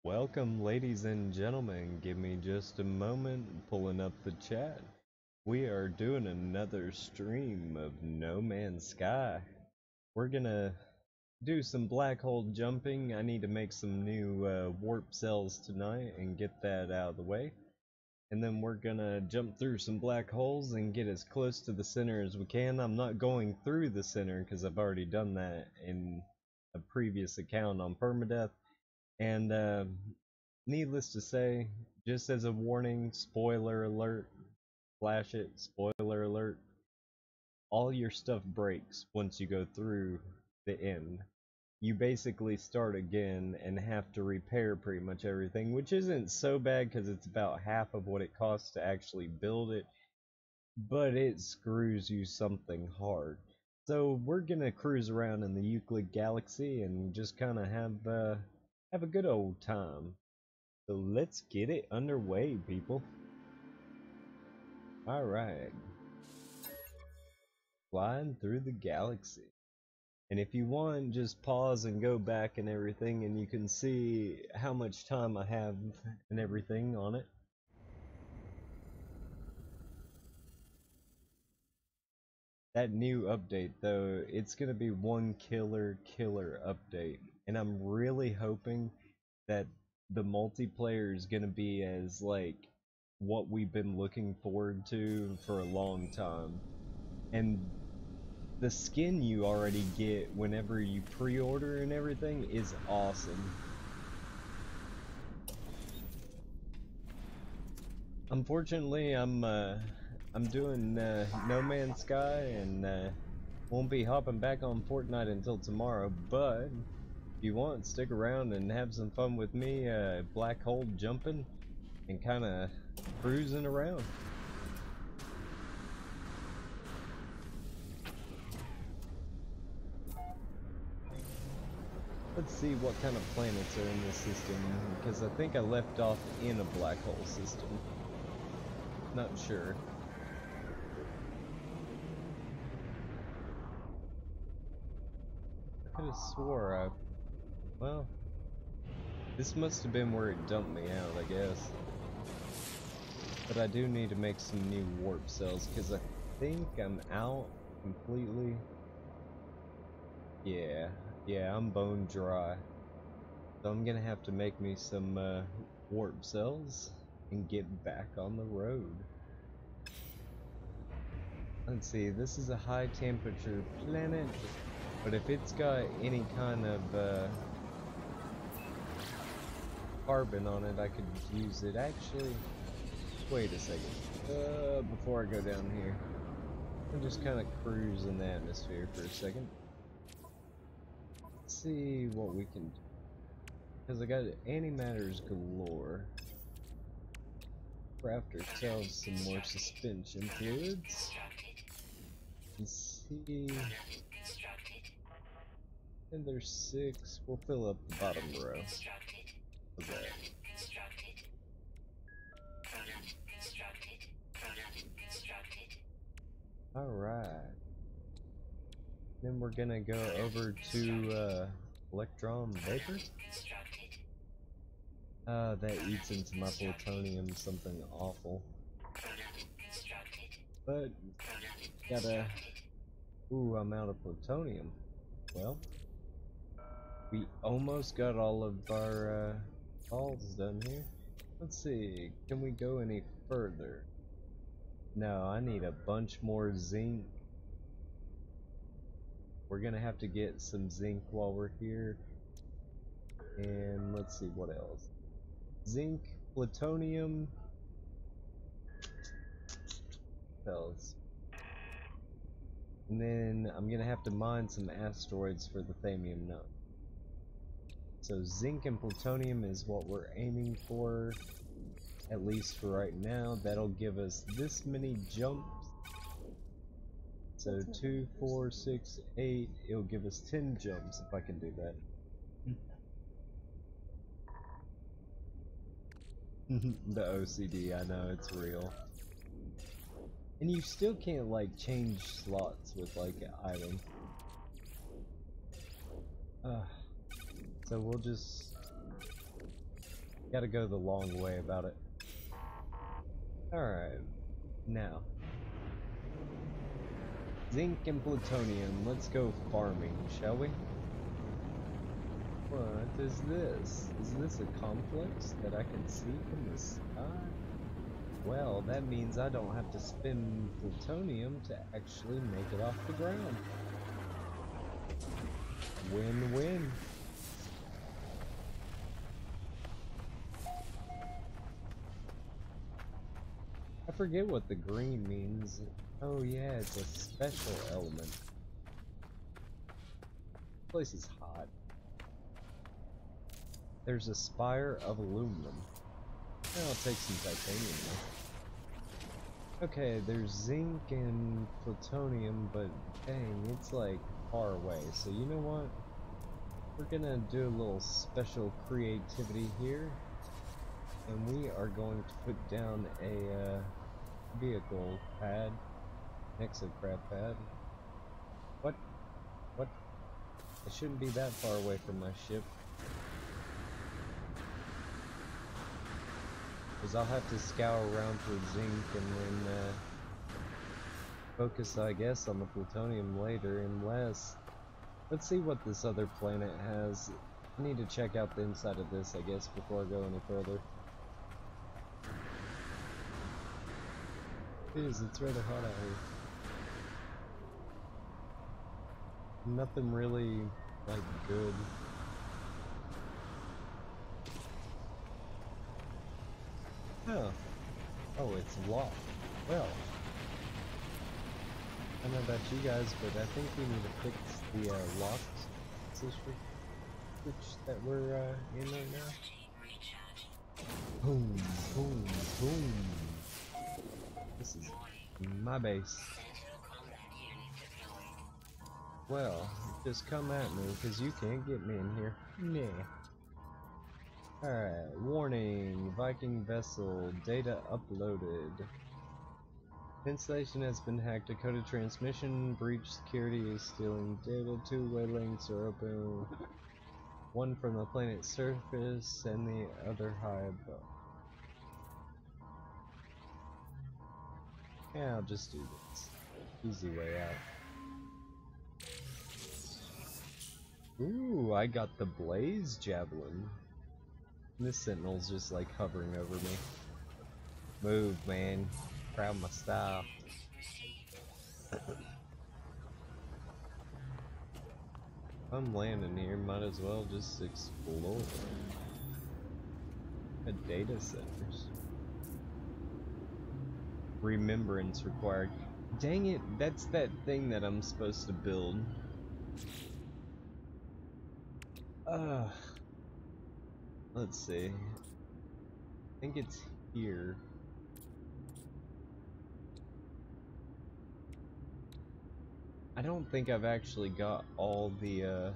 Welcome, ladies and gentlemen. Give me just a moment, pulling up the chat. We are doing another stream of No Man's Sky. We're gonna do some black hole jumping. I need to make some new warp cells tonight and get that out of the way. And then we're gonna jump through some black holes and get as close to the center as we can. I'm not going through the center because I've already done that in a previous account on permadeath. And needless to say, just as a warning, spoiler alert, flash it, spoiler alert, all your stuff breaks once you go through the end. You basically start again and have to repair pretty much everything, which isn't so bad because it's about half of what it costs to actually build it, but it screws you something hard. So we're gonna cruise around in the Euclid Galaxy and just kind of have a good old time. So let's get it underway, people. Alright. Flying through the galaxy. And if you want, just pause and go back and everything, and you can see how much time I have and everything on it. That new update, though, it's gonna be one killer update. And I'm really hoping that the multiplayer is gonna be as, like, what we've been looking forward to for a long time. And the skin you already get whenever you pre-order and everything is awesome. Unfortunately, I'm doing No Man's Sky and won't be hopping back on Fortnite until tomorrow, but if you want, stick around and have some fun with me black hole jumping and kind of cruising around. Let's see what kind of planets are in this system, because I think I left off in a black hole system. Not sure. I could have swore well, this must have been where it dumped me out, I guess. But I do need to make some new warp cells, because I think I'm out completely. Yeah, I'm bone dry. So I'm gonna have to make me some warp cells and get back on the road. Let's see, this is a high temperature planet, but if it's got any kind of carbon on it, I could use it. Actually, wait a second. Before I go down here, I'm just kind of cruise in the atmosphere for a second. Let's see what we can do. Because I got antimatters galore. Craft ourselves some more suspension fluids. Let's see. And there's 6. We'll fill up the bottom row. How's that? Alright. Then we're gonna go over to electron vapor. That eats into my plutonium, something awful. But gotta. Ooh, I'm out of plutonium. Well, we almost got all of our calls done here. Let's see, can we go any further? No, I need a bunch more zinc. We're gonna have to get some zinc while we're here. And let's see what else. Zinc, plutonium. What else? And then I'm gonna have to mine some asteroids for the thamium node. So zinc and plutonium is what we're aiming for, at least for right now. That'll give us this many jumps. So 2, 4, 6, 8. It'll give us 10 jumps if I can do that. The OCD, I know, it's real. And you still can't, like, change slots with, like, an item. So we'll just Gotta go the long way about it. Alright, now. Zinc and plutonium, let's go farming, shall we? What is this? Is this a complex that I can see from the sky? Well, that means I don't have to spend plutonium to actually make it off the ground. Win-win. I forget what the green means. Oh yeah, it's a special element. This place is hot. There's a spire of aluminum. I'll take some titanium though. Okay, there's zinc and plutonium, but dang, it's like far away. So you know what? We're gonna do a little special creativity here. And we are going to put down a vehicle pad. Exocrab pad. What? What? I shouldn't be that far away from my ship. Because I'll have to scour around for zinc and then focus, I guess, on the plutonium later, unless... Let's see what this other planet has. I need to check out the inside of this, I guess, before I go any further. It's rather hot out here. Nothing really, like, good. Oh. Oh, it's locked. Well. I don't know about you guys, but I think we need to fix the lock switch that we're in right now. Boom, boom, boom. This is my base. Well, just come at me, because you can't get me in here. Nah. Alright, warning, Viking vessel, data uploaded. Installation has been hacked, a coded transmission, breach security is stealing data, two-way links are open. One from the planet's surface and the other high above. Yeah, I'll just do this. Easy way out. Ooh, I got the blaze javelin. This sentinel's just like hovering over me. Move, man. Proud of my style. I'm landing here, might as well just explore. A data centers. Remembrance required. Dang it, that's that thing that I'm supposed to build. Let's see. I think it's here. I don't think I've actually got all the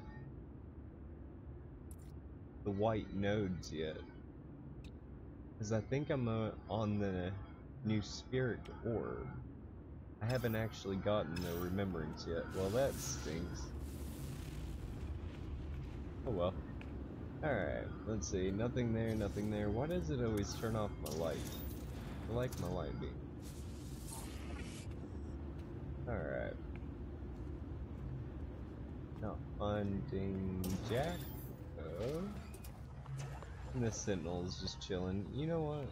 white nodes yet. Because I think I'm on the new spirit orb. I haven't actually gotten the remembrance yet. Well, that stinks. Oh well. Alright, let's see. Nothing there, nothing there. Why does it always turn off my light? I like my light beam. Alright. Not finding Jack. And the sentinel's just chilling. You know what?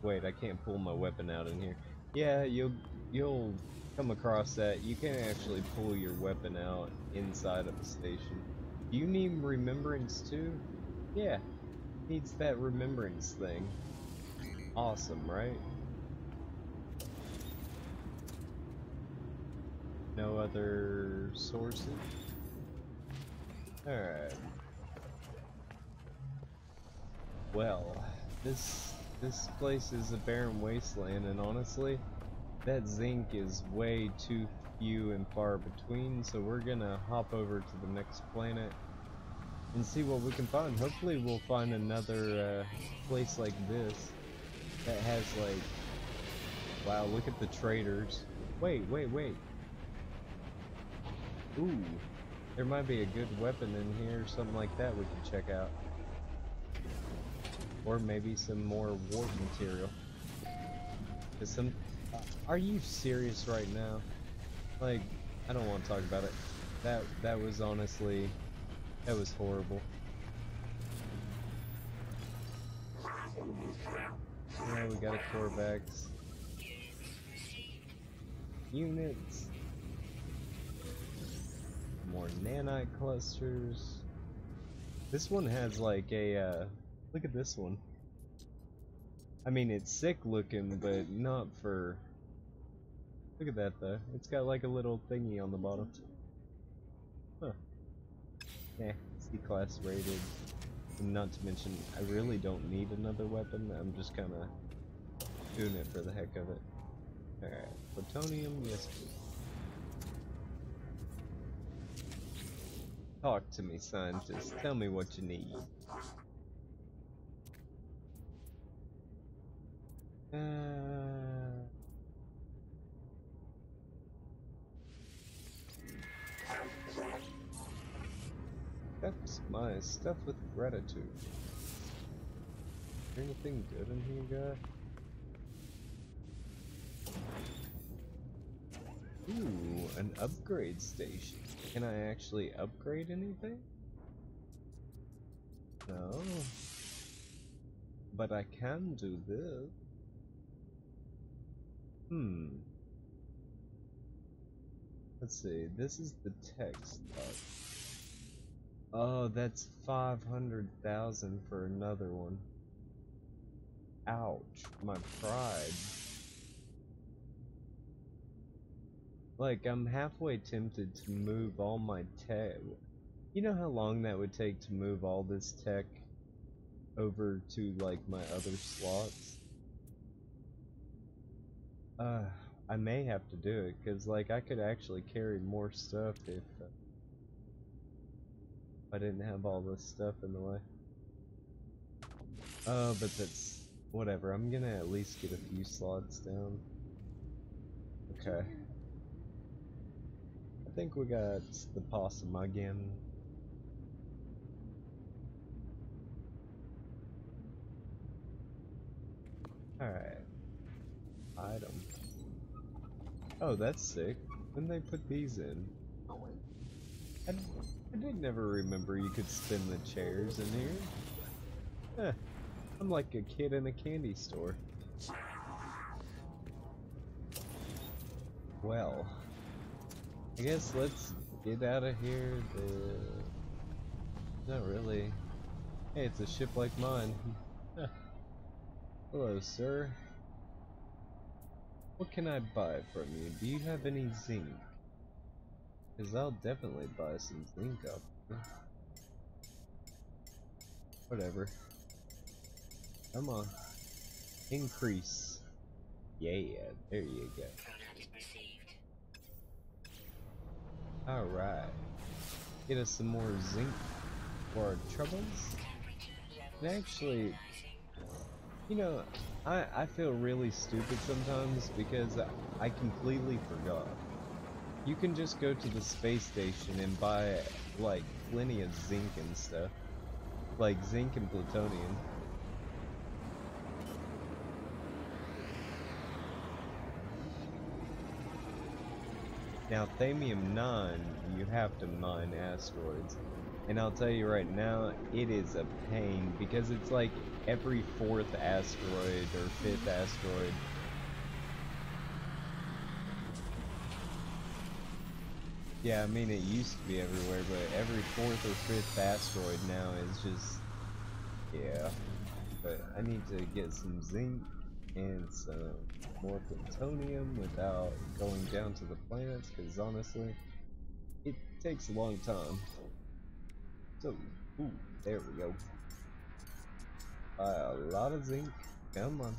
Wait, I can't pull my weapon out in here. Yeah, you'll come across that. You can actually pull your weapon out inside of a station. Do you need remembrance too? Yeah, needs that remembrance thing. Awesome, right? No other sources? Alright. Well, this place is a barren wasteland, and honestly, that zinc is way too few and far between, so we're gonna hop over to the next planet and see what we can find. Hopefully we'll find another place like this that has like, wow, look at the traders. Wait. Ooh, there might be a good weapon in here or something like that we can check out. Or maybe some more warp material. Cause some... Are you serious right now? Like, I don't want to talk about it. That was honestly... That was horrible. Yeah, we got a Corvax. Units. More nanite clusters. This one has like a, look at this one. I mean, it's sick looking, but not for... Look at that though. It's got like a little thingy on the bottom. Huh. Yeah, C-class rated. And not to mention, I really don't need another weapon. I'm just kind of doing it for the heck of it. Alright, plutonium, yes please. Talk to me, scientist. Tell me what you need. That's my stuff with gratitude. Is there anything good in here, guy? Ooh, an upgrade station. Can I actually upgrade anything? No. But I can do this. Let's see, this is the text part. Oh, that's 500,000 for another one. Ouch, my pride. Like, I'm halfway tempted to move all my tech. You know how long that would take to move all this tech over to, like, my other slots? I may have to do it, because, like, I could actually carry more stuff if I didn't have all this stuff in the way. But that's... whatever, I'm gonna at least get a few slots down. Okay. I think we got the possum again. Alright. Item. Oh, that's sick. When they put these in? I did never remember you could spin the chairs in here. Huh. I'm like a kid in a candy store. Well, I guess let's get out of here. Not really. Hey, it's a ship like mine. Hello, sir. What can I buy from you? Do you have any zinc? Because I'll definitely buy some zinc up here. Whatever. Come on. Increase. Yeah, there you go. Alright. Get us some more zinc for our troubles. And actually, you know, I feel really stupid sometimes because I completely forgot. You can just go to the space station and buy, like, plenty of zinc and stuff. Like zinc and plutonium. Now, Thamium-9, you have to mine asteroids. And I'll tell you right now, it is a pain, because it's like every 4th asteroid or 5th asteroid. Yeah, I mean, it used to be everywhere, but every 4th or 5th asteroid now is just... yeah. But I need to get some zinc and some more plutonium without going down to the planets, because honestly, it takes a long time. So, ooh, there we go. A lot of zinc. Come on.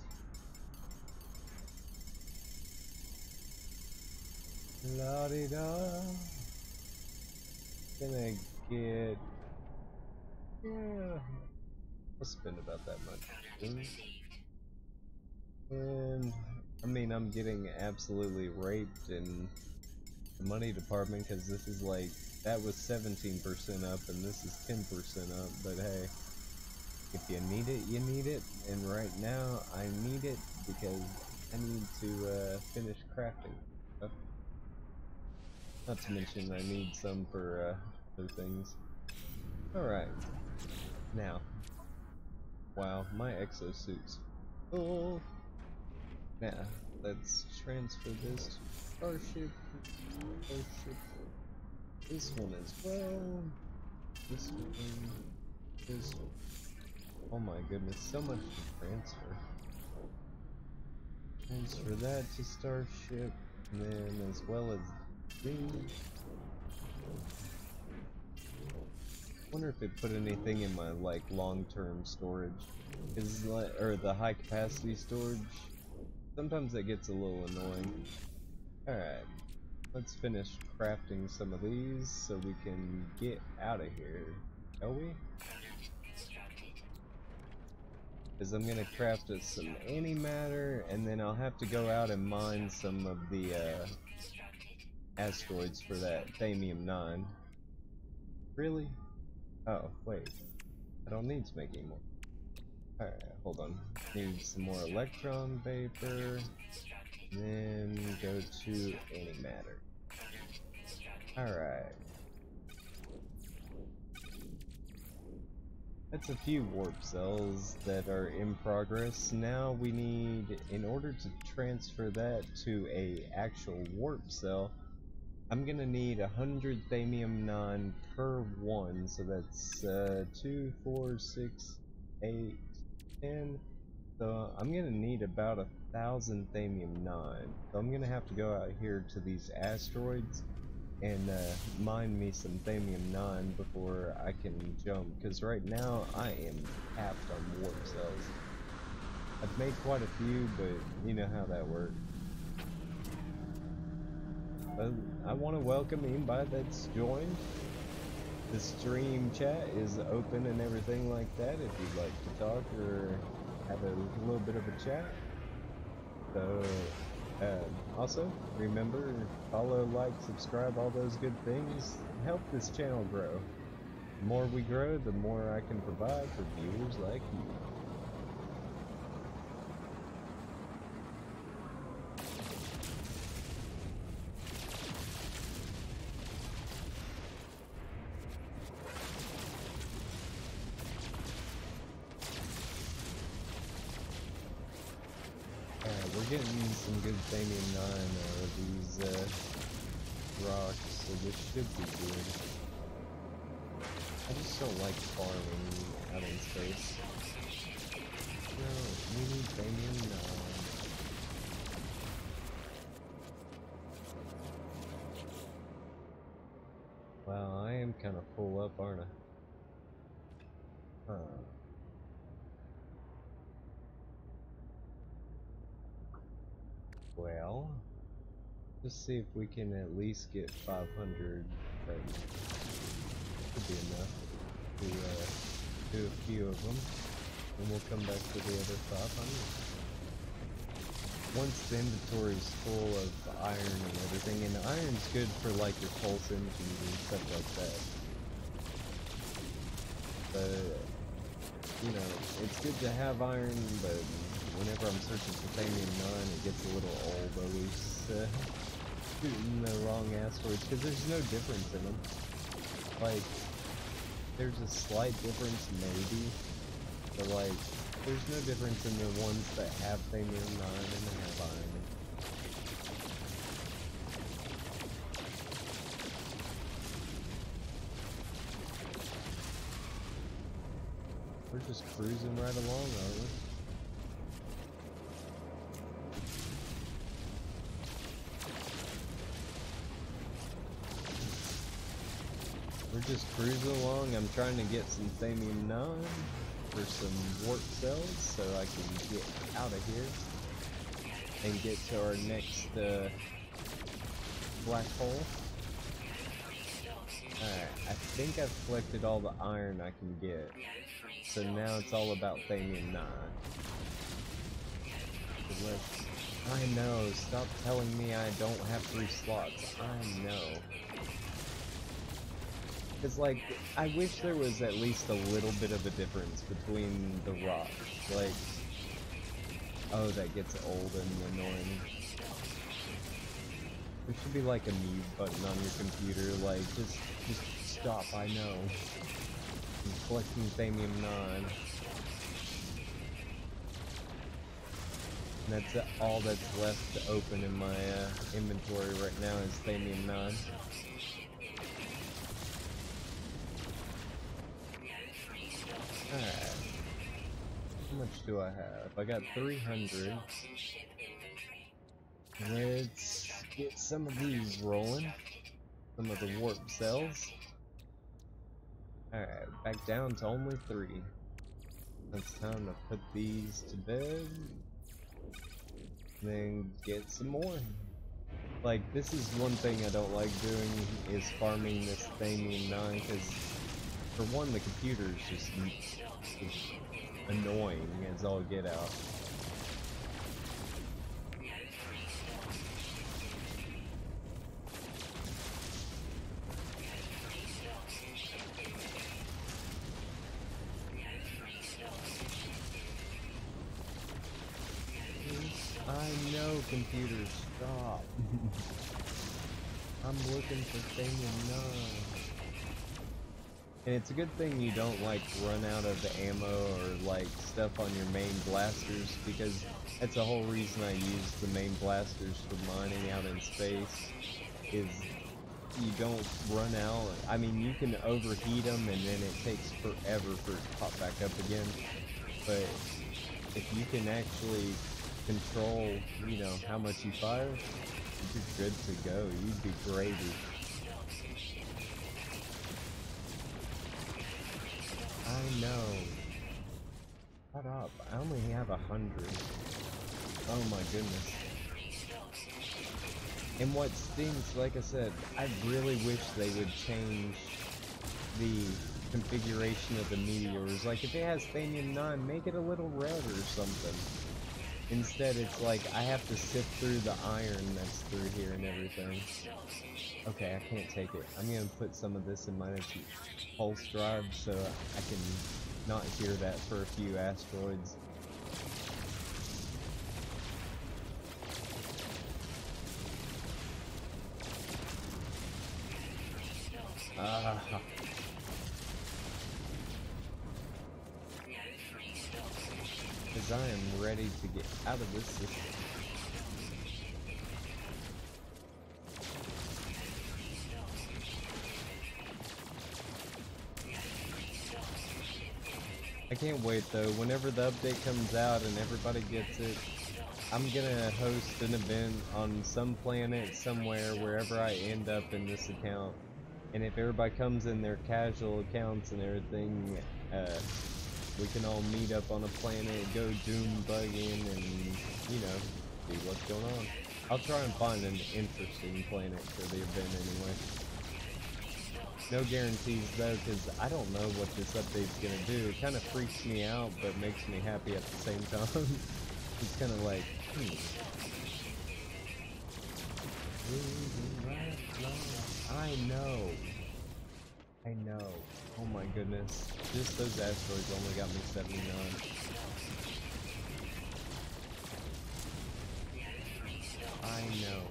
La-di-da. Gonna get... yeah, I'll spend about that much. And, I mean, I'm getting absolutely raped in the money department, because this is like... that was 17% up, and this is 10% up, but hey. If you need it, you need it, and right now I need it because I need to finish crafting stuff. Not to mention I need some for other things. Alright, now, wow, my exosuit's full. Now, let's transfer this to Starship, this one as well, this one, this one. Oh my goodness, so much to transfer. Transfer that to Starship, and then as well as these. Wonder if it put anything in my like long-term storage, or the high capacity storage. Sometimes that gets a little annoying. All right, let's finish crafting some of these so we can get out of here, shall we? Because I'm gonna craft us some antimatter, and then I'll have to go out and mine some of the asteroids for that Thamium-9. Really? Oh, wait. I don't need to make any more. Alright, hold on. Need some more electron vapor. Then go to antimatter. Alright. That's a few warp cells that are in progress. Now we need, in order to transfer that to a actual warp cell, I'm gonna need 100 Thamium-9 per one, so that's 2, 4, 6, 8, 10. So I'm gonna need about 1,000 Thamium-9. So I'm gonna have to go out here to these asteroids and mine me some Thamium-9 before I can jump, because right now I am capped on warp cells. I've made quite a few, but you know how that works. I want to welcome anybody that's joined. The stream chat is open and everything like that if you'd like to talk or have a little bit of a chat. So also remember, follow, like, subscribe, all those good things. Help this channel grow. The more we grow, the more I can provide for viewers like you. We're getting some good Thamium-9 out of these rocks, so this should be good. I just don't like farming out in space. No, we need Thamium-9. Wow, I am kind of full up, aren't I? Huh. Well, let's see if we can at least get 500. That could be enough to do a few of them, and we'll come back to the other 500. Once the inventory is full of iron and everything, and iron's good for like your pulse engines and stuff like that. But you know, it's good to have iron, but whenever I'm searching for Thamium-9, it gets a little old, always shooting the wrong asteroids, because there's no difference in them. Like, there's a slight difference, maybe, but like, there's no difference in the ones that have Thamium-9 and that have iron. We're just cruising right along, aren't we? We're just cruising along. I'm trying to get some Thamium-9 for some warp cells so I can get out of here and get to our next black hole. Alright, I think I've collected all the iron I can get. So now it's all about Thamium-9. I know, stop telling me I don't have 3 slots. I know. It's like, I wish there was at least a little bit of a difference between the rocks. Like, oh, that gets old and annoying. There should be like a mute button on your computer, like, just stop, I know. I'm collecting Thamium 9. And that's all that's left to open in my inventory right now is Thamium 9. Alright. How much do I have? I got 300. Let's get some of these rolling. Some of the warp cells. Alright, back down to only 3. It's time to put these to bed. Then get some more. Like, this is one thing I don't like doing, is farming this Thamium 9, because for one, the computer is just annoying as all get out. I know, computer, stop. I'm looking for Thamium 9. And it's a good thing you don't like run out of the ammo or like stuff on your main blasters, because that's the whole reason I use the main blasters for mining out in space, is you don't run out. I mean, you can overheat them and then it takes forever for it to pop back up again, but if you can actually control, you know, how much you fire, you're good to go. You'd be gravy. I know. Shut up. I only have 100. Oh my goodness. And what stinks, like I said, I really wish they would change the configuration of the meteors. Like, if it has Thamium 9, make it a little red or something. Instead, it's like, I have to sift through the iron that's through here and everything. Okay, I can't take it. I'm gonna put some of this in my pulse drive so I can not hear that for a few asteroids. Because I am ready to get out of this system. I can't wait though. Whenever the update comes out and everybody gets it, I'm gonna host an event on some planet somewhere, wherever I end up in this account. And if everybody comes in their casual accounts and everything, we can all meet up on a planet, go doom bugging, and, you know, see what's going on. I'll try and find an interesting planet for the event anyway. No guarantees though, because I don't know what this update's gonna do. It kind of freaks me out, but makes me happy at the same time. It's kind of like, I know. Oh my goodness. Just those asteroids only got me 79. I know.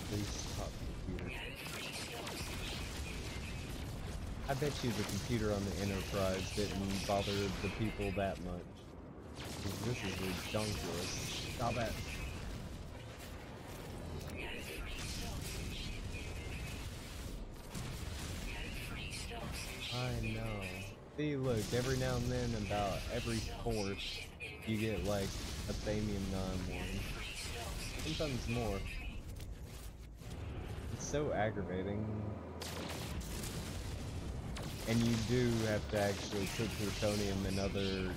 Please stop, computer. I bet you the computer on the Enterprise didn't bother the people that much. This is ridiculous. Stop it. I know. See, look, every now and then, about every fourth, you get like a Thamium 9 one. Sometimes more. It's so aggravating. And you do have to actually put plutonium and other,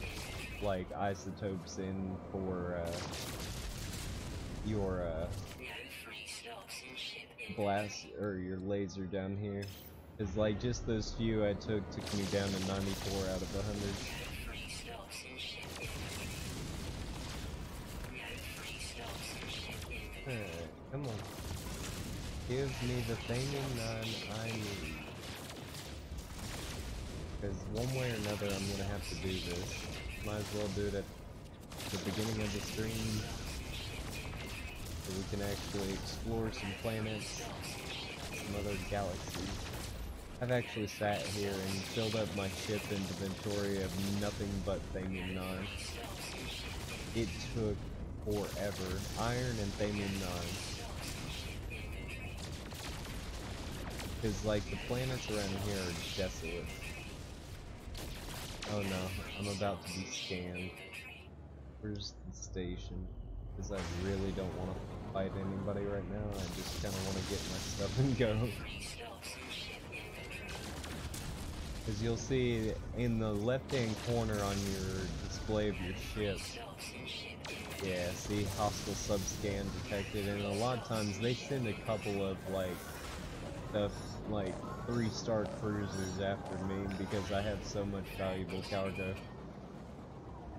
like, isotopes in for, your, blast, or your laser down here. Cause, like, just those few I took me down to 94 out of 100. Come on. Give me the Thamium 9 I need. Because one way or another I'm gonna have to do this. Might as well do it at the beginning of the stream, so we can actually explore some planets, some other galaxies. I've actually sat here and filled up my ship inventory of nothing but Thamium-9. It took forever. Iron and Thamium-9. Because, like, the planets around here are desolate. Oh no, I'm about to be scanned. Where's the station? Because I really don't want to fight anybody right now. I just kind of want to get my stuff and go. Because you'll see in the left-hand corner on your display of your ship. Yeah, see, hostile sub-scan detected, and a lot of times they send a couple of, like, stuff, like 3-star cruisers after me because I have so much valuable cargo.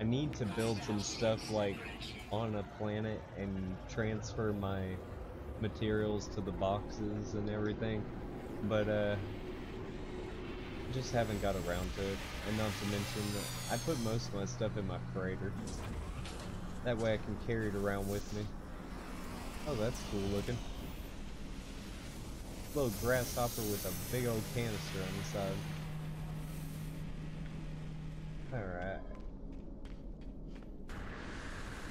I need to build some stuff, like, on a planet and transfer my materials to the boxes and everything, but, just haven't got around to it. And not to mention that I put most of my stuff in my freighter. That way I can carry it around with me. Oh, that's cool looking. Little grasshopper with a big old canister on the side. Alright.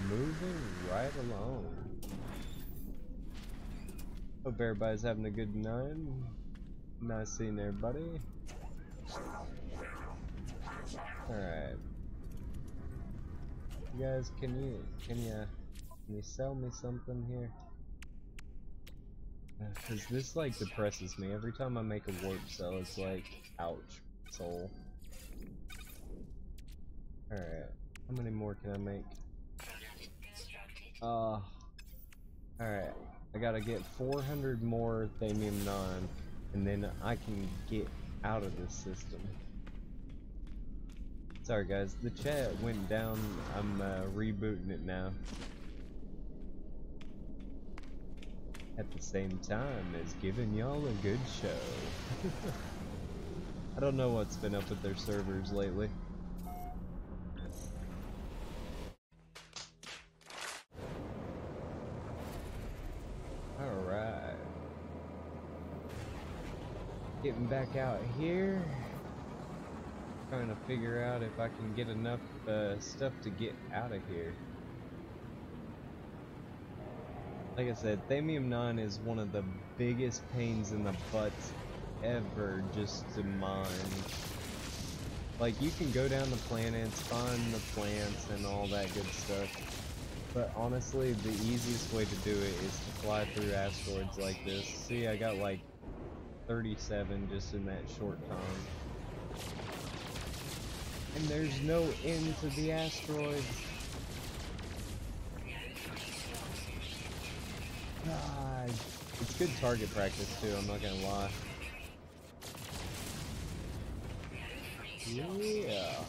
Moving right along. Hope everybody's having a good night. Nice seeing everybody. Alright. You guys, can you sell me something here? Cause this like depresses me. Every time I make a warp cell, it's like, ouch, soul. Alright. How many more can I make? Alright. I gotta get 400 more Thamium-9, and then I can get out of this system. Sorry guys, the chat went down. I'm rebooting it now. At the same time as giving y'all a good show. I don't know what's been up with their servers lately. Alright. Getting back out here. Trying to figure out if I can get enough stuff to get out of here. Like I said, Thamium-9 is one of the biggest pains in the butt ever just to mine. Like, you can go down the planets, find the plants and all that good stuff, but honestly, the easiest way to do it is to fly through asteroids like this. See, I got like 37 just in that short time. And there's no end to the asteroids. God, it's good target practice too, I'm not gonna lie. Yeah.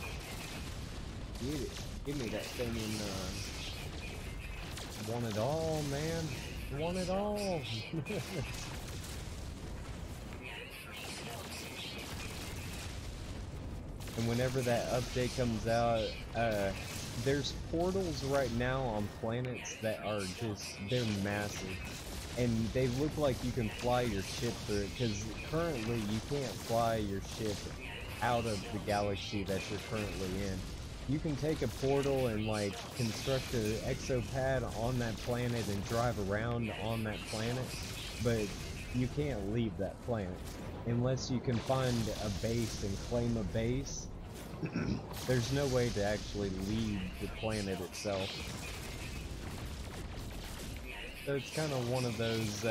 Get it. Give me that Thamium-9. Want it all, man. Want it all. And whenever that update comes out, there's portals right now on planets that are just, they're massive. And they look like you can fly your ship through it, because currently you can't fly your ship out of the galaxy that you're currently in. You can take a portal and like construct an exopad on that planet and drive around on that planet, but you can't leave that planet. Unless you can find a base and claim a base, there's no way to actually leave the planet itself. So it's kind of one of those,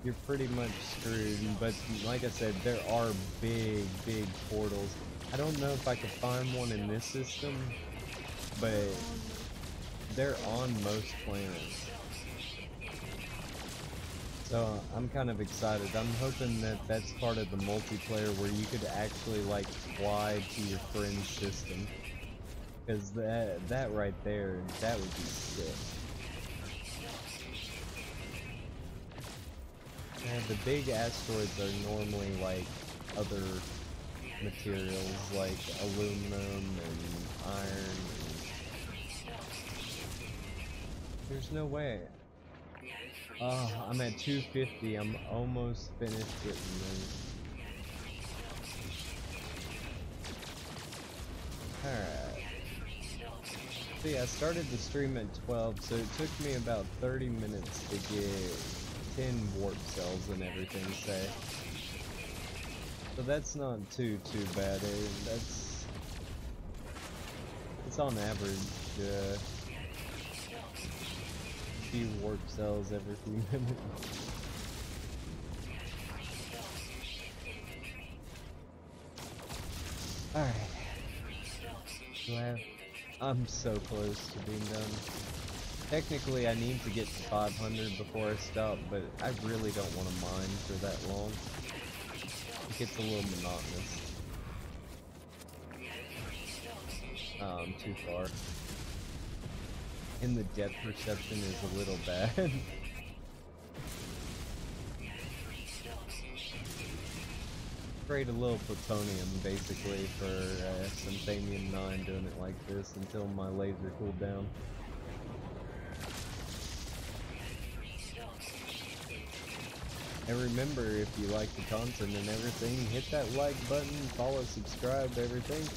you're pretty much screwed, but like I said, there are big, big portals. I don't know if I could find one in this system, but they're on most planets. So I'm kind of excited. I'm hoping that that's part of the multiplayer where you could actually like fly to your friend's system. Because that right there, that would be sick. The big asteroids are normally like other materials like aluminum and iron. There's no way. Oh, I'm at 250. I'm almost finished getting these. Alright. See, I started the stream at 12, so it took me about 30 minutes to get 10 warp cells and everything, say. So that's not too bad. It's on average, few warp cells every few minutes. Alright. I'm so close to being done. Technically, I need to get to 500 before I stop, but I really don't want to mine for that long. It gets a little monotonous. Too far. And the depth perception is a little bad. Trade a little plutonium, basically, for some Thamium-9 doing it like this until my laser cooled down. And remember, if you like the content and everything, hit that like button, follow, subscribe, everything.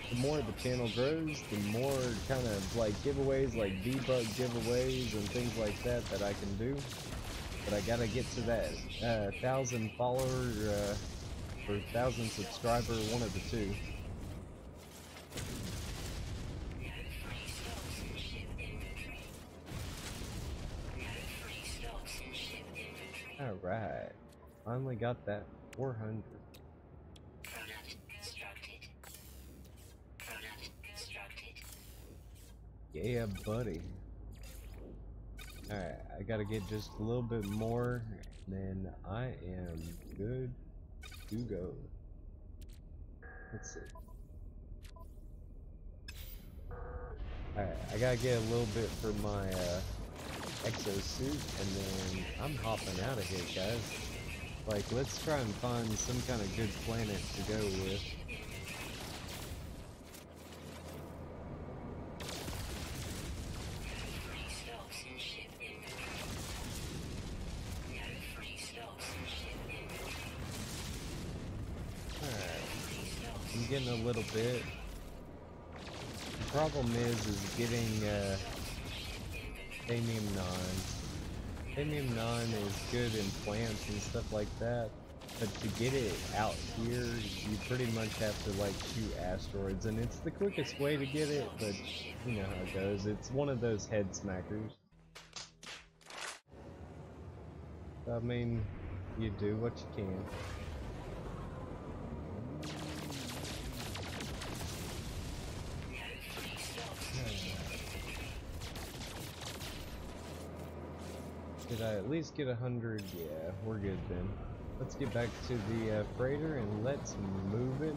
The more the channel grows, the more kind of like giveaways, like V-Buck giveaways and things like that I can do. But I gotta get to that 1,000 follower, or 1,000 subscriber, one of the two. Alright, finally got that 400. Yeah, buddy. Alright, I gotta get just a little bit more, and then I am good to go. Let's see. Alright, I gotta get a little bit for my exosuit, and then I'm hopping out of here, guys. Like, let's try and find some kind of good planet to go with. Getting a little bit. The problem is getting Thamium-9. Thamium-9 is good in plants and stuff like that, but to get it out here, you pretty much have to like shoot asteroids, and it's the quickest way to get it, but you know how it goes. It's one of those head smackers. I mean, you do what you can. Did I at least get 100? Yeah, we're good then. Let's get back to the freighter and let's move it.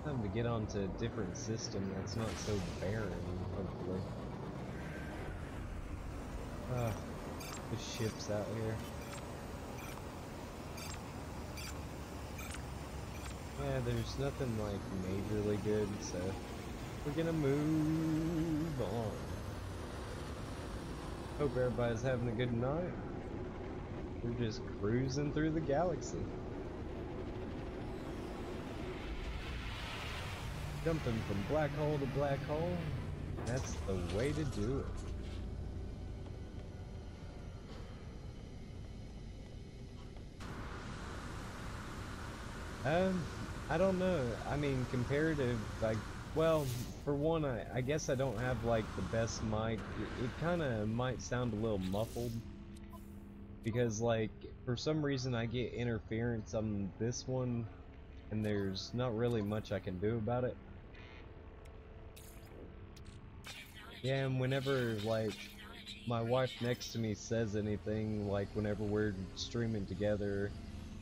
Time to get onto a different system that's not so barren, hopefully. The ship's out here. Yeah, there's nothing like majorly good, so we're gonna move on. Hope everybody's having a good night. We're just cruising through the galaxy. Jumping from black hole to black hole. That's the way to do it. I don't know. I mean, comparative, like, well, for one, I guess I don't have like the best mic. It kind of might sound a little muffled because like for some reason I get interference on this one and there's not really much I can do about it. Yeah, and whenever like my wife next to me says anything, like whenever we're streaming together,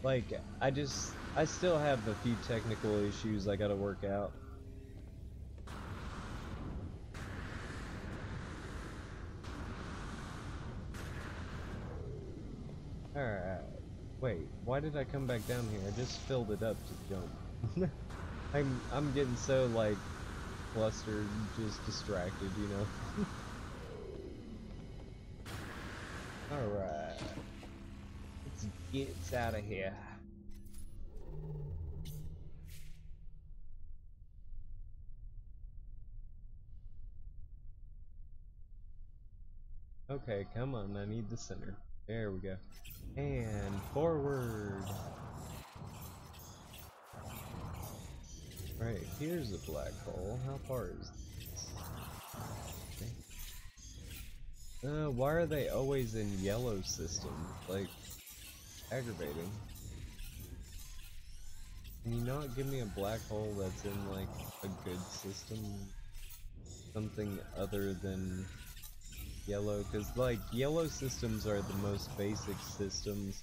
like I still have a few technical issues I gotta work out. Alright, wait, why did I come back down here? I just filled it up to jump. I'm getting so like flustered, just distracted, you know. Alright. Let's get out of here. Okay, come on, I need the center. There we go. And forward. Right, here's a black hole. How far is this? Okay. Why are they always in yellow systems? Like, aggravating. Can you not give me a black hole that's in, like, a good system? Something other than yellow? Because, like, yellow systems are the most basic systems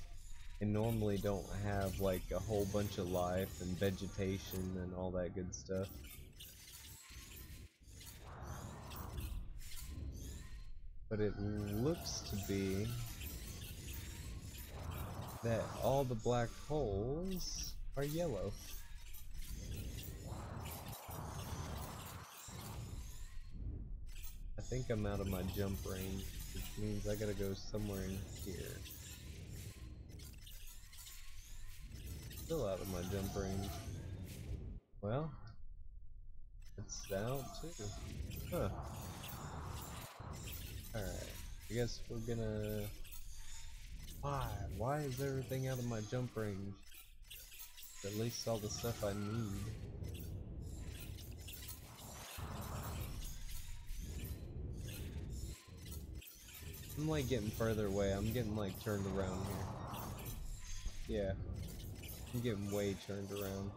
and normally don't have, like, a whole bunch of life and vegetation and all that good stuff. But it looks to be that all the black holes are yellow. I think I'm out of my jump range, which means I gotta go somewhere in here. Still out of my jump range. Well, it's out too. Huh. Alright, I guess we're gonna... Why? Why is everything out of my jump range? At least all the stuff I need. I'm like getting further away. I'm getting like turned around here. Yeah. I'm getting way turned around.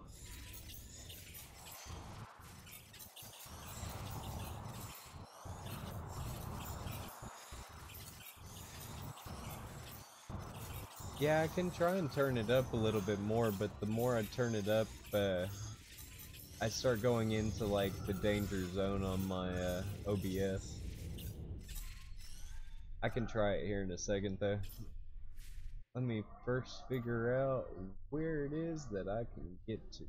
Yeah, I can try and turn it up a little bit more, but the more I turn it up, I start going into like the danger zone on my OBS. I can try it here in a second though. Let me first figure out where it is that I can get to.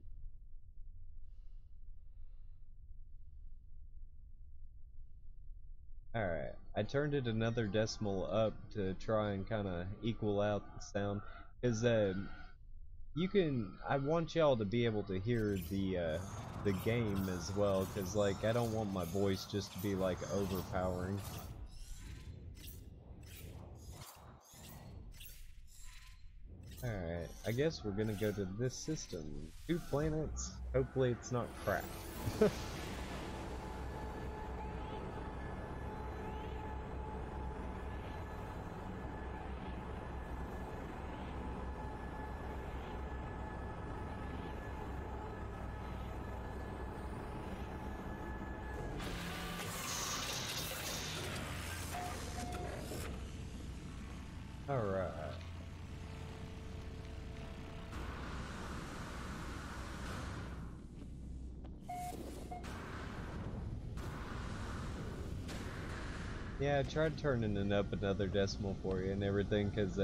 Alright, I turned it another decimal up to try and kind of equal out the sound, because I want y'all to be able to hear the game as well, because like I don't want my voice just to be like overpowering. Alright, I guess we're gonna go to this system. 2 planets, hopefully it's not crap. Alright. Yeah, I tried turning it up another decimal for you and everything, cause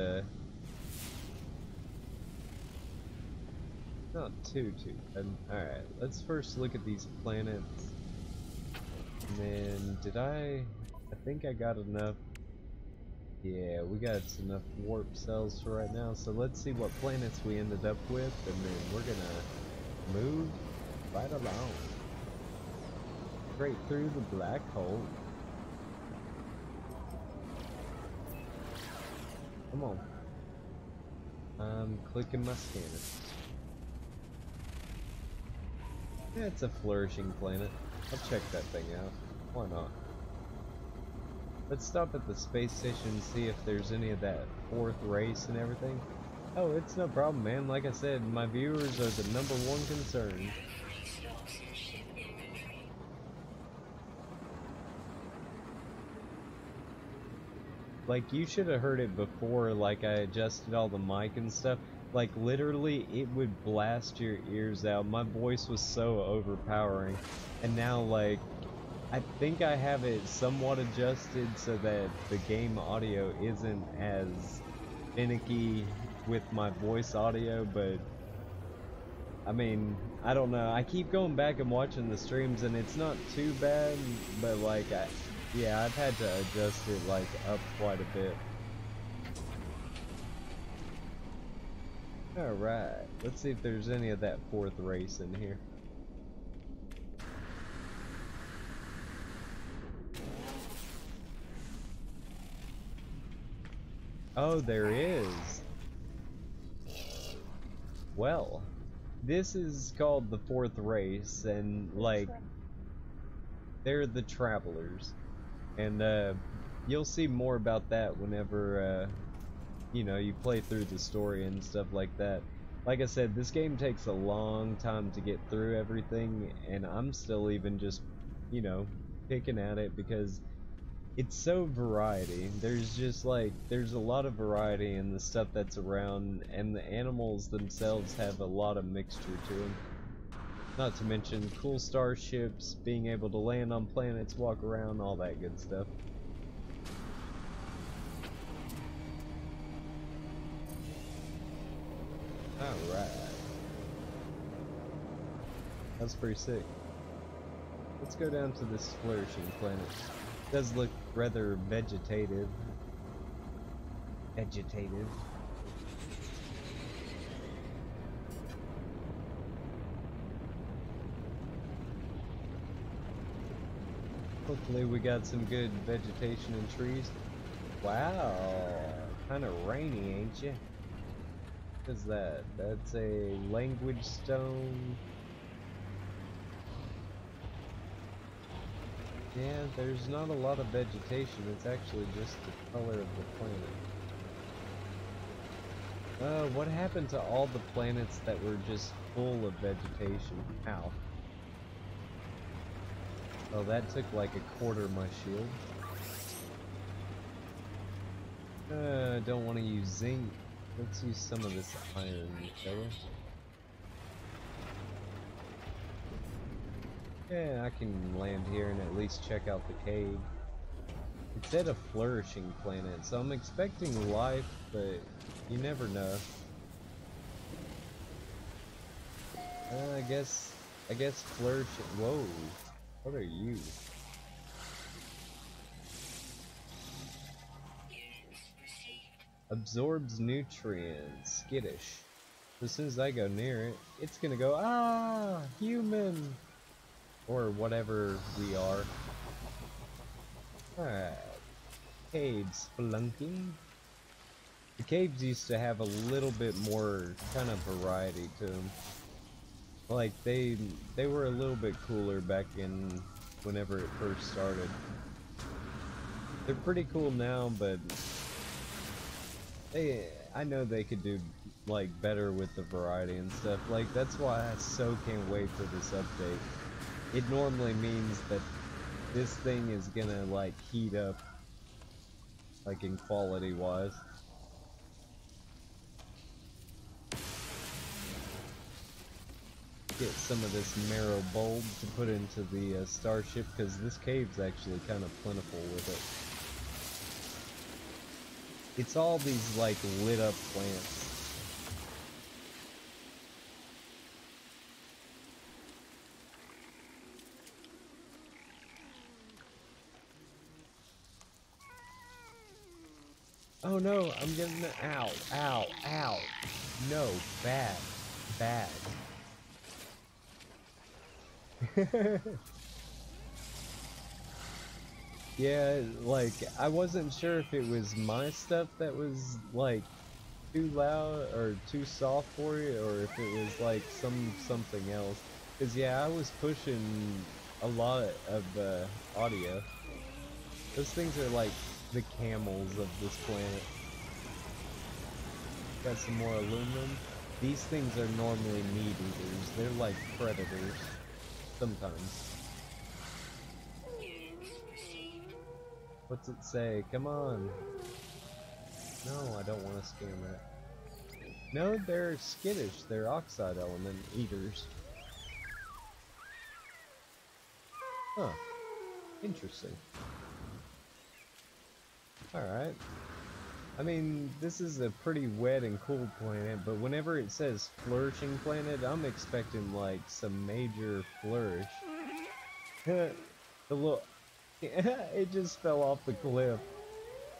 not too bad. Alright, let's first look at these planets. And then, I think I got enough. Yeah, we got enough warp cells for right now, so let's see what planets we ended up with, and then we're gonna move right along. Straight through the black hole. Come on. I'm clicking my scanner. Yeah, it's a flourishing planet. I'll check that thing out. Why not? Let's stop at the space station and see if there's any of that 4th race and everything. Oh, it's no problem, man. Like I said, my viewers are the #1 concern. Like, you should have heard it before, like, I adjusted all the mic and stuff. Like, literally, it would blast your ears out. My voice was so overpowering. And now, like, I think I have it somewhat adjusted so that the game audio isn't as finicky with my voice audio, but I mean, I don't know. I keep going back and watching the streams, and it's not too bad, but like, yeah, I've had to adjust it like up quite a bit. Alright, let's see if there's any of that fourth race in here. Oh, there is. Well, this is called the fourth race, and like, they're the travelers. And you'll see more about that whenever you know, you play through the story and stuff like that. Like I said, this game takes a long time to get through everything, and I'm still even just, you know, picking at it because it's so variety. There's just like, there's a lot of variety in the stuff that's around, and the animals themselves have a lot of mixture to them. Not to mention cool starships, being able to land on planets, walk around, all that good stuff. Alright. That's pretty sick. Let's go down to this flourishing planet. It does look rather vegetative. Hopefully we got some good vegetation and trees. Wow, kinda rainy, ain't ya? What is that? That's a language stone. Yeah, there's not a lot of vegetation, it's actually just the color of the planet. What happened to all the planets that were just full of vegetation? Ow. Oh, that took like a quarter of my shield. I don't want to use zinc. Let's use some of this iron, fella. Yeah, I can land here and at least check out the cave. It said a flourishing planet, so I'm expecting life, but you never know. I guess flourishing. Whoa, what are you? Absorbs nutrients. Skittish. As soon as I go near it, it's gonna go, ah, human! Or whatever we are. Alright. Cave spelunking. The caves used to have a little bit more kind of variety to them. Like, they were a little bit cooler back in whenever it first started. They're pretty cool now, but I know they could do like better with the variety and stuff. Like, that's why I so can't wait for this update. It normally means that this thing is gonna like heat up, like in quality wise. Get some of this marrow bulb to put into the starship, because this cave's actually kind of plentiful with it. It's all these like lit up plants. Oh no, I'm getting the ow, ow, ow. No, bad, bad. Yeah, like, I wasn't sure if it was my stuff that was, like, too loud or too soft for you, or if it was, like, something else. Because, yeah, I was pushing a lot of audio. Those things are, like, the camels of this planet. Got some more aluminum. These things are normally meat eaters. They're like predators. Sometimes. What's it say? Come on. No, I don't want to scam that. No, they're skittish. They're oxide element eaters. Huh. Interesting. Alright. I mean, this is a pretty wet and cool planet, but whenever it says flourishing planet, I'm expecting like some major flourish. The little, it just fell off the cliff.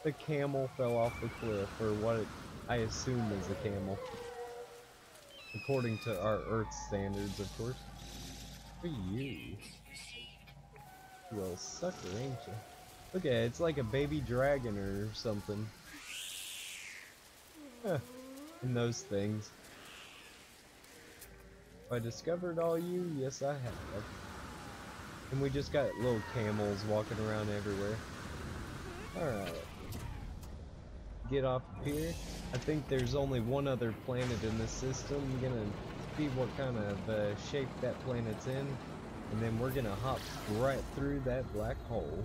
The camel fell off the cliff, or what I assume is a camel. According to our Earth standards, of course. Who are you? You little sucker, ain't you? Look at it, it's like a baby dragon or something. Huh. And those things. Have I discovered all you? Yes, I have. And we just got little camels walking around everywhere. Alright. Get off of here. I think there's only one other planet in this system. I'm gonna see what kind of shape that planet's in. And then we're gonna hop right through that black hole.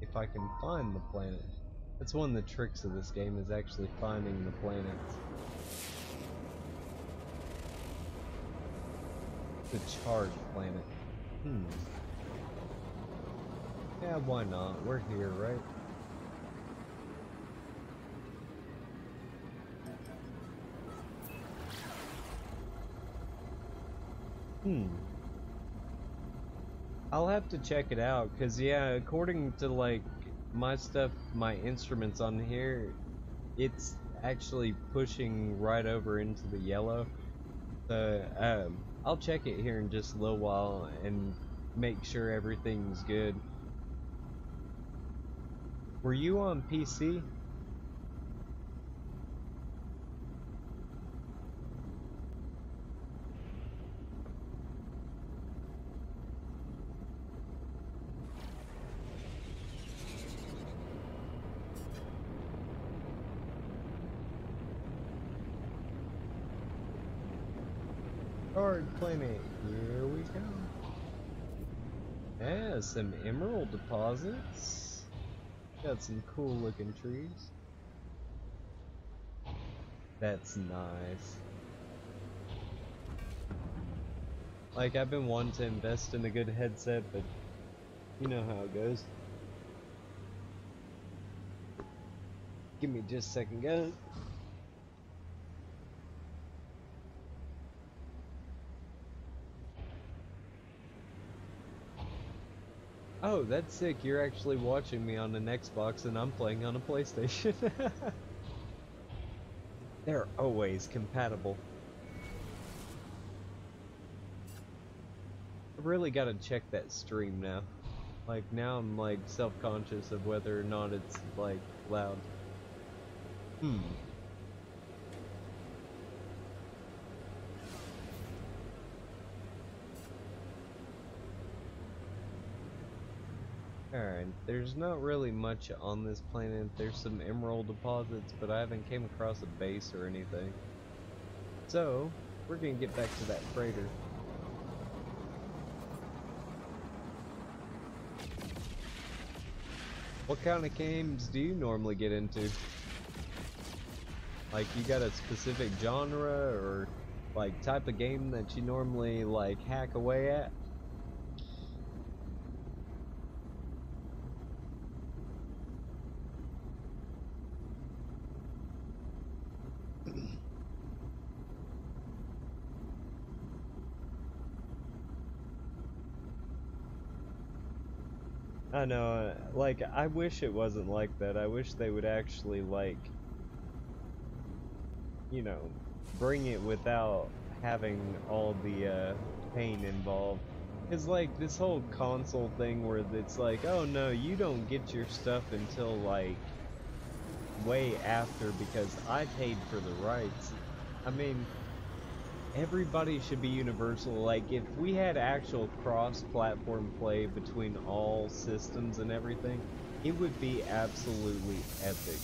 If I can find the planet. That's one of the tricks of this game, is actually finding the planets. The charged planet. Yeah, why not? We're here, right? I'll have to check it out, cause yeah, according to like my stuff, my instruments on here, it's actually pushing right over into the yellow. So I'll check it here in just a little while and make sure everything's good. Were you on PC? Hard planet, here we go. Yeah, some emerald deposits. Got some cool looking trees. That's nice. Like, I've been wanting to invest in a good headset, but you know how it goes. Give me just a second, guys. Oh, that's sick. You're actually watching me on an Xbox and I'm playing on a PlayStation. They're always compatible. I really gotta check that stream now. Like, now I'm like self-conscious of whether or not it's like loud. Alright, there's not really much on this planet. There's some emerald deposits, but I haven't came across a base or anything. So, we're gonna get back to that freighter. What kind of games do you normally get into? Like, you got a specific genre or like type of game that you normally like hack away at? I know, like, I wish it wasn't like that. I wish they would actually, like, you know, bring it without having all the pain involved. Because, like, this whole console thing where it's like, oh no, you don't get your stuff until, like, way after because I paid for the rights. I mean, everybody should be universal. Like, if we had actual cross-platform play between all systems and everything, it would be absolutely epic.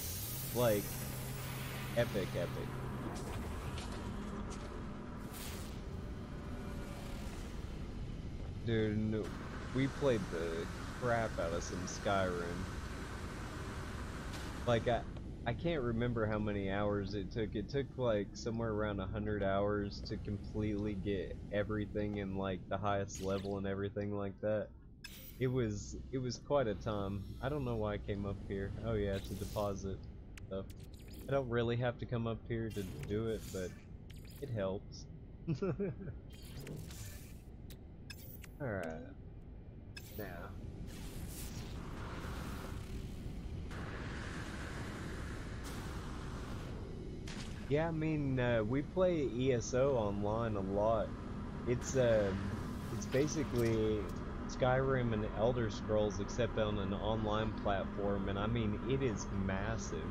Like, epic. Dude, no, we played the crap out of some Skyrim. Like, I can't remember how many hours it took. It took like somewhere around 100 hours to completely get everything in like the highest level and everything like that. It was quite a time. I don't know why I came up here. Oh yeah, to deposit stuff. I don't really have to come up here to do it, but it helps. Alright, now. Yeah, I mean, we play ESO online a lot. It's basically Skyrim and Elder Scrolls except on an online platform, and I mean, it is massive.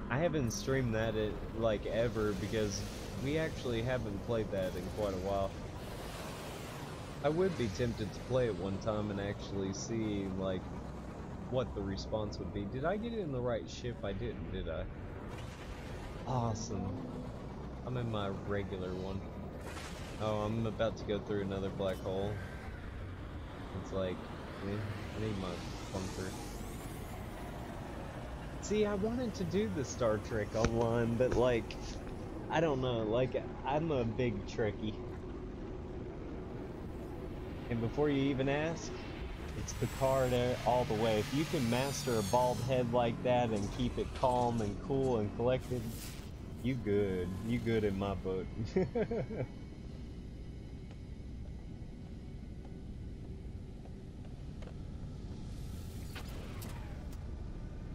I haven't streamed that like ever because we actually haven't played that in quite a while. I would be tempted to play it one time and actually see like what the response would be. Did I get in the right ship? I didn't, did I? Awesome. I'm in my regular one. Oh, I'm about to go through another black hole. It's like, I need my bunker. See, I wanted to do the Star Trek online, but like, I don't know, like, I'm a big Trekkie. And before you even ask, it's Picard all the way. If you can master a bald head like that and keep it calm and cool and collected, you good. You good in my book.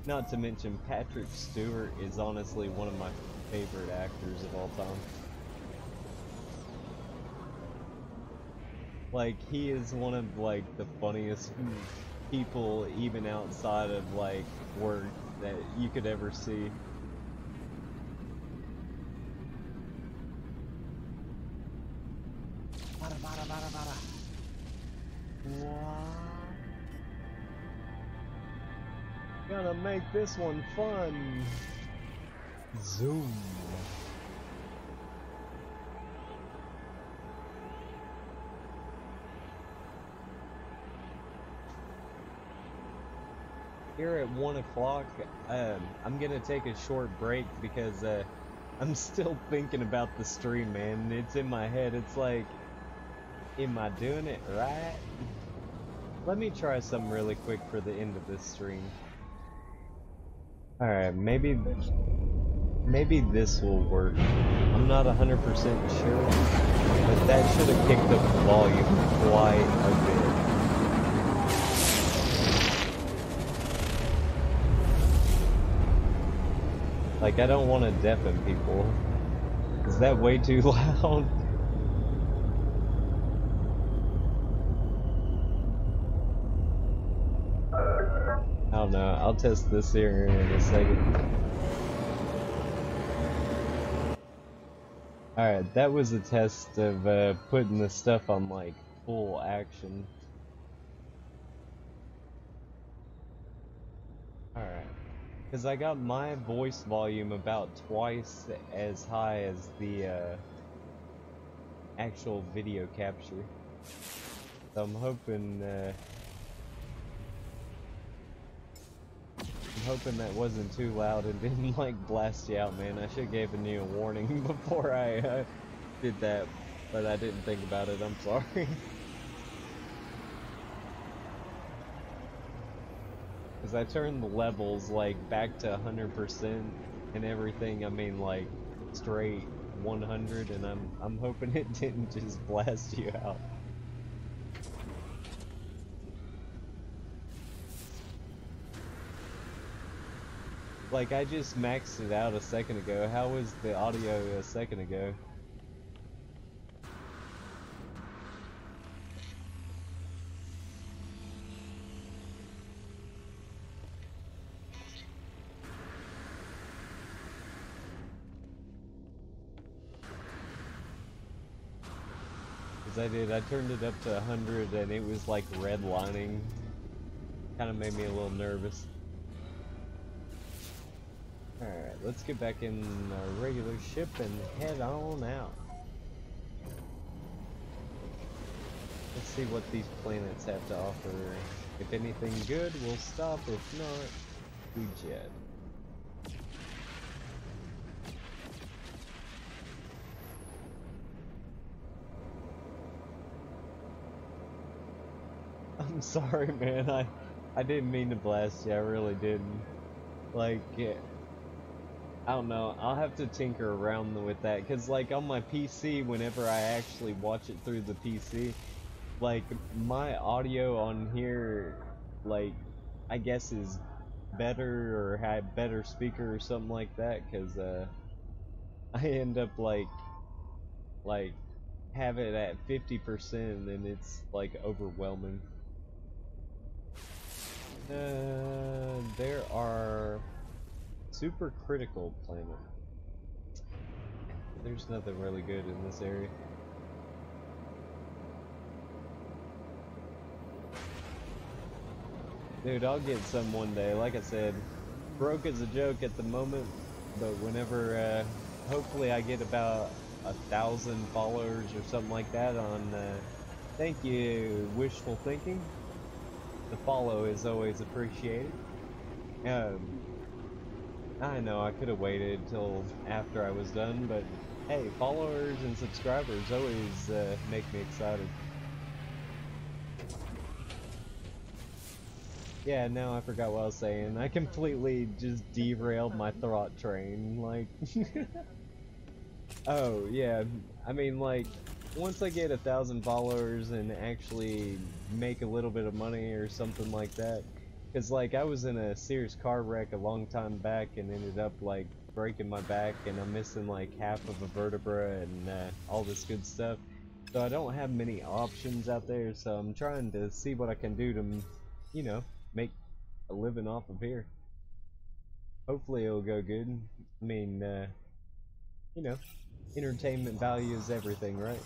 Not to mention, Patrick Stewart is honestly one of my favorite actors of all time. Like, he is one of, like, the funniest people, even outside of, like, work, that you could ever see. Bada, bada, bada, bada. What? Gonna make this one fun. Zoom. Here at 1 o'clock, I'm gonna take a short break because I'm still thinking about the stream, man. It's in my head. It's like, am I doing it right? Let me try something really quick for the end of this stream. Alright, maybe this will work. I'm not 100% sure, but that should have picked up the volume quite a bit. Like, I don't want to deafen people. Is that way too loud? I don't know, I'll test this here in a second. Alright, that was a test of putting the stuff on like full action. Alright. Because I got my voice volume about twice as high as the actual video capture. So I'm hoping that wasn't too loud and didn't like blast you out, man. I should have given you a warning before I did that, but I didn't think about it. I'm sorry. Because I turned the levels like back to 100% and everything. I mean, like straight 100, and I'm hoping it didn't just blast you out. Like, I just maxed it out a second ago. How was the audio a second ago? Because I turned it up to 100 and it was like redlining. Kind of made me a little nervous. Alright, let's get back in our regular ship and head on out. Let's see what these planets have to offer. If anything good, we'll stop. If not, we jet. I'm sorry, man. I didn't mean to blast you. I really didn't. Like, I don't know. I'll have to tinker around with that, cause like on my PC, whenever I actually watch it through the PC, like my audio on here, like I guess is better or had better speaker or something like that, cause I end up like have it at 50% and it's like overwhelming. There are super critical planet. There's nothing really good in this area. Dude, I'll get some one day. Like I said, broke is a joke at the moment, but whenever, hopefully I get about 1,000 followers or something like that on, thank you, wishful thinking. The follow is always appreciated. I know I could have waited till after I was done, but hey, followers and subscribers always make me excited. Yeah, now I forgot what I was saying. I completely just derailed my thought train, like... Oh, yeah, I mean, like, once I get 1,000 followers and actually make a little bit of money or something like that, because, like, I was in a serious car wreck a long time back and ended up, like, breaking my back and I'm missing, like, half of a vertebra and all this good stuff. So I don't have many options out there, so I'm trying to see what I can do to, you know, make a living off of here. Hopefully it'll go good. I mean, you know, entertainment value is everything, right?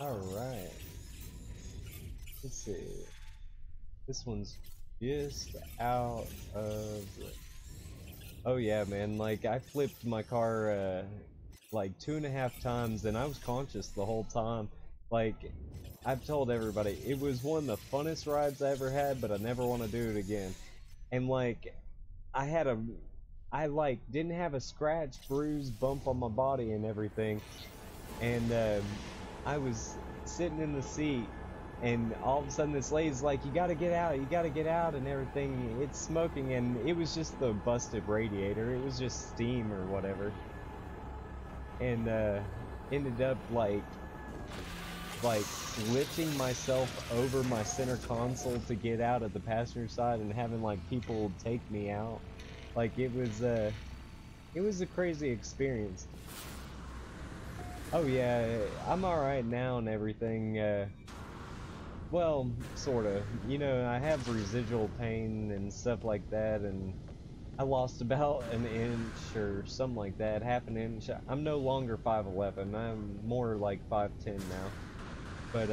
Alright. Let's see. This one's just out of... Oh yeah, man, like, I flipped my car, like 2.5 times and I was conscious the whole time. Like, I've told everybody, it was one of the funnest rides I ever had, but I never want to do it again. And like, I like, didn't have a scratch, bruise, bump on my body and everything. And, I was sitting in the seat, and all of a sudden this lady's like, you gotta get out, and everything. It's smoking, and it was just the busted radiator. It was just steam or whatever. And, ended up, like lifting myself over my center console to get out at the passenger side and having, like, people take me out. Like, it was a crazy experience. Oh yeah, I'm alright now and everything, well, sorta. You know, I have residual pain and stuff like that, and I lost about an inch or something like that, half an inch. I'm no longer 5'11", I'm more like 5'10" now. But,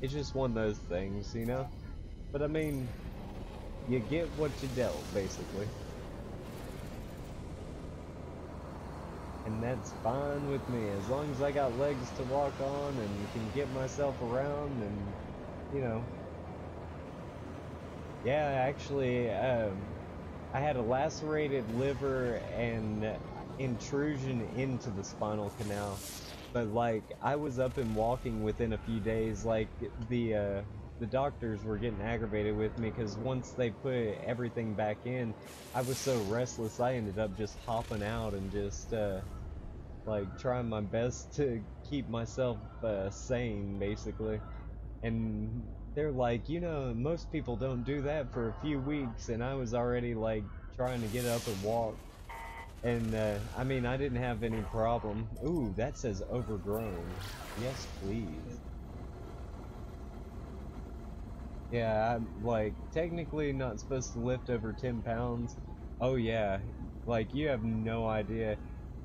it's just one of those things, you know? But I mean, you get what you dealt, basically. And that's fine with me, as long as I got legs to walk on and can get myself around and, you know. Yeah, actually, I had a lacerated liver and intrusion into the spinal canal. But like, I was up and walking within a few days. Like, the doctors were getting aggravated with me because once they put everything back in, I was so restless I ended up just hopping out and just like trying my best to keep myself sane, basically. And they're like, you know, most people don't do that for a few weeks, and I was already like trying to get up and walk. And I mean, I didn't have any problem. Ooh, that says overgrown. Yes, please. Yeah, I'm like technically not supposed to lift over 10 pounds. Oh yeah, like you have no idea.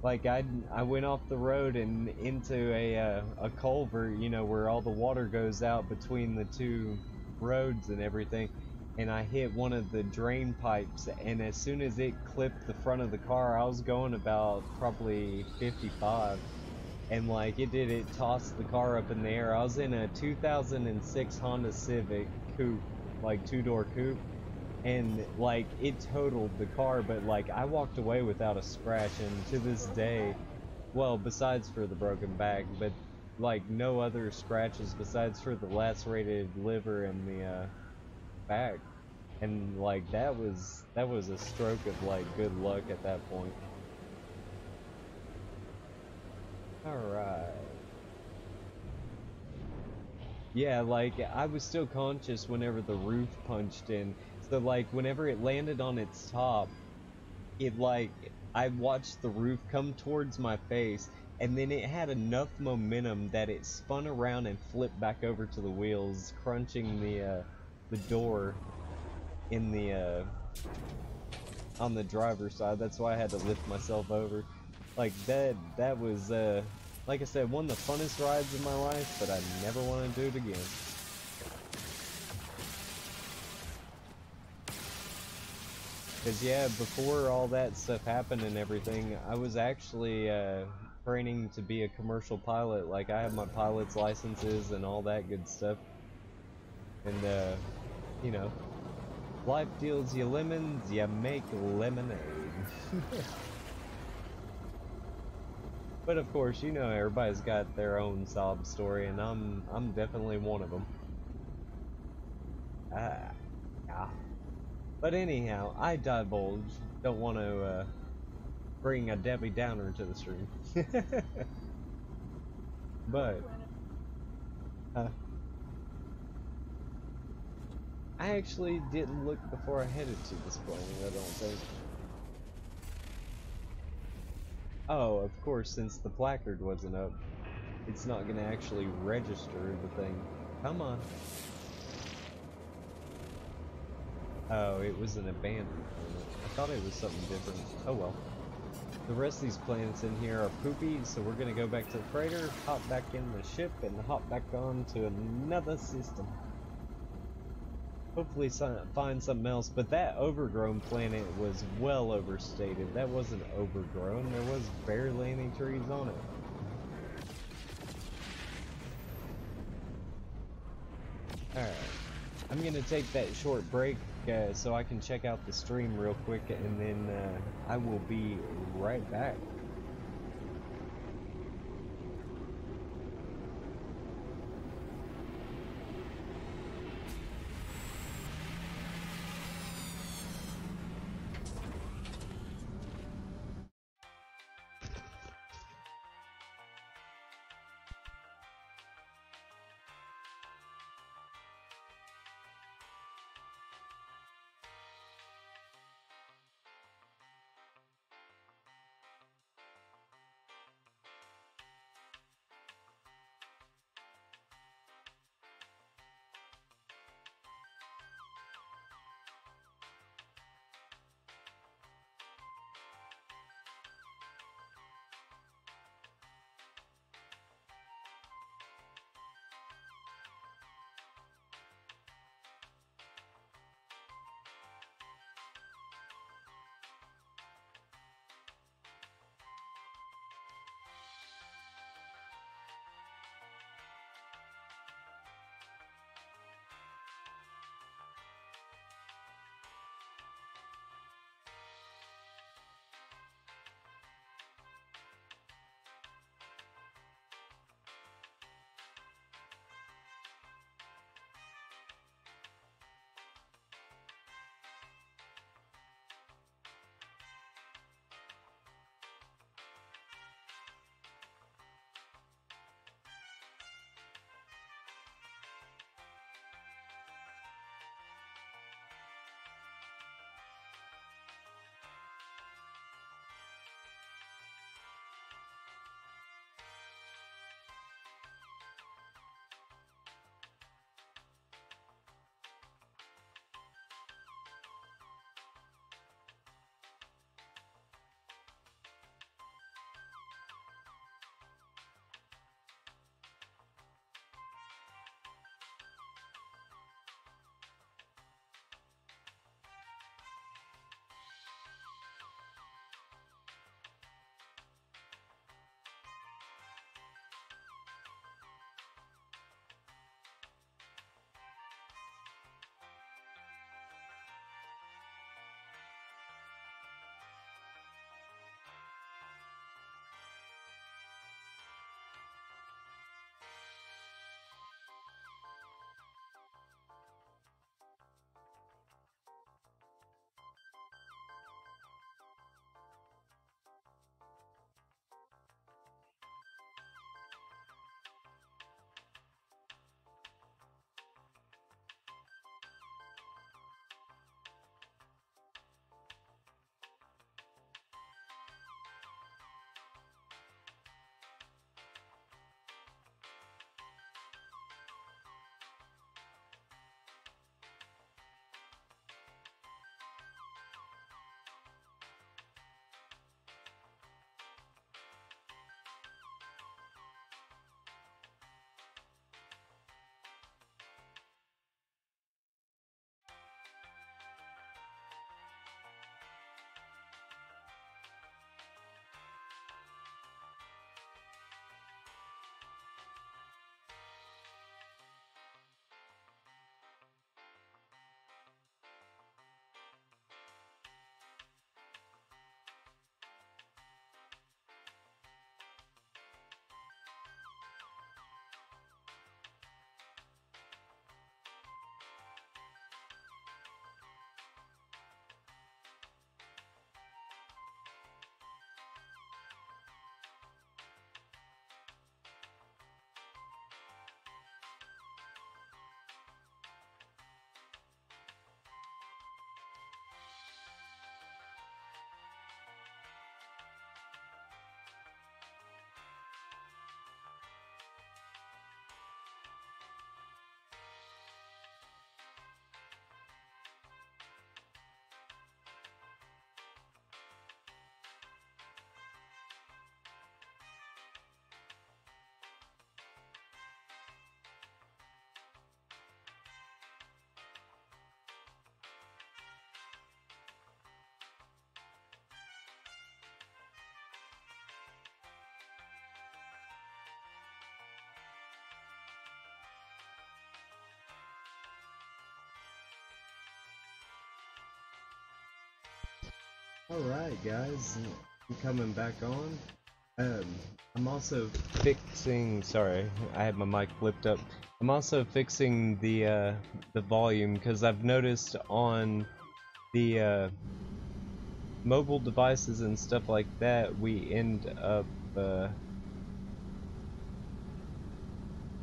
Like I went off the road and into a culvert, you know, where all the water goes out between the two roads and everything, and I hit one of the drain pipes, and as soon as it clipped the front of the car, I was going about probably 55, and like it tossed the car up in the air. I was in a 2006 Honda Civic coupe, like 2-door coupe, and like it totaled the car, but like I walked away without a scratch, and to this day Well, besides for the broken back, but like no other scratches besides for the lacerated liver and the back. And like that was a stroke of like good luck at that point. Alright. Yeah, like I was still conscious whenever the roof punched in. So like whenever it landed on its top, it like I watched the roof come towards my face, and then it had enough momentum that it spun around and flipped back over to the wheels, crunching the door in the on the driver's side. That's why I had to lift myself over. Like that was like I said, one of the funnest rides of my life, but I never want to do it again. Cause yeah, before all that stuff happened and everything, I was actually training to be a commercial pilot. Like I have my pilot's licenses and all that good stuff. And you know, life deals you lemons, you make lemonade. But of course, you know, everybody's got their own sob story, and I'm definitely one of them. Ah, yeah. But anyhow, I divulge. Don't want to bring a Debbie Downer to the stream. But uh, I actually didn't look before I headed to this plane. I don't think. Oh, of course, since the placard wasn't up, it's not gonna actually register the thing. Come on. Oh, it was an abandoned planet. I thought it was something different. Oh well. The rest of these planets in here are poopy, so we're gonna go back to the freighter, hop back in the ship, and hop back on to another system. Hopefully find something else, but that overgrown planet was well overstated. That wasn't overgrown, there was barely any trees on it. Alright, I'm gonna take that short break so I can check out the stream real quick, and then I will be right back. Alright guys, I'm coming back on. I'm also fixing, sorry, I had my mic flipped up. I'm also fixing the volume because I've noticed on the mobile devices and stuff like that, we end up,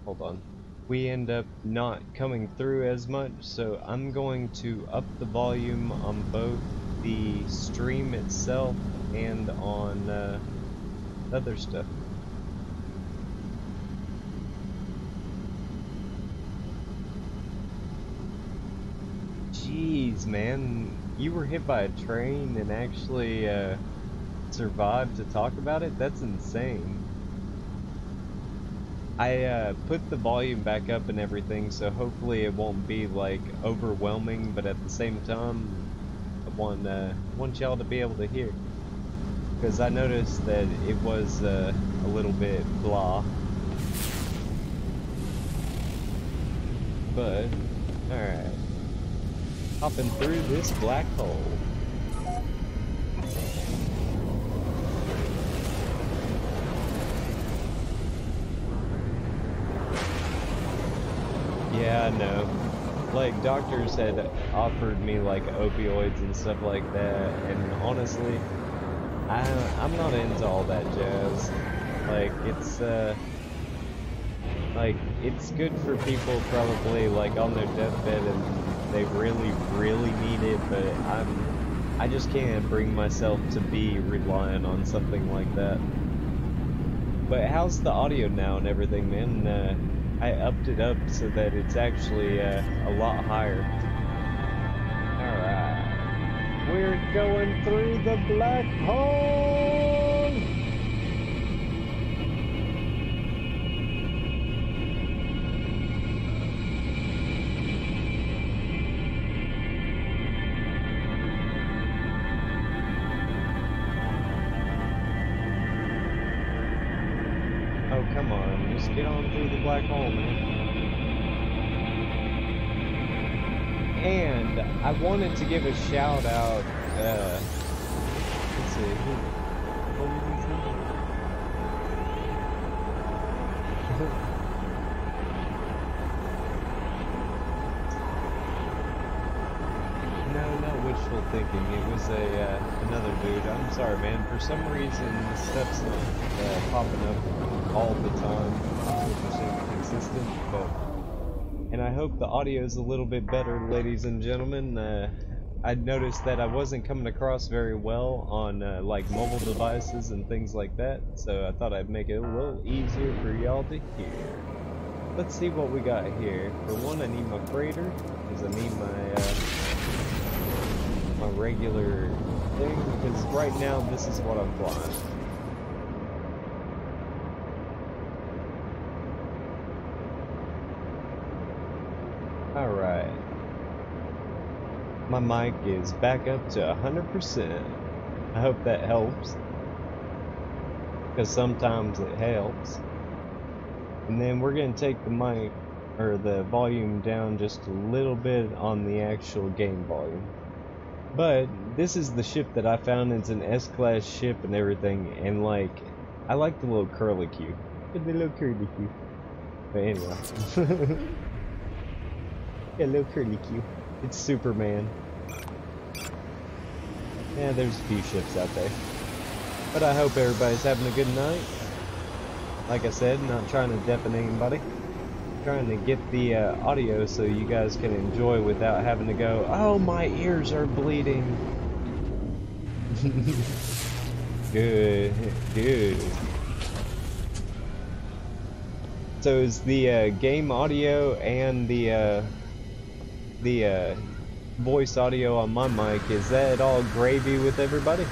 hold on. We end up not coming through as much, so I'm going to up the volume on both the stream itself and on other stuff. Jeez, man, you were hit by a train and actually survived to talk about it? That's insane. I put the volume back up and everything, so hopefully it won't be like overwhelming, but at the same time I want y'all to be able to hear, because I noticed that it was a little bit blah. But alright, hopping through this black hole. Yeah, I know. Like, doctors had offered me like opioids and stuff like that, and honestly, I'm not into all that jazz. Like it's good for people probably like on their deathbed and they really need it, but I just can't bring myself to be relying on something like that. But how's the audio now and everything, man? I upped it up so that it's actually a lot higher. Alright. We're going through the black hole! Oh, come on. Just get on through the black hole, man. And I wanted to give a shout out, let's see, what was his name? No, not wishful thinking. It was another dude. I'm sorry, man. For some reason, this stuff's not popping up all the time, 100% consistent, but... And I hope the audio is a little bit better, ladies and gentlemen. I noticed that I wasn't coming across very well on like mobile devices and things like that, so I thought I'd make it a little easier for y'all to hear. Let's see what we got here. For one, I need my freighter, because I need my regular thing, because right now this is what I'm flying. Alright. My mic is back up to 100%. I hope that helps, because sometimes it helps. And then we're going to take the mic, or the volume down just a little bit on the actual game volume. But this is the ship that I found. It's an S-class ship and everything, and like, I like the little curlicue. The little curlicue. But anyway. Yeah, little curlicue. It's Superman. Yeah, there's a few ships out there. But I hope everybody's having a good night. Like I said, not trying to deafen anybody. Trying to get the audio so you guys can enjoy without having to go, oh, my ears are bleeding. Good, good. So is the game audio and the voice audio on my mic, is that all gravy with everybody?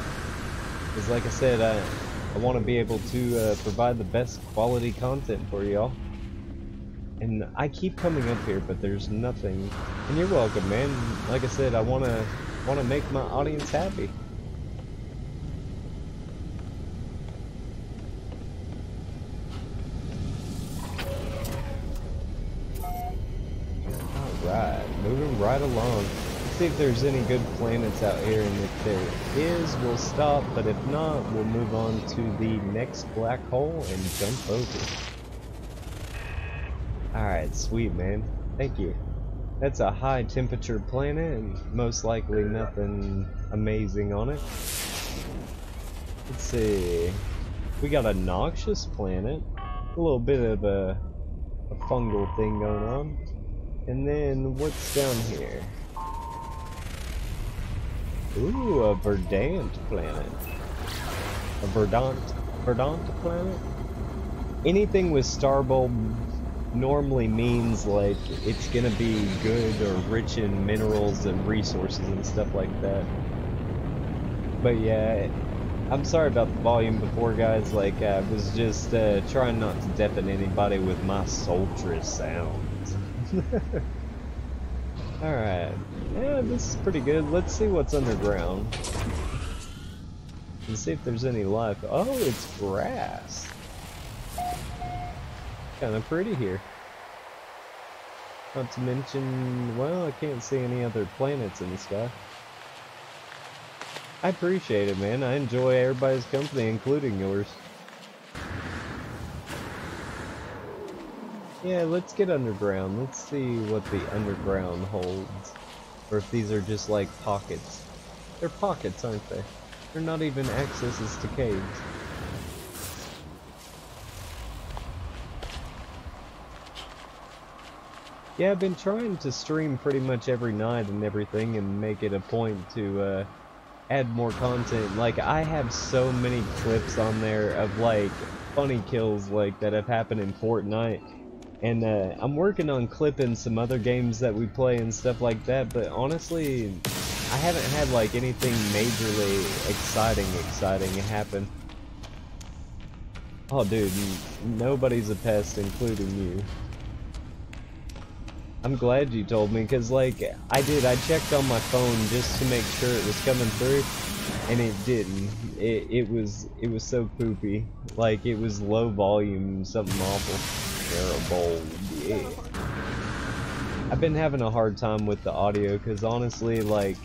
Because like I said, I want to be able to provide the best quality content for y'all. And I keep coming up here, but there's nothing. And you're welcome, man. Like I said, I want to make my audience happy. Alright, moving right along. see if there's any good planets out here, and if there is, we'll stop, but if not, we'll move on to the next black hole and jump over. Alright, sweet, man. Thank you. That's a high temperature planet, and most likely nothing amazing on it. Let's see. We got a noxious planet. A little bit of a fungal thing going on. And then what's down here? Ooh, a verdant planet. A verdant planet? Anything with starbulb normally means like it's gonna be good or rich in minerals and resources and stuff like that. But yeah, I'm sorry about the volume before, guys. Like, I was just trying not to deafen anybody with my sultry sounds. Alright, yeah, this is pretty good. Let's see what's underground. And see if there's any life. Oh, it's grass. Kinda pretty here. Not to mention, well, I can't see any other planets in the sky. I appreciate it, man. I enjoy everybody's company, including yours. Yeah, let's get underground. Let's see what the underground holds. Or if these are just like pockets. They're pockets, aren't they? They're not even accesses to caves. Yeah, I've been trying to stream pretty much every night and everything and make it a point to add more content. Like, I have so many clips on there of like funny kills like that have happened in Fortnite, and I'm working on clipping some other games that we play and stuff like that, but honestly I haven't had like anything majorly exciting happen. Oh dude, nobody's a pest, including you. I'm glad you told me, because like I checked on my phone just to make sure it was coming through, and it didn't. It was so poopy. Like, it was low volume, something awful. Terrible. Yeah. I've been having a hard time with the audio, because honestly, like,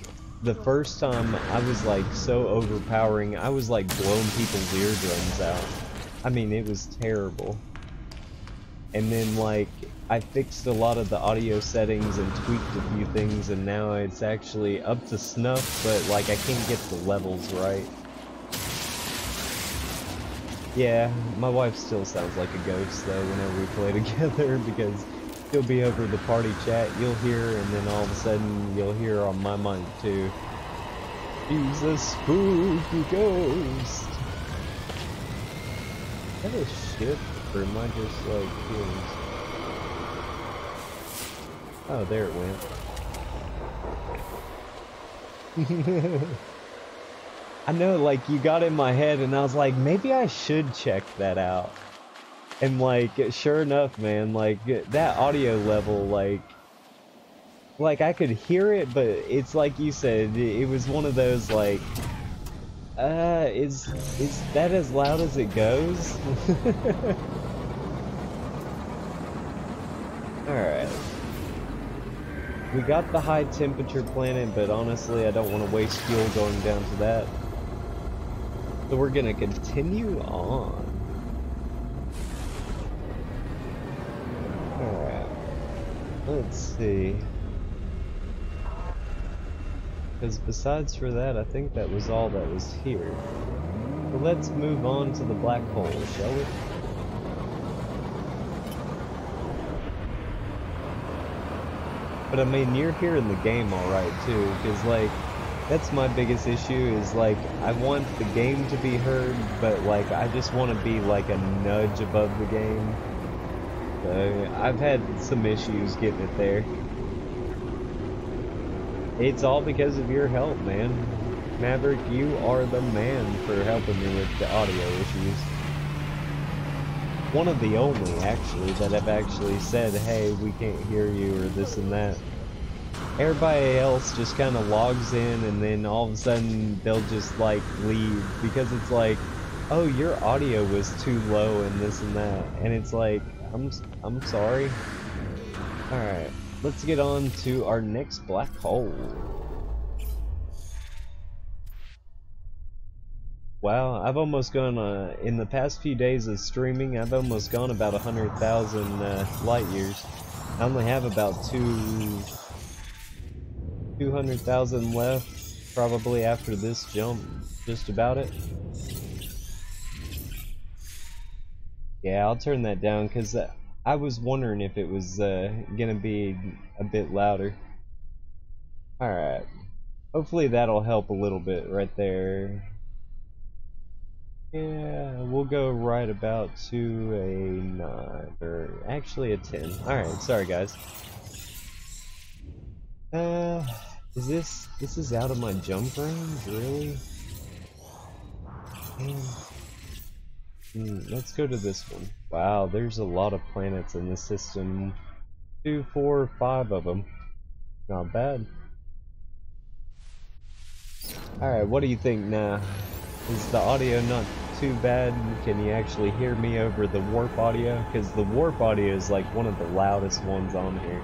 the first time I was like so overpowering, I was like blowing people's eardrums out. I mean, it was terrible. And then like I fixed a lot of the audio settings and tweaked a few things, and now it's actually up to snuff, but like I can't get the levels right. Yeah, my wife still sounds like a ghost though whenever we play together, because she'll be over the party chat, you'll hear, and then all of a sudden you'll hear on my mic too. She's a spooky ghost. Is that a ship, or am I just like hearing? Oh, there it went. I know, like, you got in my head, and I was like, maybe I should check that out. And, like, sure enough, man, like, that audio level, like I could hear it, but it's like you said, it was one of those, like, is that as loud as it goes? Alright. We got the high temperature planet, but honestly I don't want to waste fuel going down to that. So we're gonna continue on. Alright. Let's see. Because besides for that, I think that was all that was here. So let's move on to the black hole, shall we? But I mean, you're hearing the game alright too, because like, that's my biggest issue, is like, I want the game to be heard, but like, I just want to be like a nudge above the game. So, I've had some issues getting it there. It's all because of your help, man. Maverick, you are the man for helping me with the audio issues. One of the only, actually, that have actually said, hey, we can't hear you, or this and that. Everybody else just kind of logs in, and then all of a sudden they'll just like leave, because it's like, oh, your audio was too low and this and that, and it's like, I'm sorry. Alright, let's get on to our next black hole. Wow, I've almost gone, in the past few days of streaming, I've almost gone about 100,000 light years. I only have about 200,000 left, probably after this jump, just about it. Yeah, I'll turn that down, because I was wondering if it was gonna be a bit louder. Alright, hopefully that'll help a little bit right there. Yeah, we'll go right about to a 9, or actually a 10. Alright, sorry guys. This is out of my jump range, really? Let's go to this one. Wow, there's a lot of planets in this system. 2, 4, 5 of them. Not bad. Alright, what do you think now? Is the audio not too bad? Can you actually hear me over the warp audio? Because the warp audio is like one of the loudest ones on here.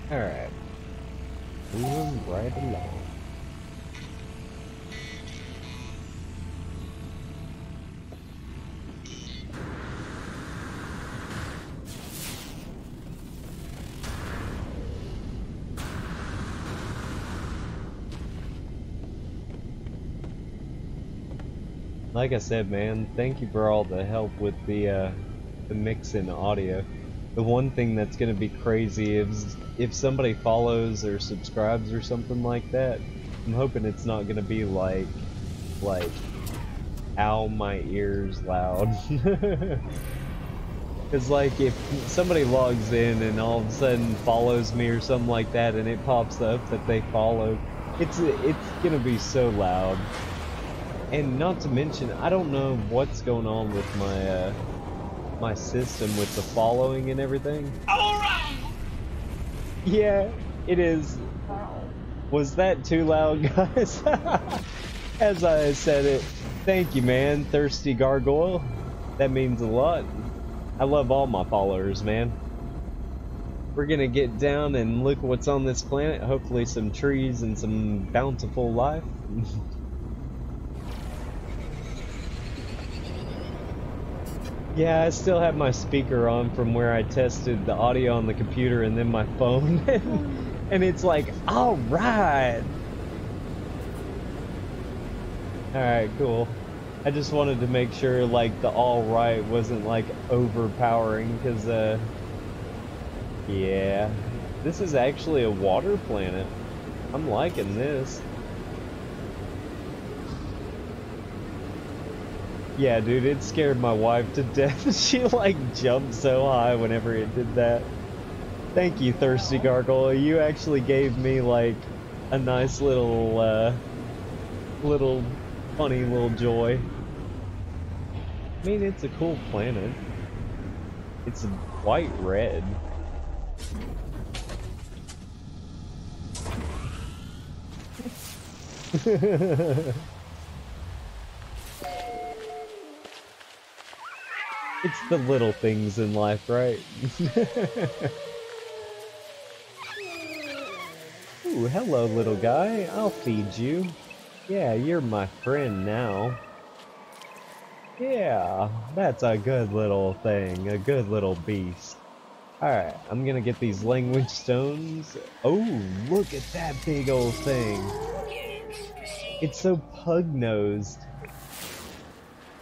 Alright. Moving right along. Like I said, man, thank you for all the help with the mix in audio. The one thing that's gonna be crazy is if somebody follows or subscribes or something like that, I'm hoping it's not gonna be like, ow, my ears loud. Cause like if somebody logs in and all of a sudden follows me or something like that and it pops up that they followed, it's gonna be so loud. And not to mention, I don't know what's going on with my my system with the following and everything. Alright! Yeah, it is. Was that too loud, guys? As I said it, thank you, man, Thirsty Gargoyle. That means a lot. I love all my followers, man. We're gonna get down and look what's on this planet. Hopefully some trees and some bountiful life. Yeah, I still have my speaker on from where I tested the audio on the computer and then my phone. And it's like, alright! Alright, cool. I just wanted to make sure, like, the alright wasn't, like, overpowering, because, yeah. This is actually a water planet. I'm liking this. Yeah, dude, it scared my wife to death. She, like, jumped so high whenever it did that. Thank you, Thirsty Gargoyle. You actually gave me, like, a nice little, funny little joy. I mean, it's a cool planet. It's white red. It's the little things in life, right? Ooh, hello, little guy. I'll feed you. Yeah, you're my friend now. Yeah, that's a good little thing. A good little beast. Alright, I'm gonna get these language stones. Oh, look at that big old thing. It's so pug-nosed.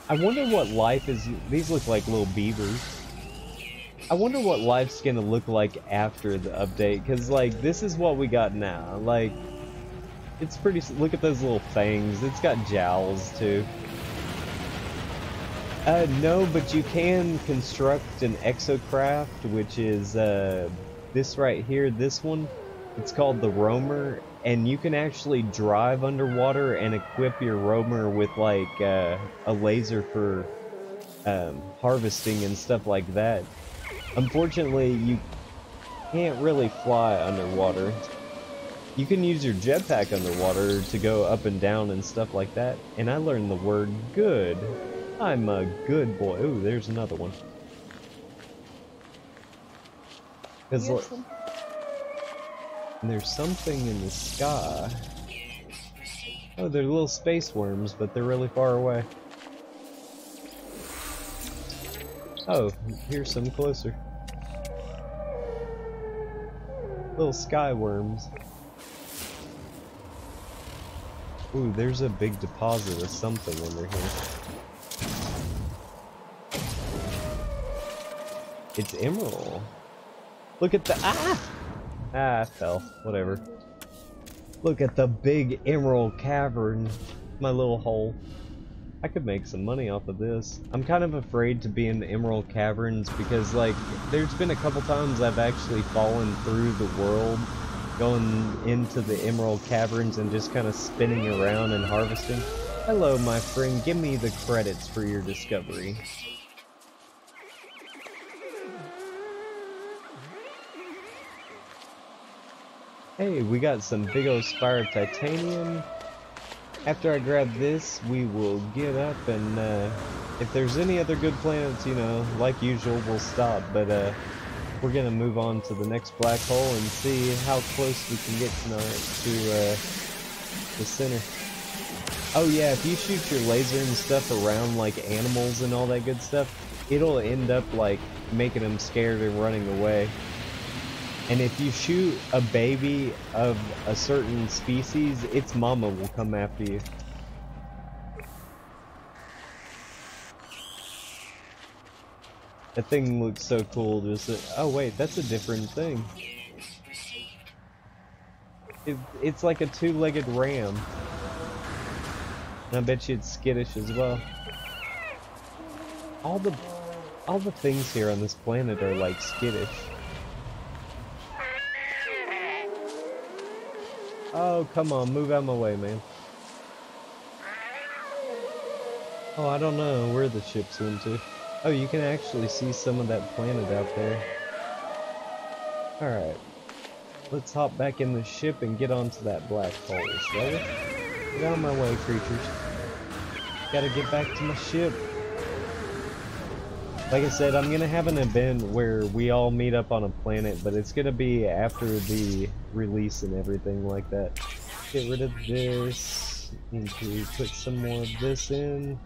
I wonder what life is. These look like little beavers. I wonder what life's gonna look like after the update, because, like, this is what we got now. Like, it's pretty. Look at those little fangs. It's got jowls, too. No, but you can construct an exocraft, which is, this right here, this one. It's called the Roamer, and you can actually drive underwater and equip your roamer with, like, a laser for harvesting and stuff like that. Unfortunately, can't really fly underwater. You can use your jetpack underwater to go up and down and stuff like that. And I learned the word good. I'm a good boy. Ooh, there's another one. Because there's something in the sky. Oh, they're little space worms, but they're really far away. Oh, here's some closer. Little sky worms. Ooh, there's a big deposit of something under here. It's emerald. Look at the I fell. Whatever. Look at the big emerald cavern. My little hole. I could make some money off of this. I'm kind of afraid to be in the emerald caverns because, like, there's been a couple times I've actually fallen through the world going into the emerald caverns and just kind of spinning around and harvesting. Hello, my friend. Give me the credits for your discovery. Hey, we got some big old spire of titanium. After I grab this, we will get up and, if there's any other good planets, you know, like usual, we'll stop. But, we're gonna move on to the next black hole and see how close we can get tonight to, the center. Oh yeah, if you shoot your laser and stuff around, like, animals and all that good stuff, it'll end up, like, making them scared and running away. And if you shoot a baby of a certain species, its mama will come after you. That thing looks so cool. Oh wait, that's a different thing. It's like a two-legged ram. And I bet you it's skittish as well. All the things here on this planet are like skittish. Oh, come on, move out of my way, man. Oh, I don't know where the ship's into. Oh, you can actually see some of that planet out there. Alright. Let's hop back in the ship and get onto that black hole, shall we? Get out of my way, creatures. Gotta get back to my ship. Like I said, I'm gonna have an event where we all meet up on a planet, but it's gonna be after the release and everything like that. Get rid of this. Need to put some more of this in.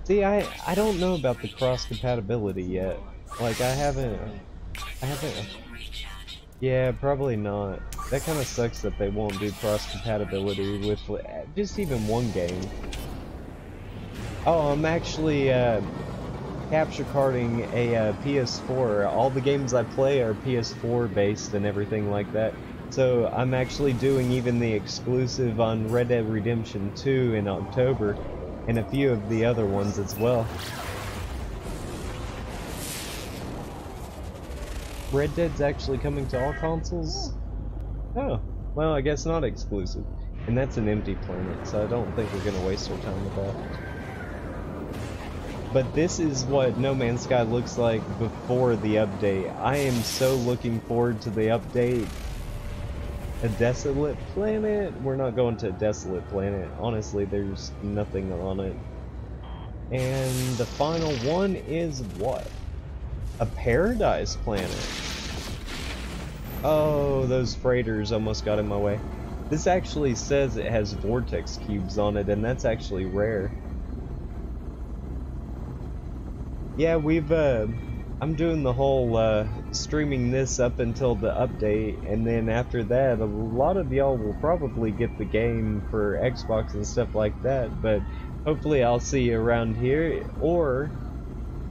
See, I don't know about the cross compatibility yet. Like I haven't. Yeah, probably not. That kind of sucks that they won't do cross compatibility with just even one game. Oh, I'm actually capture carding a PS4. All the games I play are PS4 based and everything like that. So I'm actually doing even the exclusive on Red Dead Redemption 2 in October, and a few of the other ones as well. Red Dead's actually coming to all consoles? Oh, well, I guess not exclusive. And that's an empty planet, so I don't think we're gonna waste our time with that. But this is what No Man's Sky looks like before the update. I am so looking forward to the update. A desolate planet? We're not going to a desolate planet. Honestly, there's nothing on it. And the final one is what? A paradise planet. Oh, those freighters almost got in my way. This actually says it has vortex cubes on it, and that's actually rare. Yeah, I'm doing the whole streaming this up until the update, and then after that, a lot of y'all will probably get the game for Xbox and stuff like that, but hopefully I'll see you around here, or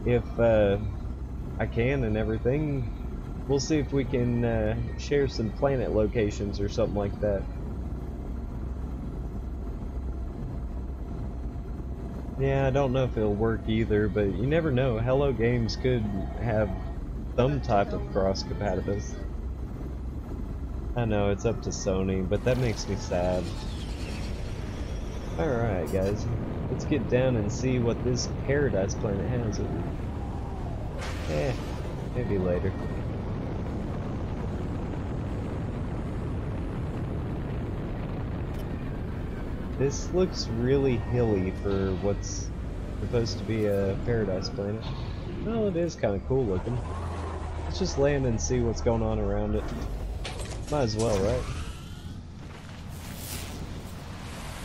if I can and everything, we'll see if we can share some planet locations or something like that. Yeah, I don't know if it'll work either, but you never know. Hello Games could have some type of cross compatibility. I know, it's up to Sony, but that makes me sad. Alright guys, let's get down and see what this paradise planet has. Maybe later. This looks really hilly for what's supposed to be a paradise planet. Well, it is kind of cool looking. Let's just land and see what's going on around it. Might as well, right?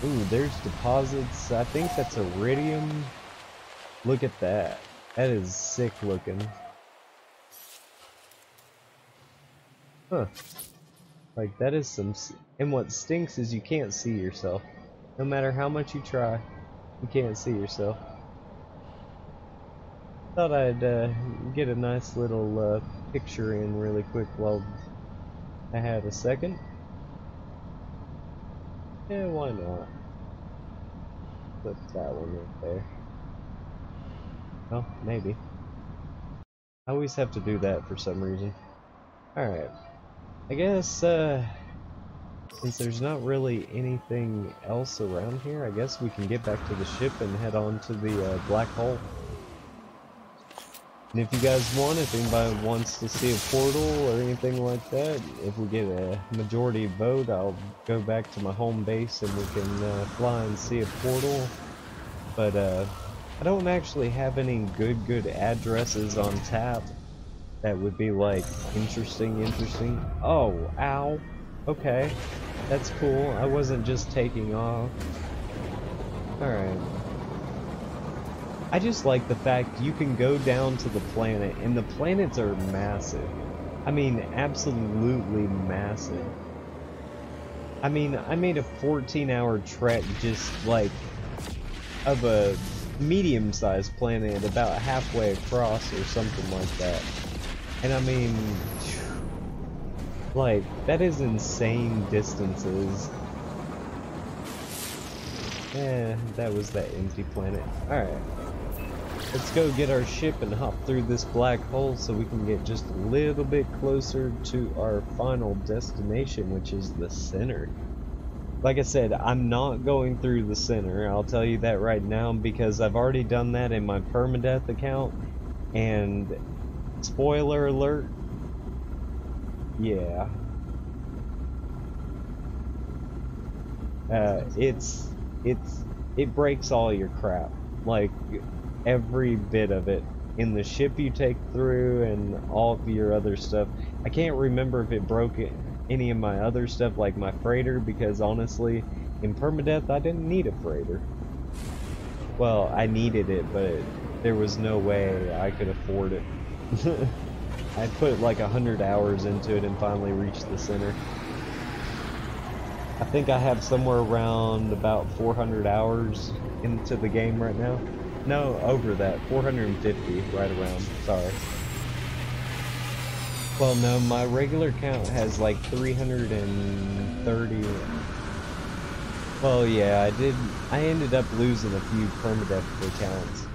Ooh, there's deposits. I think that's iridium. Look at that. That is sick looking. Huh. Like, that is some... And what stinks is you can't see yourself. No matter how much you try, you can't see yourself. Thought I'd get a nice little picture in really quick while I had a second. Yeah, why not? Put that one right there. Oh, maybe. I always have to do that for some reason. Alright. I guess, since there's not really anything else around here, I guess we can get back to the ship and head on to the black hole. And if you guys want, if anybody wants to see a portal or anything like that, if we get a majority vote, I'll go back to my home base and we can fly and see a portal. But I don't actually have any good addresses on tap that would be like interesting. Oh, ow. Okay, that's cool. I wasn't just taking off. Alright. I just like the fact you can go down to the planet, and the planets are massive. I mean, absolutely massive. I mean, I made a 14-hour trek just, like, of a medium-sized planet about halfway across or something like that. And I mean, like, that is insane distances. That was that empty planet. Alright. Let's go get our ship and hop through this black hole so we can get just a little bit closer to our final destination, which is the center. Like I said, I'm not going through the center, I'll tell you that right now, because I've already done that in my permadeath account, and spoiler alert, yeah. It breaks all your crap. Like, every bit of it. In the ship you take through and all of your other stuff. I can't remember if it broke any of my other stuff, like my freighter, because honestly, in permadeath, I didn't need a freighter. Well, I needed it, but there was no way I could afford it. I put like 100 hours into it and finally reached the center. I think I have somewhere around about 400 hours into the game right now. No, over that. 450, right around. Sorry. Well, no, my regular count has like 330. Well, yeah, I ended up losing a few permadeath accounts.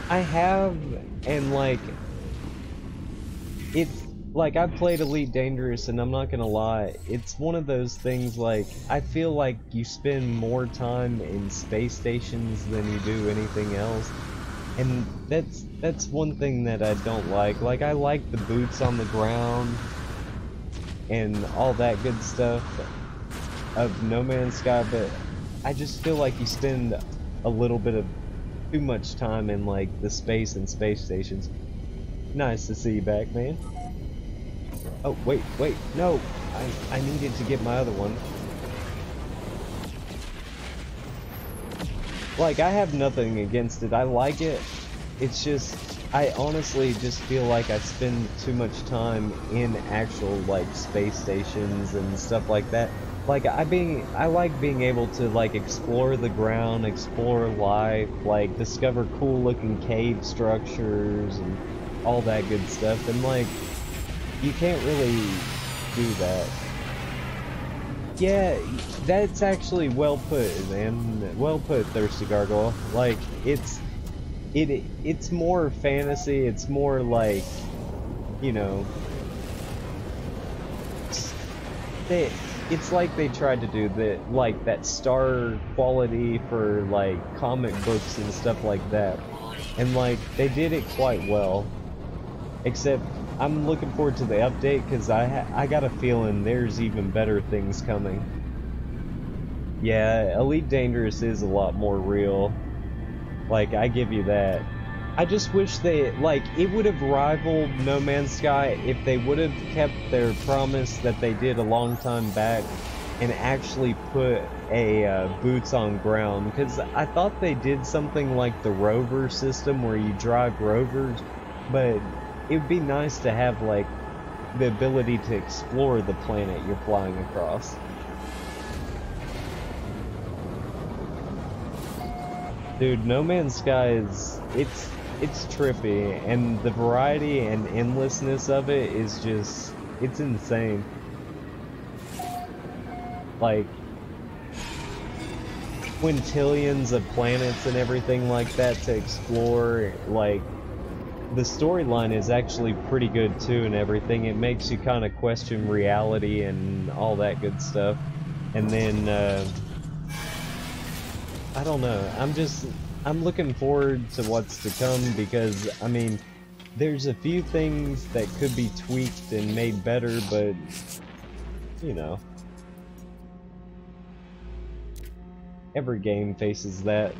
I have, and like, it's like, I played Elite Dangerous, and I'm not gonna lie, it's one of those things, like, I feel like you spend more time in space stations than you do anything else, and that's one thing that I don't like. Like, I like the boots on the ground and all that good stuff of No Man's Sky, but I just feel like you spend a little bit of too much time in, like, the space and space stations. Nice to see you back, man. Oh, wait, no! I needed to get my other one. Like, I have nothing against it. I like it. It's just, I honestly just feel like I spend too much time in actual, like, space stations and stuff like that. Like, I like being able to, like, explore the ground, explore life, like, discover cool-looking cave structures and all that good stuff, and, like, you can't really do that. Yeah, that's actually well put, man. Well put, Thirsty Gargoyle. Like, it's more fantasy, it's more like, you know, it's like they tried to do that star quality for, like, comic books and stuff like that. and like they did it quite well. Except I'm looking forward to the update because I got a feeling there's even better things coming. Yeah, Elite Dangerous is a lot more real. Like, I give you that. I just wish they, like, it would have rivaled No Man's Sky if they would have kept their promise that they did a long time back and actually put a boots on ground. Because I thought they did something like the rover system where you drive rovers, but it would be nice to have, like, the ability to explore the planet you're flying across. Dude, No Man's Sky is, it's trippy, and the variety and endlessness of it is just, it's insane. Like, quintillions of planets and everything like that to explore. Like, the storyline is actually pretty good too and everything. It makes you kind of question reality and all that good stuff. And then, I don't know, I'm looking forward to what's to come because, I mean, there's a few things that could be tweaked and made better, but, you know. Every game faces that.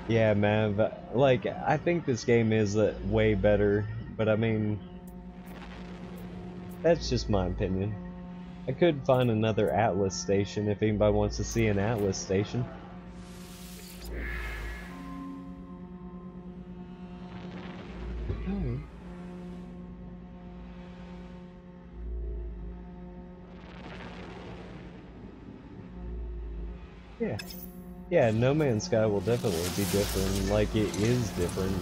Yeah, man, like, I think this game is way better, but I mean, that's just my opinion. I could find another Atlas station if anybody wants to see an Atlas station. Oh. Yeah. Yeah, No Man's Sky will definitely be different, like it is different.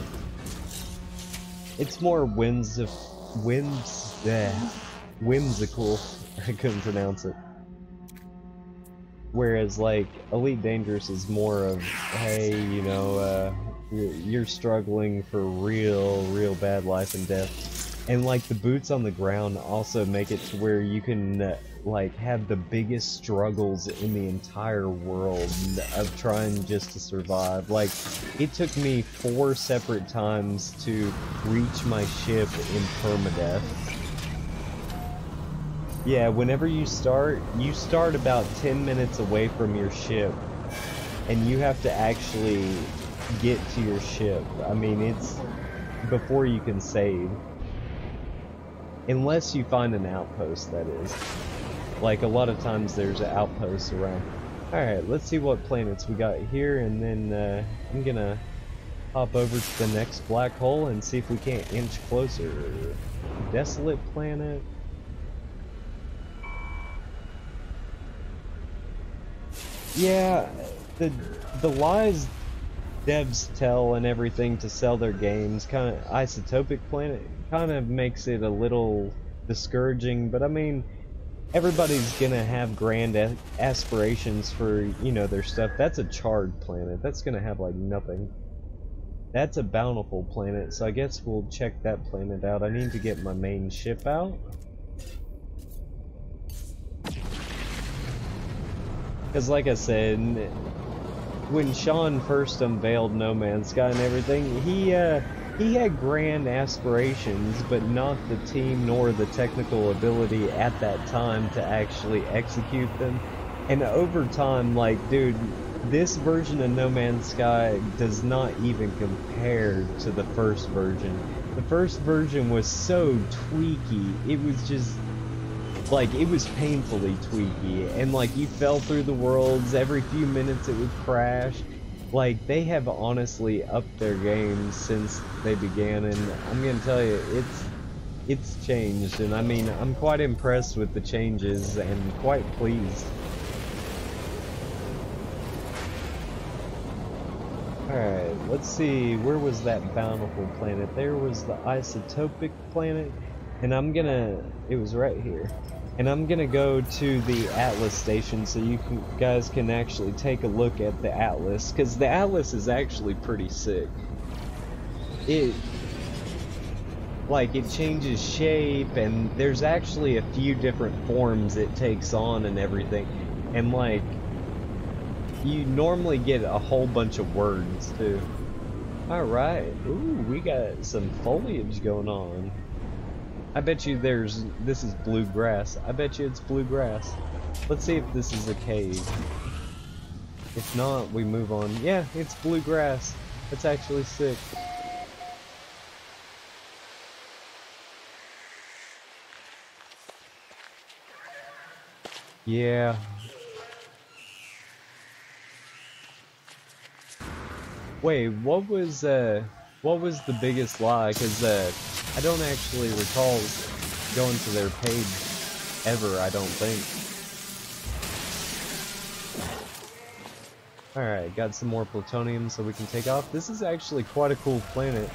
It's more whimsical. I couldn't pronounce it. Whereas, like, Elite Dangerous is more of, hey, you know, you're struggling for real bad life and death. And, like, the boots on the ground also make it to where you can, like, have the biggest struggles in the entire world of trying just to survive. Like, it took me 4 separate times to reach my ship in permadeath. Yeah, whenever you start about 10 minutes away from your ship, and you have to actually get to your ship. I mean, it's before you can save. Unless you find an outpost, that is. Like, a lot of times there's outposts around. Alright, let's see what planets we got here, and then I'm gonna hop over to the next black hole and see if we can't inch closer. Desolate planet. Yeah, the lies devs tell and everything to sell their games, kind of isotopic planet, kind of makes it a little discouraging, but I mean, everybody's gonna have grand aspirations for, you know, their stuff. That's a charred planet. That's gonna have, like, nothing. That's a bountiful planet, so I guess we'll check that planet out. I need to get my main ship out. Because, like I said, when Sean first unveiled No Man's Sky and everything, he had grand aspirations, but not the team nor the technical ability at that time to actually execute them. And over time, like, dude, this version of No Man's Sky does not even compare to the first version. The first version was so tweaky, it was just, like, it was painfully tweaky, and like, you fell through the worlds, every few minutes it would crash. Like, they have honestly upped their games since they began, and I'm gonna tell you, it's changed, and I mean, I'm quite impressed with the changes and quite pleased. Alright, let's see, where was that bountiful planet? There was the isotopic planet, and it was right here. And I'm gonna go to the Atlas station so you guys can actually take a look at the Atlas, because the Atlas is actually pretty sick. It changes shape, and there's actually a few different forms it takes on and everything. And like, you normally get a whole bunch of words too. Alright, ooh, we got some foliage going on. I bet you this is bluegrass. I bet you it's bluegrass. Let's see if this is a cave. If not, we move on. Yeah, it's bluegrass. That's actually sick. Yeah. Wait, what was the biggest lie? Because I don't actually recall going to their page ever, I don't think. Alright, got some more plutonium so we can take off. This is actually quite a cool planet.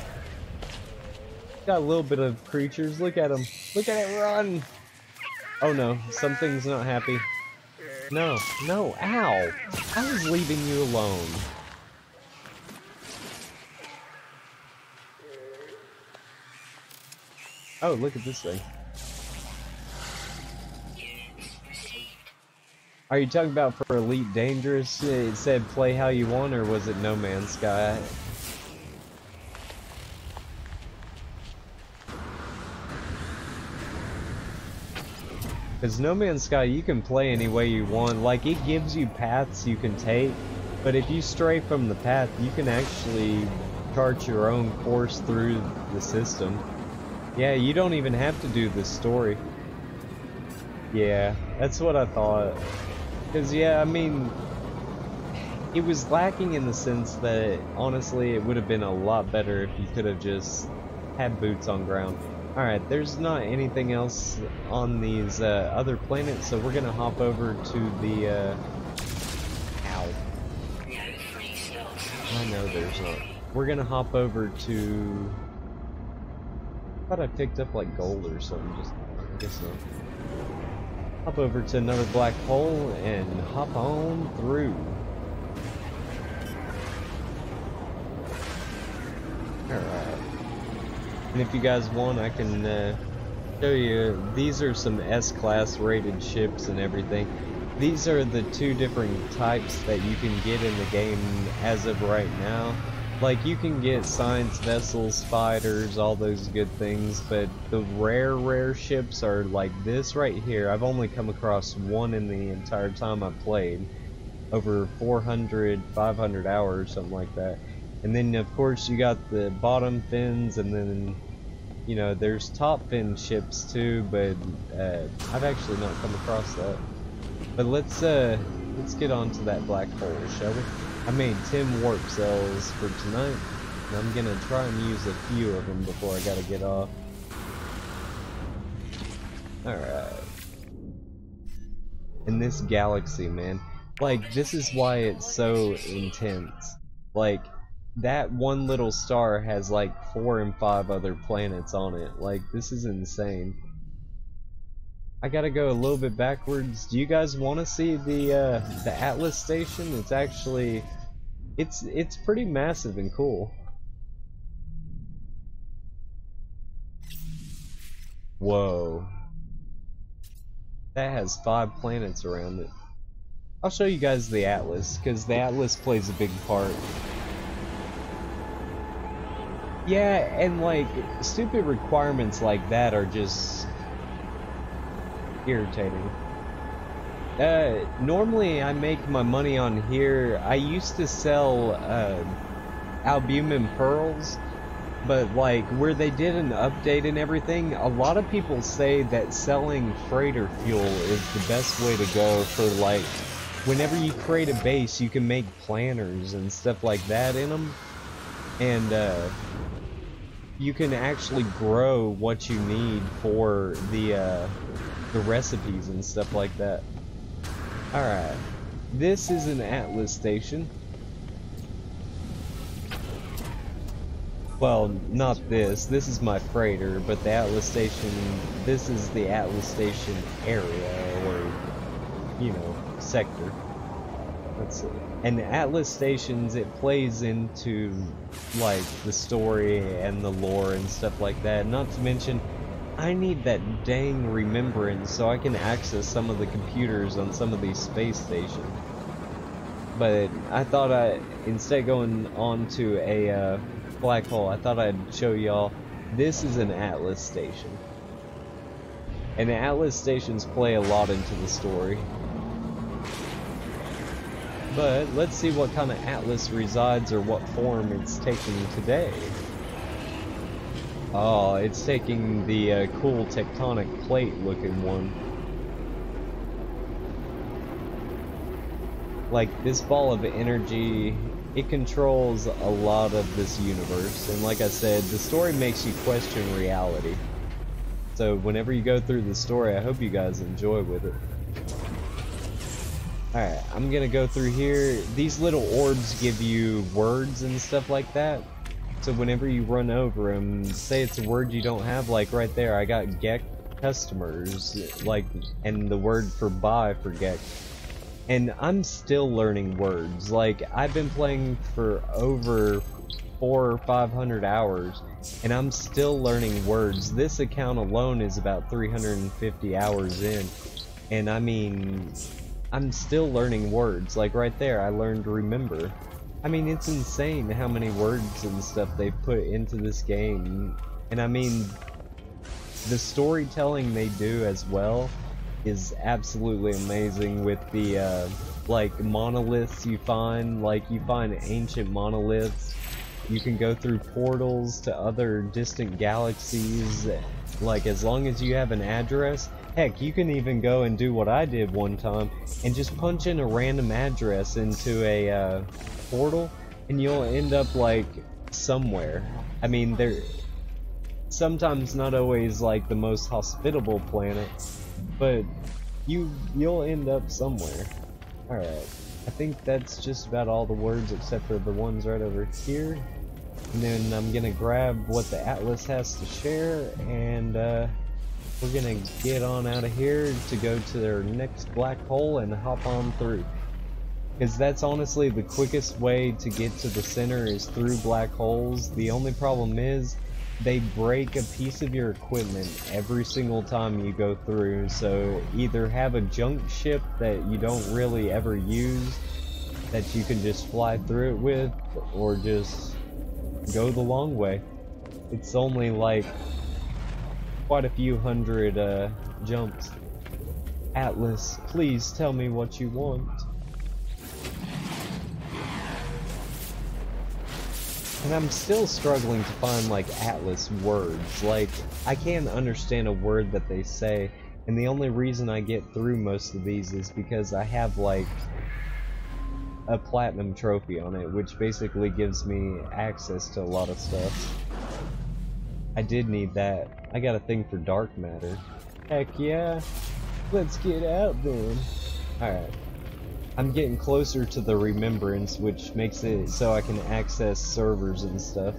Got a little bit of creatures. Look at them. Look at it run! Oh no, something's not happy. No, no, ow! I was leaving you alone. Oh, look at this thing. Are you talking about for Elite Dangerous? It said play how you want, or was it No Man's Sky? Because No Man's Sky, you can play any way you want. Like, it gives you paths you can take, but if you stray from the path, you can actually chart your own course through the system. Yeah, you don't even have to do this story. Yeah, that's what I thought. Because, yeah, I mean, it was lacking in the sense that, honestly, it would have been a lot better if you could have just had boots on ground. Alright, there's not anything else on these other planets, so we're gonna hop over to the, ow. I know there's not. We're gonna hop over to... I thought I picked up, like, gold or something, just... I guess not. Hop over to another black hole and hop on through. Alright. And if you guys want, I can show you. These are some S-class rated ships and everything. These are the two different types that you can get in the game as of right now. Like, you can get science vessels, fighters, all those good things, but the rare ships are like this right here. I've only come across one in the entire time I've played. Over 400, 500 hours, something like that. And then, of course, you got the bottom fins, and then, you know, there's top fin ships too, but I've actually not come across that. But let's get on to that black hole, shall we? I made 10 warp cells for tonight, and I'm gonna try and use a few of them before I gotta get off. Alright. In this galaxy, man, like, this is why it's so intense. Like, that one little star has like 4 and 5 other planets on it. Like, this is insane. I gotta go a little bit backwards. Do you guys want to see the Atlas station? It's actually, it's pretty massive and cool. Whoa. That has 5 planets around it. I'll show you guys the Atlas, because the Atlas plays a big part. Yeah, and like, stupid requirements like that are just irritating. Normally I make my money on here. I used to sell albumin pearls, but like where they did an update and everything, a lot of people say that selling freighter fuel is the best way to go for, like, whenever you create a base you can make planners and stuff like that in them, and you can actually grow what you need for the recipes and stuff like that. Alright, this is an Atlas station. Well, not this. This is my freighter, but the Atlas station, this is the Atlas station area, or, you know, sector. Let's see. And Atlas stations, it plays into, like, the story and the lore and stuff like that. Not to mention, I need that dang remembrance so I can access some of the computers on some of these space stations. but I thought instead of going on to a black hole, I thought I'd show y'all. This is an Atlas station. And the Atlas stations play a lot into the story. But let's see what kind of Atlas resides or what form it's taking today. Oh, it's taking the cool tectonic plate looking one. Like, this ball of energy, it controls a lot of this universe. And like I said, the story makes you question reality. So whenever you go through the story, I hope you guys enjoy with it. Alright, I'm gonna go through here. These little orbs give you words and stuff like that. So whenever you run over them, say it's a word you don't have, like right there, I got Gek customers, like, and the word for buy for Gek. And I'm still learning words. Like, I've been playing for over 400 or 500 hours, and I'm still learning words. This account alone is about 350 hours in, and I mean, I'm still learning words. Like right there, I learned remember. I mean, it's insane how many words and stuff they put into this game. And I mean, the storytelling they do as well is absolutely amazing with the, like, monoliths you find. Like, you find ancient monoliths. You can go through portals to other distant galaxies. Like, as long as you have an address. Heck, you can even go and do what I did one time and just punch in a random address into a portal, and you'll end up like somewhere. I mean, they're sometimes not always like the most hospitable planet, but you'll end up somewhere. Alright, I think that's just about all the words except for the ones right over here. And then I'm gonna grab what the Atlas has to share, and we're gonna get on out of here to go to their next black hole and hop on through. Because that's honestly the quickest way to get to the center is through black holes. The only problem is they break a piece of your equipment every single time you go through. So either have a junk ship that you don't really ever use that you can just fly through it with, or just go the long way. It's only like quite a few hundred jumps. Atlas, please tell me what you want. And I'm still struggling to find like Atlas words. Like, I can't understand a word that they say, and the only reason I get through most of these is because I have like a platinum trophy on it, which basically gives me access to a lot of stuff. I did need that. I got a thing for dark matter. Heck yeah! Let's get out then! Alright. I'm getting closer to the remembrance, which makes it so I can access servers and stuff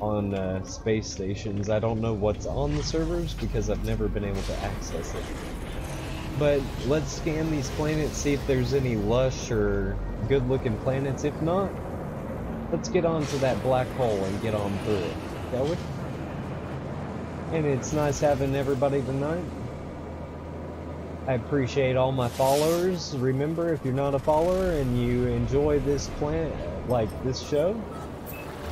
on space stations. I don't know what's on the servers because I've never been able to access it. But let's scan these planets, see if there's any lush or good looking planets. If not, let's get on to that black hole and get on through it, shall we? And it's nice having everybody tonight. I appreciate all my followers. Remember, if you're not a follower and you enjoy this planet, like this show,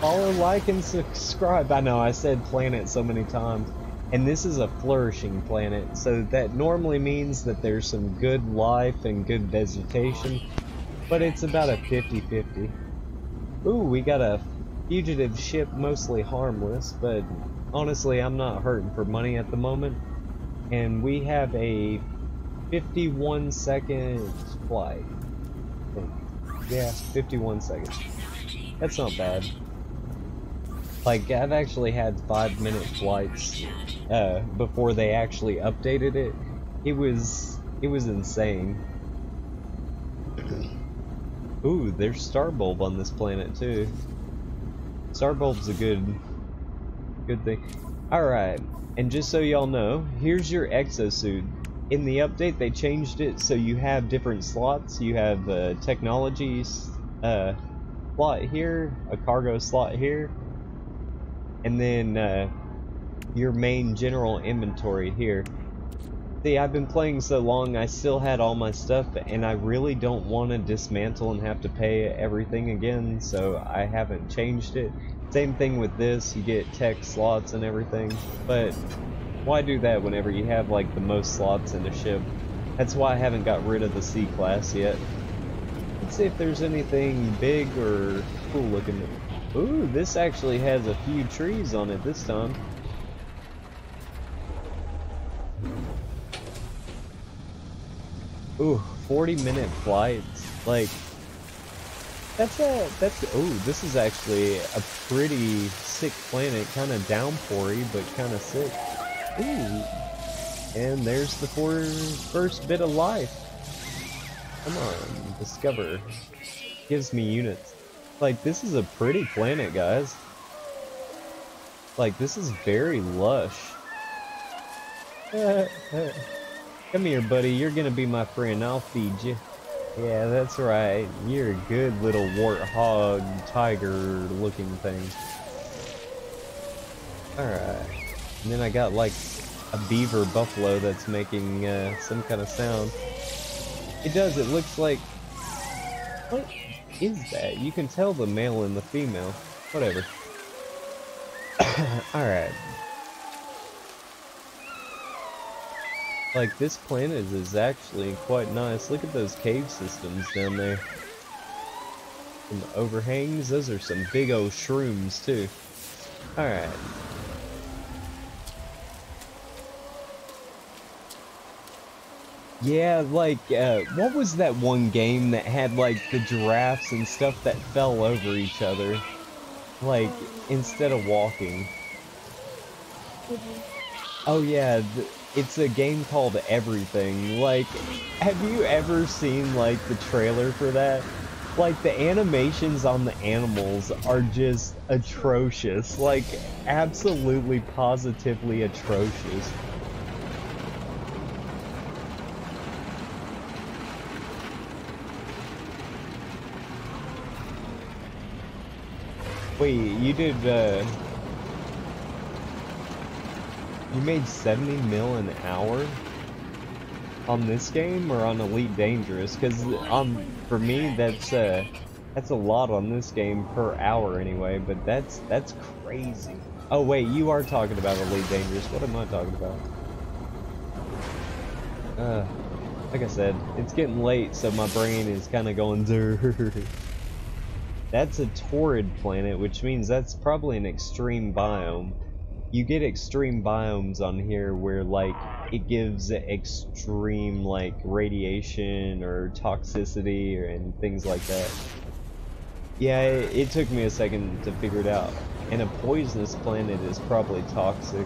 follow, like, and subscribe. I know I said planet so many times. And this is a flourishing planet, so that normally means that there's some good life and good vegetation, but it's about a 50-50. Ooh, we got a fugitive ship, mostly harmless, but honestly, I'm not hurting for money at the moment. And we have a 51-second flight. Yeah, 51 seconds. That's not bad. Like, I've actually had 5-minute flights before they actually updated it. It was insane. Ooh, there's Starbulb on this planet too. Starbulb's a good thing. Alright, and just so y'all know, here's your exosuit. In the update, they changed it so you have different slots. You have a technology slot here, a cargo slot here, and then your main general inventory here. See, I've been playing so long, I still had all my stuff, and I really don't want to dismantle and have to pay everything again, so I haven't changed it. Same thing with this, you get tech slots and everything, but why do that whenever you have like the most slots in a ship? That's why I haven't got rid of the C-Class yet. Let's see if there's anything big or cool looking. Ooh, this actually has a few trees on it this time. Ooh, 40-minute flights. Like, ooh, this is actually a pretty sick planet. Kind of downpoury, but kind of sick. Ooh, and there's the first bit of life. Come on, discover. Gives me units. Like, this is a pretty planet, guys. Like, this is very lush. Come here, buddy. You're gonna be my friend. I'll feed you. Yeah, that's right. You're a good little warthog, tiger-looking thing. Alright. And then I got, like, a beaver buffalo that's making some kind of sound. It does. It looks like... What is that? You can tell the male and the female. Whatever. Alright. Like, this planet is actually quite nice. Look at those cave systems down there. Some overhangs. Those are some big old shrooms, too. Alright. Yeah, like, what was that one game that had, like, the giraffes and stuff that fell over each other? Like, instead of walking. Oh, yeah, it's a game called Everything. Like, have you ever seen, like, the trailer for that? Like, the animations on the animals are just atrocious. Like, absolutely, positively atrocious. Wait, you did, you made 70 mil an hour on this game or on Elite Dangerous? Because for me, that's a lot on this game per hour anyway. But that's crazy. Oh wait, you are talking about Elite Dangerous. What am I talking about? Like I said, it's getting late, so my brain is kind of going zerr. That's a torrid planet, which means that's probably an extreme biome. You get extreme biomes on here where, like, it gives extreme, like, radiation or toxicity and things like that. Yeah, it took me a second to figure it out. And a poisonous planet is probably toxic.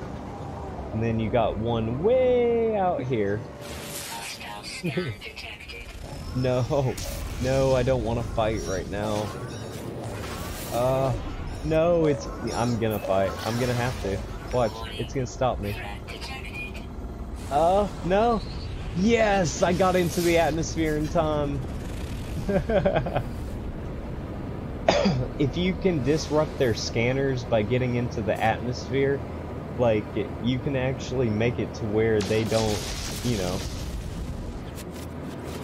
And then you got one way out here. No, I don't want to fight right now. No, I'm gonna fight. I'm gonna have to. Watch, it's gonna stop me. Oh, no. Yes, I got into the atmosphere in time. If you can disrupt their scanners by getting into the atmosphere, like, you can actually make it to where they don't, you know,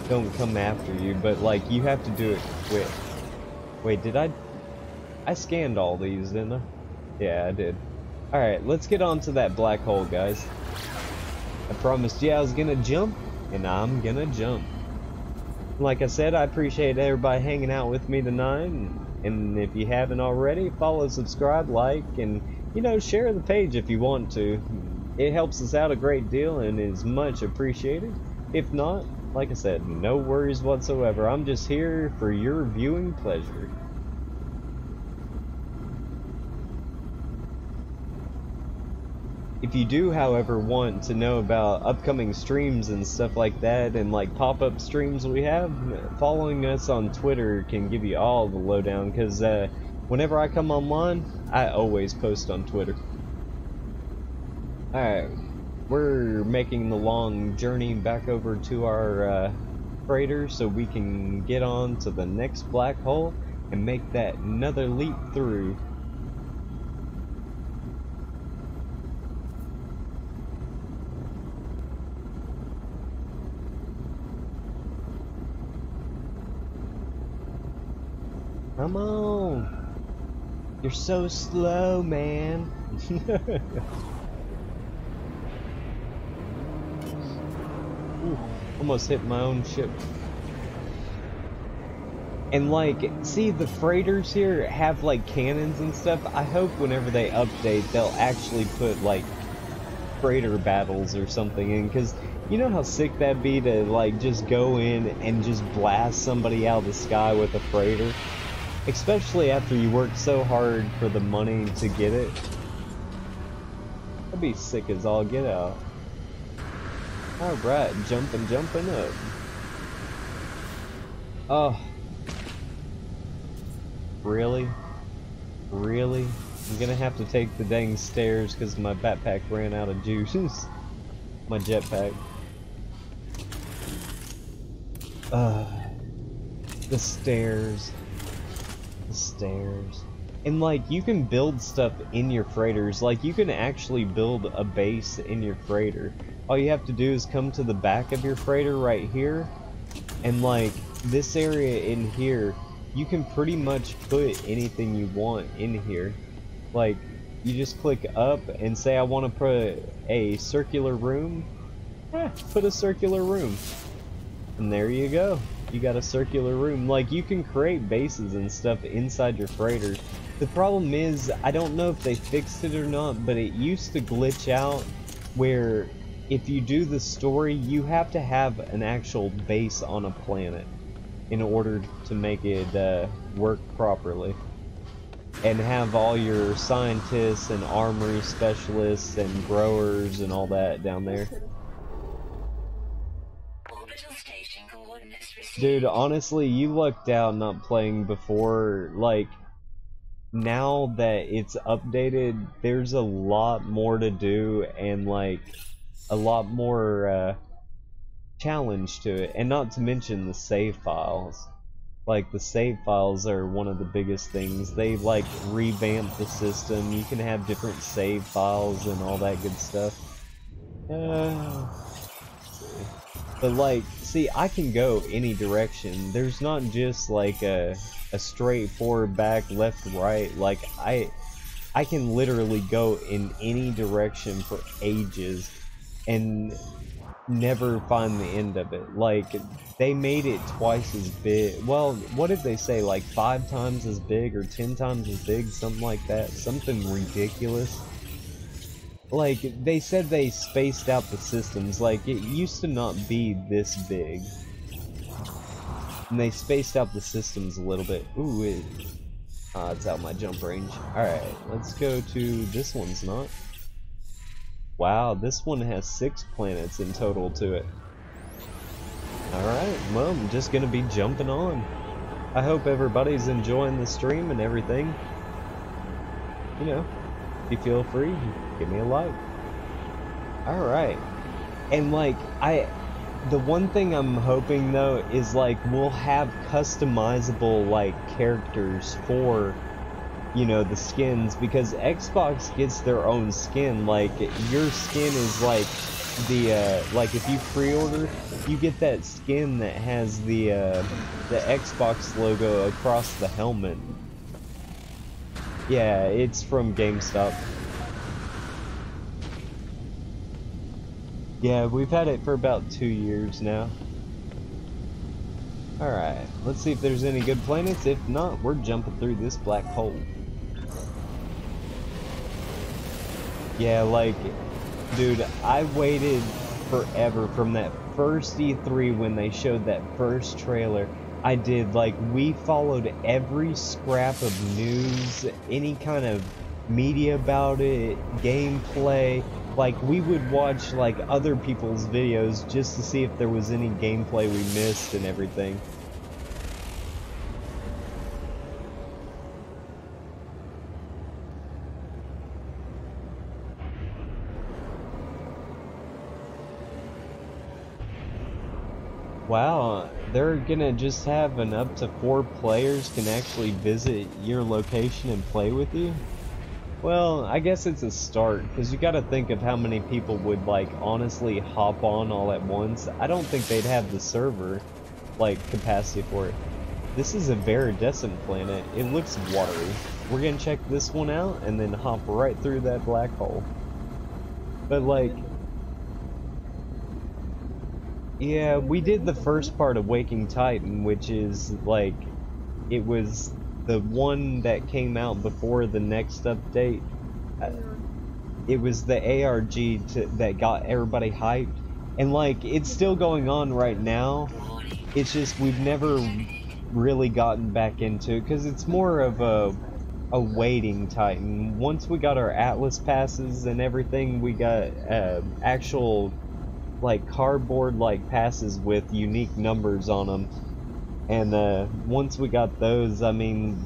don't come after you, but, like, you have to do it quick. Wait, did I scanned all these, didn't I? Yeah, I did. Alright, let's get on to that black hole, guys. I promised you I was gonna jump, and I'm gonna jump. Like I said, I appreciate everybody hanging out with me tonight, and if you haven't already, follow, subscribe, like, and, you know, share the page if you want to. It helps us out a great deal and is much appreciated. If not, like I said, no worries whatsoever. I'm just here for your viewing pleasure. If you do, however, want to know about upcoming streams and stuff like that, and like pop-up streams we have, following us on Twitter can give you all the lowdown, because whenever I come online, I always post on Twitter. Alright, we're making the long journey back over to our freighter so we can get on to the next black hole and make that another leap through. Come on. You're so slow, man. Ooh, almost hit my own ship. And like, see, the freighters here have like cannons and stuff. I hope whenever they update, they'll actually put like freighter battles or something in, because you know how sick that'd be to like just go in and just blast somebody out of the sky with a freighter, especially after you work so hard for the money to get it. That'd be sick as all get out. Alright, jumping up. Oh, really? Really? I'm gonna have to take the dang stairs because my backpack ran out of juices. My jetpack. The stairs. The stairs. And like, you can build stuff in your freighters. Like, you can actually build a base in your freighter. All you have to do is come to the back of your freighter right here. And like, this area in here, you can pretty much put anything you want in here. Like, you just click up and say I want to put a circular room. Put a circular room. And there you go. You got a circular room. Like, you can create bases and stuff inside your freighter. The problem is, I don't know if they fixed it or not, but it used to glitch out where if you do the story, you have to have an actual base on a planet in order to make it work properly. And have all your scientists and armory specialists and growers and all that down there. Dude, honestly, you lucked out not playing before. Like, now that it's updated, there's a lot more to do and like a lot more challenge to it, and not to mention the save files. Like, the save files are one of the biggest things. They like revamped the system. You can have different save files and all that good stuff. But like, see, I can go any direction. There's not just like a straight forward, back, left, right. Like, I can literally go in any direction for ages and never find the end of it. Like, they made it twice as big. Well, what did they say? Like 5 times as big or 10 times as big? Something like that. Something ridiculous. Like, they said they spaced out the systems. Like, it used to not be this big. And they spaced out the systems a little bit. Ooh, it's out my jump range. Alright, let's go to... This one's not. Wow, this one has 6 planets in total to it. Alright, well, I'm just gonna be jumping on. I hope everybody's enjoying the stream and everything. You know, if you feel free, give me a like. Alright. And like, the one thing I'm hoping though is like, we'll have customizable like characters for, you know, the skins, because Xbox gets their own skin. Like, your skin is like the like, if you pre-order, you get that skin that has the Xbox logo across the helmet. Yeah, it's from GameStop. Yeah, we've had it for about 2 years now. Alright, let's see if there's any good planets. If not, we're jumping through this black hole. Yeah, like, dude, I waited forever from that first E3 when they showed that first trailer. I did, like, we followed every scrap of news, any kind of media about it, gameplay. Like, we would watch, like, other people's videos just to see if there was any gameplay we missed and everything. Wow, they're gonna just have an up to 4 players can actually visit your location and play with you? Well, I guess it's a start, because you gotta think of how many people would, like, honestly hop on all at once. I don't think they'd have the server, like, capacity for it. This is a viridescent planet. It looks watery. We're gonna check this one out and then hop right through that black hole. But like, yeah, we did the first part of Waking Titan, which is like, it was the one that came out before the next update. It was the ARG that got everybody hyped, and like, it's still going on right now. It's just we've never really gotten back into it because it's more of a waiting Titan. Once we got our Atlas passes and everything, we got actual like cardboard like passes with unique numbers on them, and once we got those, I mean,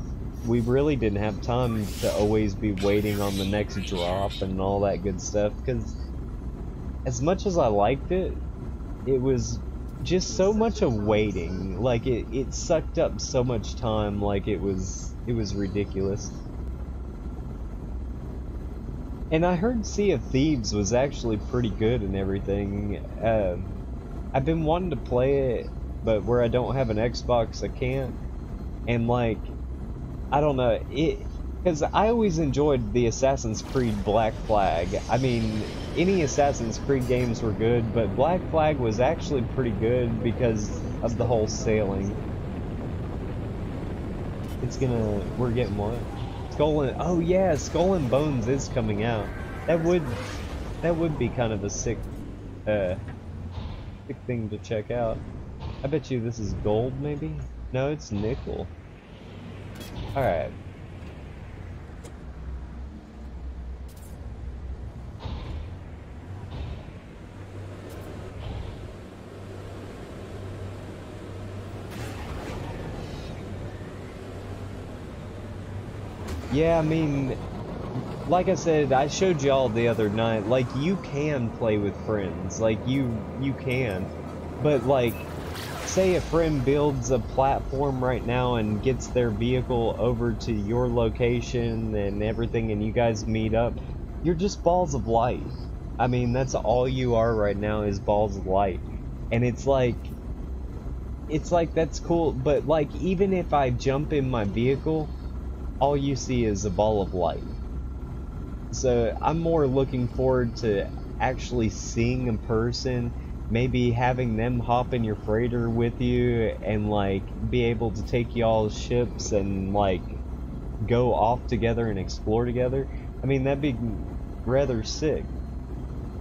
we really didn't have time to always be waiting on the next drop and all that good stuff, because as much as I liked it, it was just so much of waiting. Like, it sucked up so much time, like it was ridiculous. And I heard Sea of Thieves was actually pretty good and everything. I've been wanting to play it, but where I don't have an Xbox, I can't. And like, I don't know, because I always enjoyed the Assassin's Creed Black Flag. I mean, any Assassin's Creed games were good, but Black Flag was actually pretty good because of the whole sailing. We're getting what? Oh yeah, Skull and Bones is coming out. That would be kind of a sick thing to check out. I bet you this is gold, maybe? No, it's nickel. Alright. Yeah, I mean, like I said, I showed y'all the other night, like, you can play with friends, like, you can, but like, say a friend builds a platform right now and gets their vehicle over to your location and everything, and you guys meet up, you're just balls of light. I mean, that's all you are right now, is balls of light. And it's like, that's cool, but like, even if I jump in my vehicle, all you see is a ball of light. So I'm more looking forward to actually seeing a person, maybe having them hop in your freighter with you and like be able to take y'all's ships and like go off together and explore together. I mean, that'd be rather sick.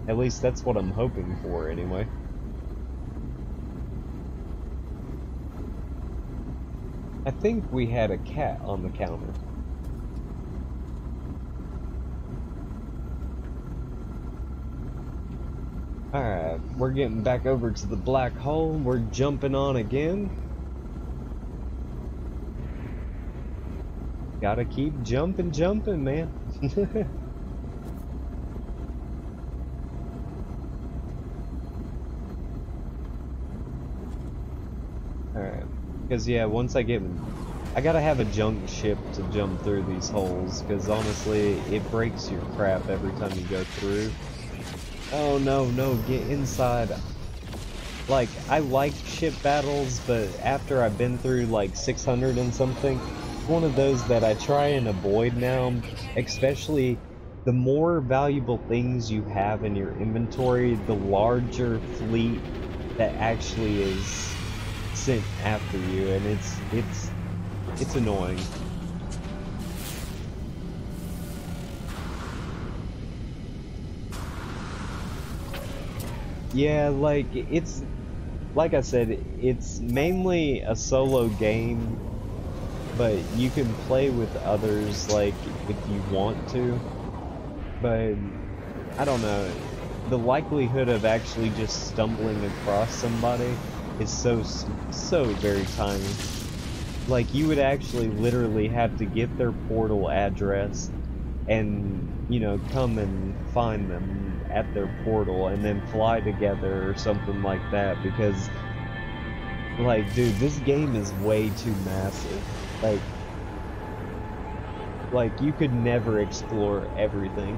At least that's what I'm hoping for anyway. I think we had a cat on the counter. Alright, we're getting back over to the black hole. We're jumping on again. Gotta keep jumping, man. Alright. Because, yeah, once I gotta have a junk ship to jump through these holes, because honestly, it breaks your crap every time you go through. Oh no, get inside. Like, I like ship battles, but after I've been through like 600 and something, it's one of those that I try and avoid now, especially the more valuable things you have in your inventory, the larger fleet that actually is sent after you, and it's annoying. Yeah, like, like I said, it's mainly a solo game, but you can play with others, like, if you want to, but, I don't know, the likelihood of actually just stumbling across somebody is so very tiny. Like, you would actually literally have to get their portal address and, you know, come and find them at their portal and then fly together or something like that, because, like, dude, this game is way too massive. Like you could never explore everything.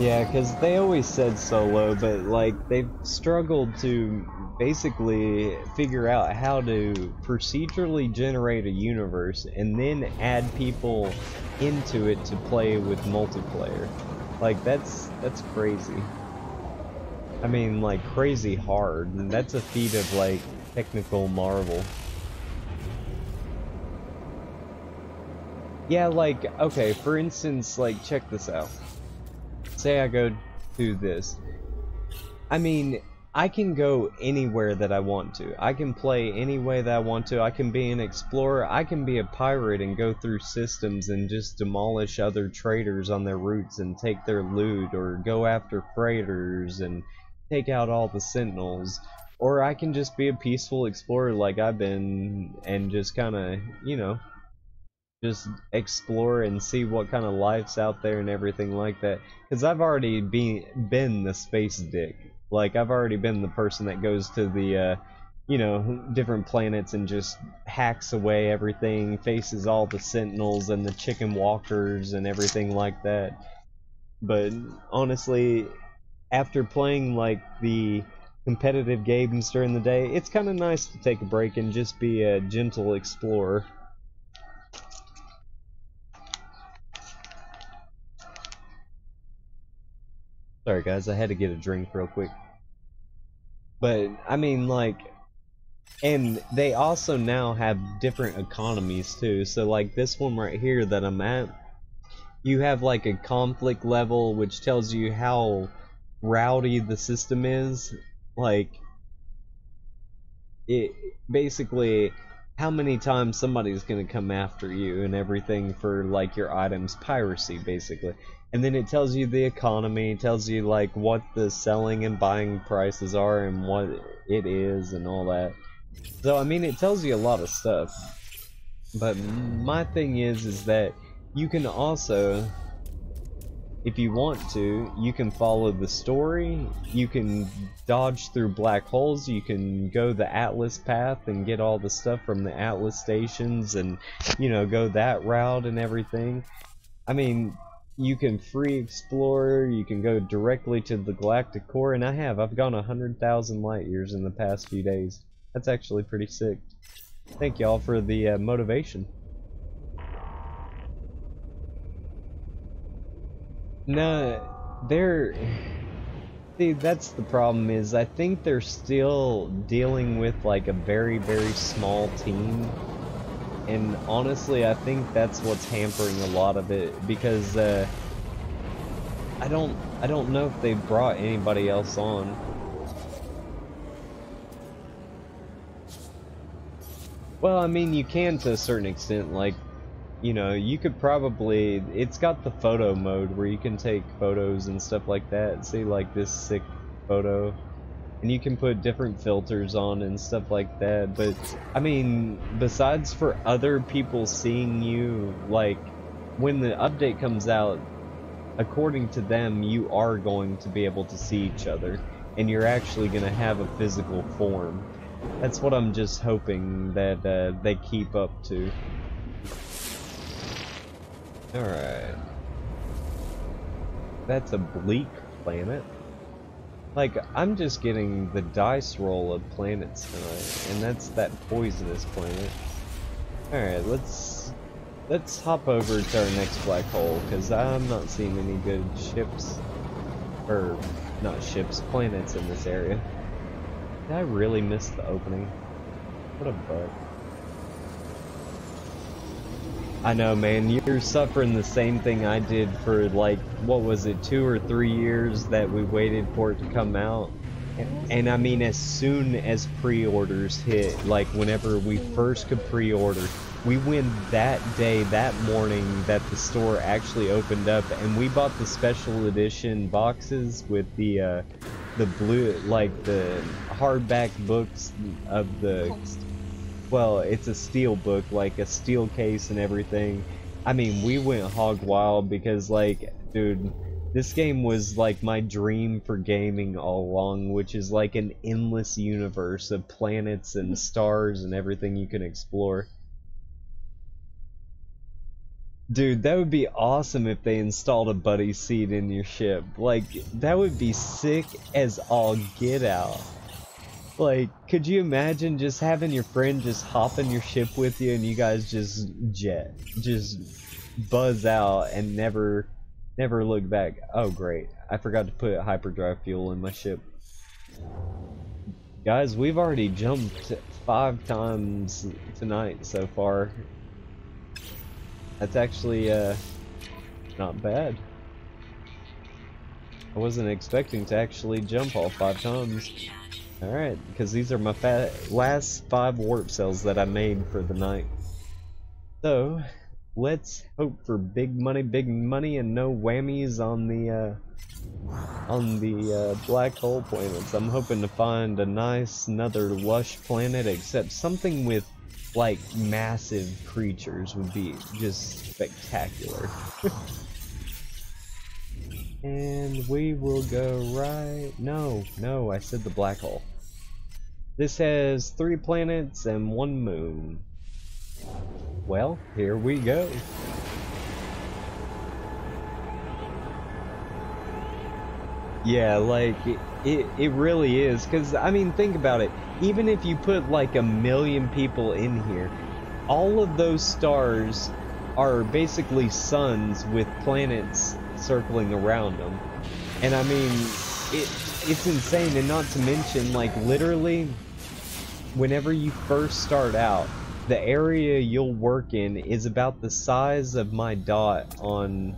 Yeah, because they always said solo, but like they've struggled to basically figure out how to procedurally generate a universe and then add people into it to play with multiplayer. Like that's crazy. I mean, like crazy hard, and that's a feat of like technical marvel. Yeah, like okay, for instance, like check this out. Say I go to this. I mean, I can go anywhere that I want to. I can play any way that I want to. I can be an explorer. I can be a pirate and go through systems and just demolish other traders on their routes and take their loot, or go after freighters and take out all the sentinels. Or I can just be a peaceful explorer like I've been and just kind of, you know, just explore and see what kind of life's out there and everything like that. Because I've already been the space dick. Like, I've already been the person that goes to the, you know, different planets and just hacks away everything, faces all the sentinels and the chicken walkers and everything like that. But honestly, after playing, like, the competitive games during the day, it's kind of nice to take a break and just be a gentle explorer. Sorry guys, I had to get a drink real quick. But, I mean, like, and they also now have different economies too. So, like, this one right here that I'm at, you have, like, a conflict level, which tells you how rowdy the system is. Like, it basically how many times somebody's gonna come after you and everything for like your items, piracy basically. And then it tells you the economy, tells you like what the selling and buying prices are and what it is and all that. So I mean, it tells you a lot of stuff. But my thing is that you can also, if you want to, you can follow the story, you can dodge through black holes, you can go the Atlas path and get all the stuff from the Atlas stations and, you know, go that route and everything. I mean, you can free explore, you can go directly to the galactic core, and I've gone 100,000 light years in the past few days. That's actually pretty sick. Thank y'all for the motivation. No, they're... See, that's the problem is I think they're still dealing with like a very, very small team. And honestly, I think that's what's hampering a lot of it because I don't know if they brought anybody else on. Well, I mean, you can to a certain extent, like, you know, you could probably, it's got the photo mode where you can take photos and stuff like that. See, like this sick photo, and you can put different filters on and stuff like that. But I mean, besides for other people seeing you, like when the update comes out, according to them, you are going to be able to see each other, and you're actually going to have a physical form. That's what I'm just hoping that they keep up to. Alright. That's a bleak planet. Like, I'm just getting the dice roll of planets tonight, and that's that poisonous planet. Alright, let's hop over to our next black hole, because I'm not seeing any good ships. Or, not ships, planets in this area. Did I really miss the opening? What a butt. I know, man, you're suffering the same thing I did for, like, what was it, 2 or 3 years that we waited for it to come out. And I mean, as soon as pre-orders hit, like, whenever we first could pre-order, we went that day, that morning, that the store actually opened up, and we bought the special edition boxes with the blue, like, the hardback books of the... Well, it's a steel book, like a steel case and everything. I mean, we went hog wild because, like, dude, this game was like my dream for gaming all along, which is like an endless universe of planets and stars and everything you can explore. Dude, that would be awesome if they installed a buddy seat in your ship. Like, that would be sick as all get out. Like, could you imagine just having your friend just hop in your ship with you and you guys just just buzz out and never look back? Oh great, I forgot to put hyperdrive fuel in my ship. Guys, we've already jumped 5 times tonight so far. That's actually not bad. I wasn't expecting to actually jump all 5 times. Alright, because these are my last 5 warp cells that I made for the night. So, let's hope for big money and no whammies on the black hole planets. I'm hoping to find another lush planet, except something with like massive creatures would be just spectacular. And we will go right... No, I said the black hole. This has 3 planets and 1 moon. Well, here we go. Yeah, like, it really is, because, I mean, think about it. Even if you put, like, 1,000,000 people in here, all of those stars are basically suns with planets circling around them. And, I mean, it's insane, and not to mention, like, literally, whenever you first start out, the area you'll work in is about the size of my dot on,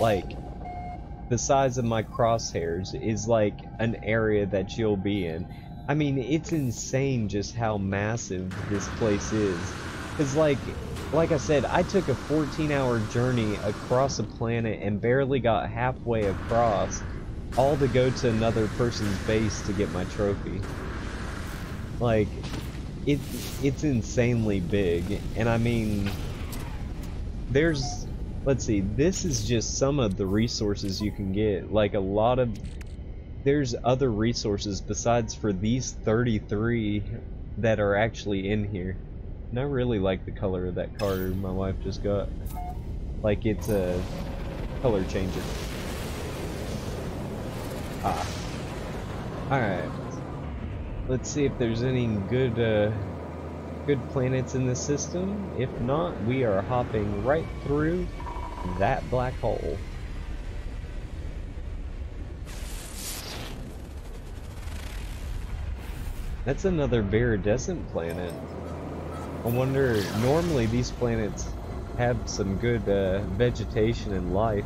like... the size of my crosshairs is like an area that you'll be in. I mean, it's insane just how massive this place is. Because like I said, I took a 14-hour journey across a planet and barely got halfway across, all to go to another person's base to get my trophy. Like, it's insanely big. And I mean, let's see, this is just some of the resources you can get. Like, there's other resources besides for these 33 that are actually in here. And I really like the color of that car my wife just got. Like, it's a color changer. Alright. Let's see if there's any good planets in the system. If not, we are hopping right through that black hole. That's another viridescent planet. I wonder, normally these planets have some good vegetation and life.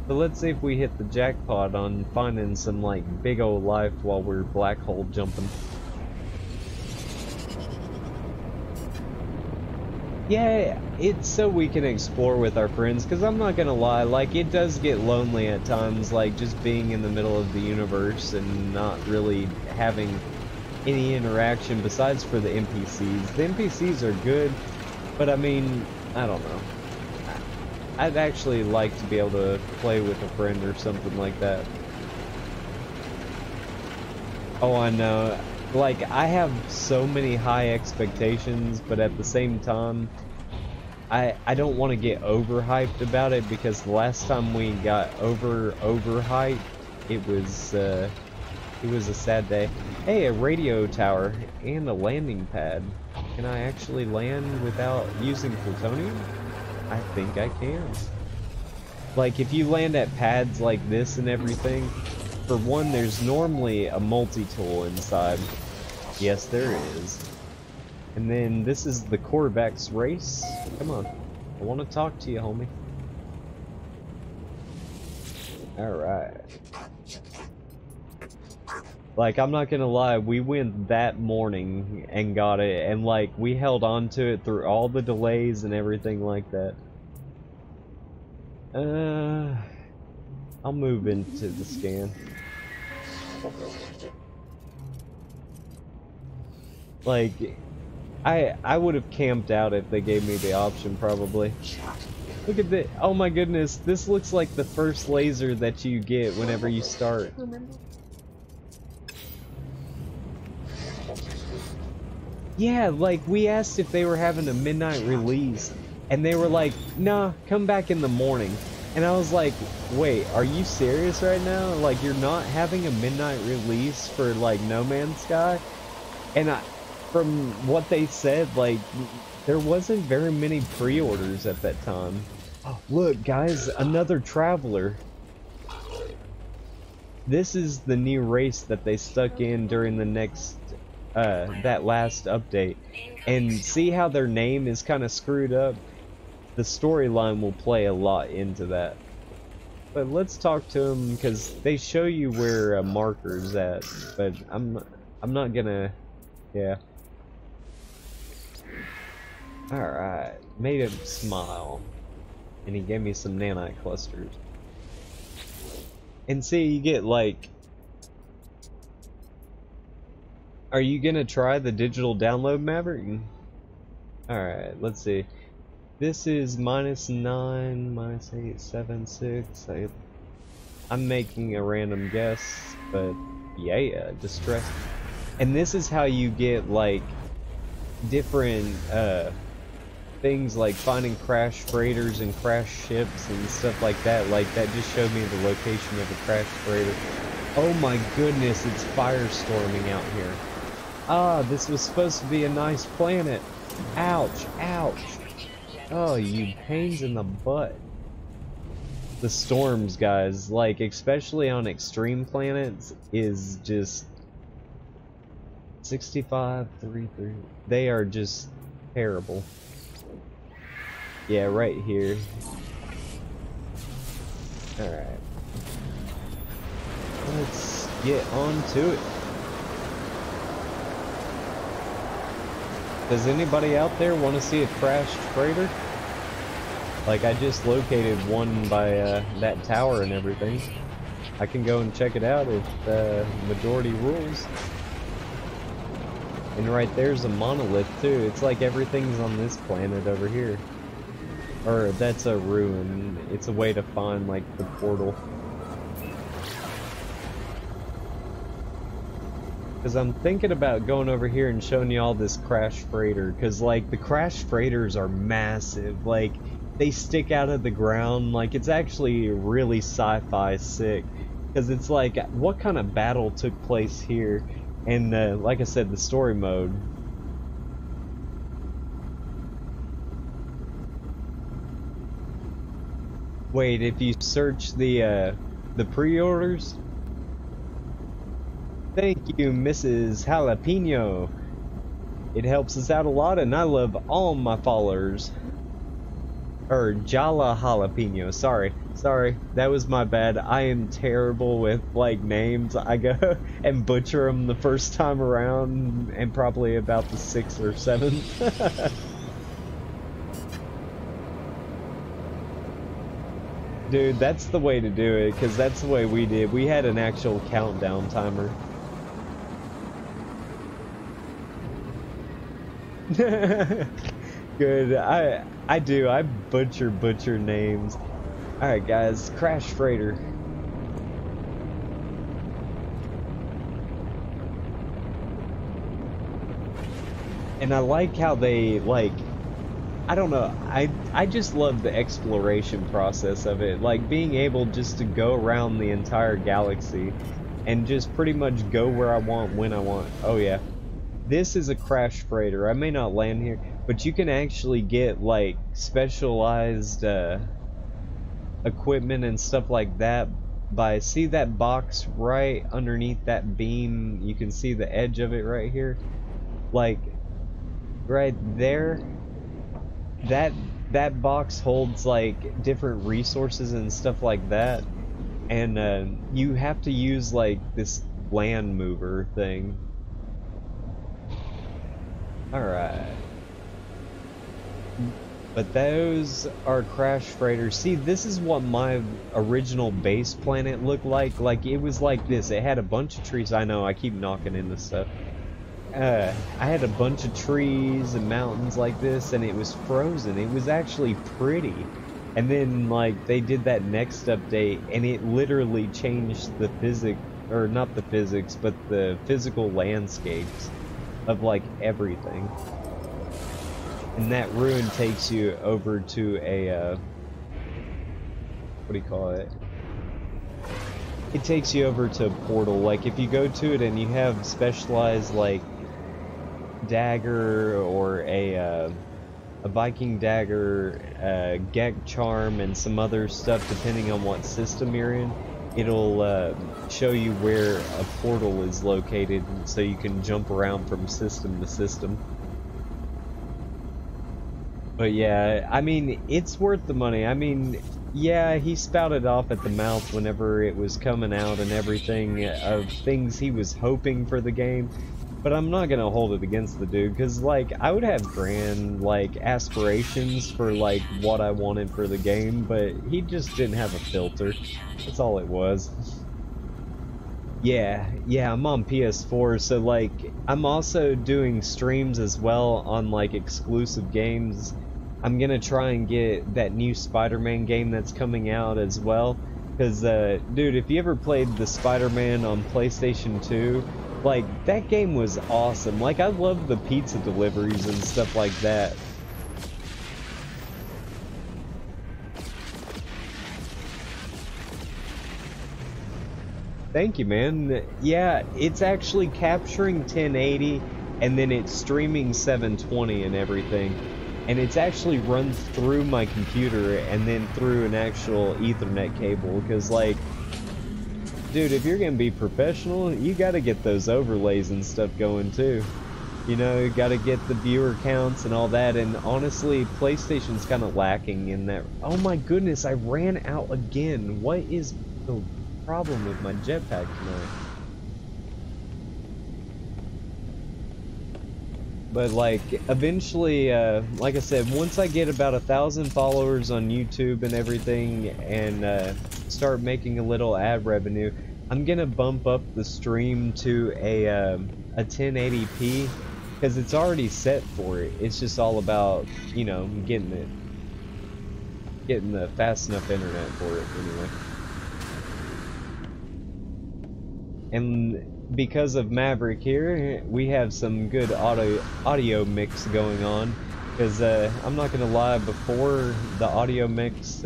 So let's see if we hit the jackpot on finding some like big old life while we're black hole jumping. Yeah, it's so we can explore with our friends, because I'm not gonna lie, like, it does get lonely at times, like, just being in the middle of the universe and not really having any interaction besides for the NPCs. The NPCs are good, but I mean, I don't know. I'd actually like to be able to play with a friend or something like that. Oh, I know. Like, I have so many high expectations, but at the same time, I don't want to get overhyped about it, because the last time we got overhyped, it was a sad day. Hey, a radio tower and a landing pad. Can I actually land without using plutonium? I think I can. Like, if you land at pads like this and everything, for one, there's normally a multi-tool inside. Yes, there is. And then this is the Corvex race. Come on. I want to talk to you, homie. Alright. Like, I'm not gonna lie, we went that morning and got it, and like, we held on to it through all the delays and everything like that. I'll move into the scan. Like, I would have camped out if they gave me the option, probably. Look at this. Oh my goodness, this looks like the first laser that you get whenever you start. Yeah, like, we asked if they were having a midnight release, And they were like, nah, come back in the morning. And I was like, wait, are you serious right now? Like, you're not having a midnight release for, like, No Man's Sky? And from what they said, like, there wasn't very many pre-orders at that time. Oh, look, guys, another traveler. This is the new race that they stuck in during the next, that last update. And see how their name is kind of screwed up? The storyline will play a lot into that. But let's talk to them, because they show you where a marker's at, but I'm not gonna, yeah. Alright, made him smile. And he gave me some nanite clusters. And see, you get like... Are you gonna try the digital download, Maverick? Alright, let's see. This is -9, -8, 7, 6. I'm making a random guess, but yeah, distress. And this is how you get like different things, like finding crashed freighters and crashed ships and stuff like that. Like that just showed me the location of a crashed freighter. Oh my goodness, it's firestorming out here. Ah, this was supposed to be a nice planet. Ouch, ouch. Oh, you pains in the butt. The storms, guys, like especially on extreme planets, is just 65-33. They are just terrible. Yeah, right here. Alright. Let's get on to it. Does anybody out there want to see a crashed freighter? Like, I just located one by that tower and everything. I can go and check it out if majority rules. And right there's a monolith too. It's like everything's on this planet over here. Or that's a ruin. It's a way to find like the portal. Because I'm thinking about going over here and showing you all this crashed freighter. Because like the crashed freighters are massive. Like they stick out of the ground. Like it's actually really sci-fi sick. Because it's like, what kind of battle took place here? And like I said, the story mode. Wait, if you search the pre-orders. Thank you, Mrs. Jalapeno. It helps us out a lot, and I love all my followers. Or Jala Jalapeno. Sorry, that was my bad. I am terrible with like names. I go and butcher them the first time around, and probably about the 6th or 7th. Dude, that's the way to do it, because that's the way we did. We had an actual countdown timer. Good. I do. I butcher names. Alright guys, crash freighter. And I like how they like, I don't know, I just love the exploration process of it, like being able just to go around the entire galaxy and just pretty much go where I want when I want. Oh yeah. This is a crash freighter. I may not land here, but you can actually get like specialized equipment and stuff like that by, see that box right underneath that beam? You can see the edge of it right here, like right there. That box holds like different resources and stuff like that, and you have to use like this land mover thing. Alright. But those are crash freighters. See, this is what my original base planet looked like. Like, it was like this. It had a bunch of trees. I know, I keep knocking into stuff. I had a bunch of trees and mountains like this, and it was frozen. It was actually pretty. And then, like, they did that next update, and it literally changed the physics, or not the physics, but the physical landscapes of like everything. And that ruin takes you over to a, what do you call it? It takes you over to a portal. Like, if you go to it and you have specialized, like, dagger or a Viking dagger, Gek charm, and some other stuff, depending on what system you're in, it'll show you where a portal is located, so you can jump around from system to system. But yeah, I mean, it's worth the money. I mean, yeah, he spouted off at the mouth whenever it was coming out and everything of things he was hoping for the game. But I'm not gonna hold it against the dude, because, like, I would have grand, like, aspirations for, like, what I wanted for the game, but he just didn't have a filter. That's all it was. Yeah, I'm on PS4, so, like, I'm also doing streams as well on, like, exclusive games. I'm gonna try and get that new Spider-Man game that's coming out as well. Because, dude, if you ever played the Spider-Man on PlayStation 2, like, that game was awesome. Like, I love the pizza deliveries and stuff like that. Thank you, man. Yeah, it's actually capturing 1080, and then it's streaming 720 and everything. And it's actually runs through my computer and then through an actual Ethernet cable, because, like, dude, if you're gonna be professional, you gotta get those overlays and stuff going too. You know, you gotta get the viewer counts and all that, and honestly, PlayStation's kind of lacking in that. Oh my goodness, I ran out again. What is the problem with my jetpack tonight? But, like, eventually, like I said, once I get about 1,000 followers on YouTube and everything, and start making a little ad revenue, I'm gonna bump up the stream to a 1080p, because it's already set for it. It's just all about, you know, getting the fast enough internet for it anyway. And because of Maverick here, we have some good audio mix going on. Because I'm not gonna lie, before the audio mix,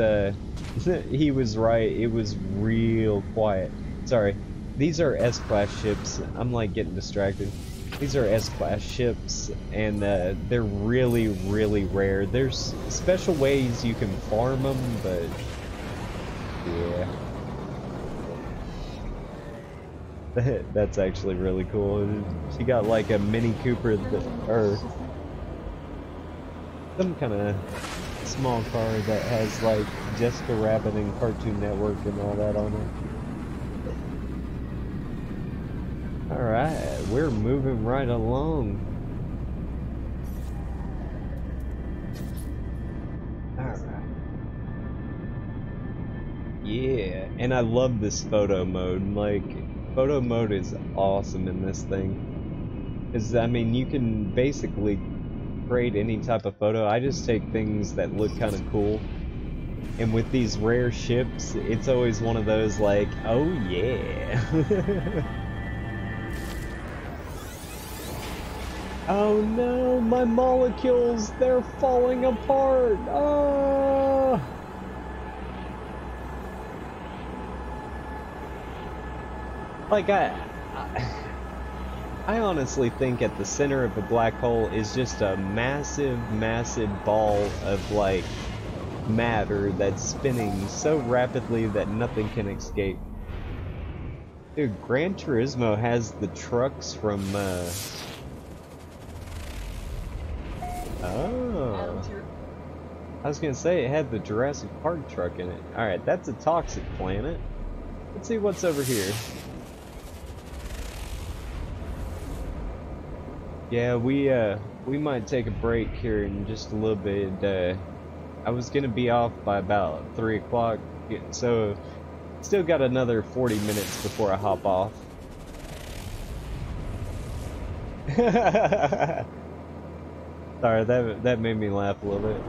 he was right. It was real quiet. Sorry, these are S-class ships. I'm like getting distracted. These are S-class ships, and they're really, really rare. There's special ways you can farm them, but yeah. That's actually really cool. She got like a Mini Cooper, or some kind of small car that has like Jessica Rabbit and Cartoon Network and all that on it. Alright, we're moving right along. Alright. Yeah, and I love this photo mode. Like, photo mode is awesome in this thing. Because, I mean, you can basically create any type of photo. I just take things that look kind of cool. And with these rare ships, it's always one of those like, oh yeah. Oh no, my molecules, they're falling apart. Oh. Like, I honestly think at the center of a black hole is just a massive, massive ball of, like, matter that's spinning so rapidly that nothing can escape. Dude, Gran Turismo has the trucks from, Oh. I was gonna say, it had the Jurassic Park truck in it. Alright, that's a toxic planet. Let's see what's over here. Yeah, we might take a break here in just a little bit. I was gonna be off by about 3 o'clock, so still got another 40 minutes before I hop off. Sorry, that made me laugh a little bit.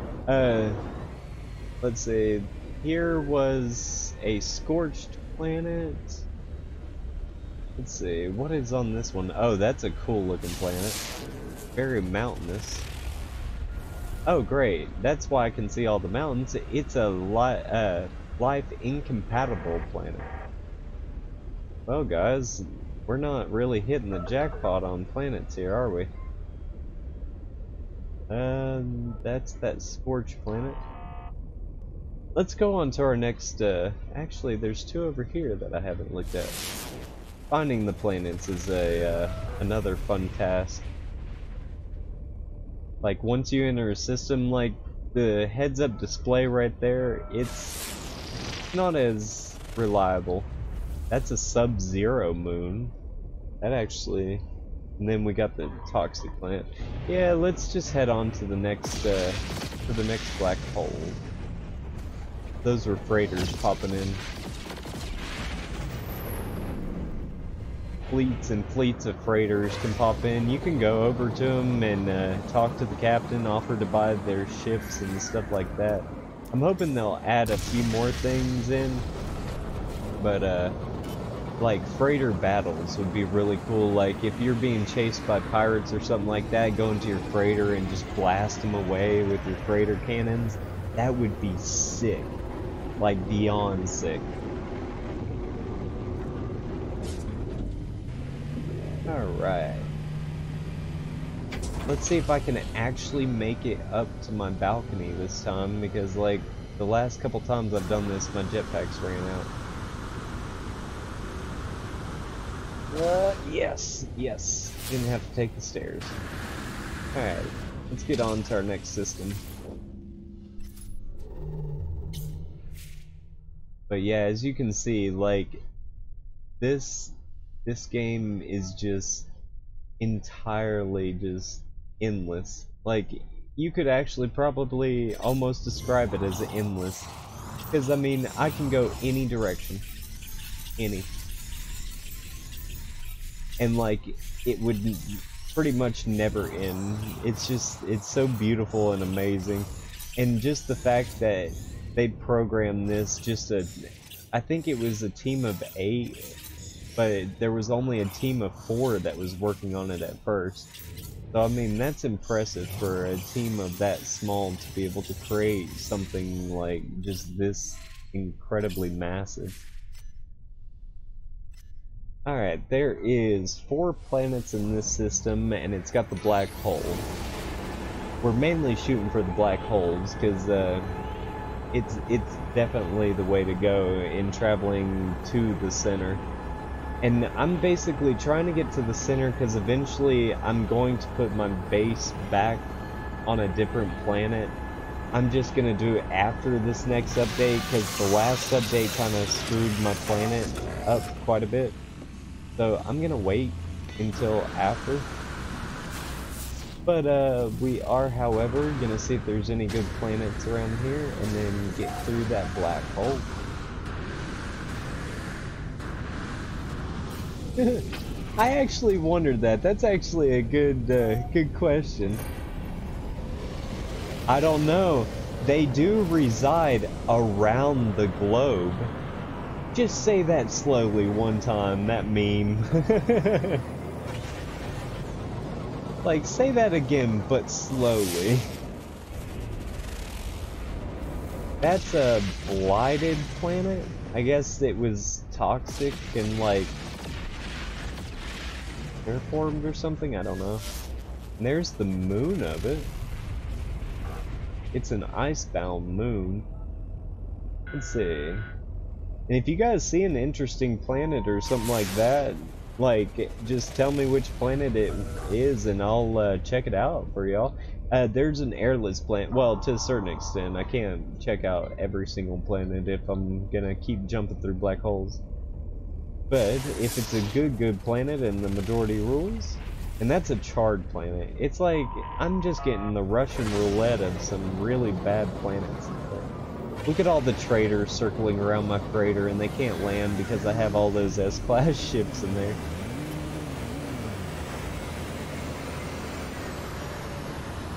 Let's see. Here was a scorched planet. Let's see, what is on this one? Oh, that's a cool looking planet. Very mountainous. Oh, great. That's why I can see all the mountains. It's a life incompatible planet. Well, guys, we're not really hitting the jackpot on planets here, are we? That's that Scorch planet. Let's go on to our next, actually, there's two over here that I haven't looked at. Finding the planets is another fun task. Like, once you enter a system, like, the heads-up display right there, it's not as reliable. That's a Sub-Zero moon. That actually... And then we got the toxic planet. Yeah, let's just head on to the next black hole. Those were freighters popping in. Fleets and fleets of freighters can pop in. You can go over to them and talk to the captain, offer to buy their ships and stuff like that. I'm hoping they'll add a few more things in, but like freighter battles would be really cool. Like if you're being chased by pirates or something like that, go into your freighter and just blast them away with your freighter cannons. That would be sick, like beyond sick. Alright. Let's see if I can actually make it up to my balcony this time, because like the last couple times I've done this, my jetpacks ran out. Yes, yes. Didn't have to take the stairs. Alright, let's get on to our next system. But yeah, as you can see, like, this game is just entirely just endless. Like, you could actually probably almost describe it as endless. Because, I mean, I can go any direction. Any. And, like, it would pretty much never end. It's just, it's so beautiful and amazing. And just the fact that they programmed this I think it was a team of 8, but there was only a team of 4 that was working on it at first. So I mean, that's impressive for a team of that small to be able to create something like just this incredibly massive. Alright, there is 4 planets in this system, and it's got the black hole. We're mainly shooting for the black holes, because it's definitely the way to go in traveling to the center. And I'm basically trying to get to the center because eventually I'm going to put my base back on a different planet. I'm just going to do it after this next update, because the last update kind of screwed my planet up quite a bit. So I'm going to wait until after. But we are, however, going to see if there's any good planets around here and then get through that black hole. I actually wondered that. That's actually a good question. I don't know. They do reside around the globe. Just say that slowly one time, that meme. Like, say that again, but slowly. That's a blighted planet? I guess it was toxic and, like, terraformed or something? I don't know. And there's the moon of it. It's an icebound moon. Let's see. And if you guys see an interesting planet or something like that, like, just tell me which planet it is and I'll check it out for y'all. There's an airless planet. Well, to a certain extent. I can't check out every single planet if I'm gonna keep jumping through black holes. But if it's a good planet and the majority rules, and that's a charred planet. It's like, I'm just getting the Russian roulette of some really bad planets. Look at all the traders circling around my freighter, and they can't land because I have all those S-class ships in there.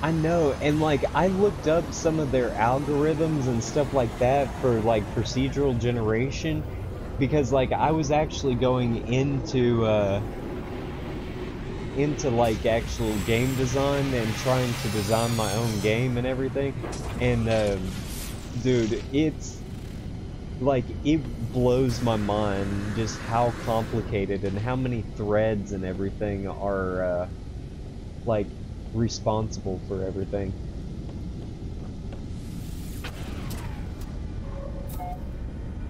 I know, and like, I looked up some of their algorithms and stuff like that for like procedural generation, because like I was actually going into into like actual game design and trying to design my own game and everything, and dude, it's like, it blows my mind just how complicated and how many threads and everything are like responsible for everything.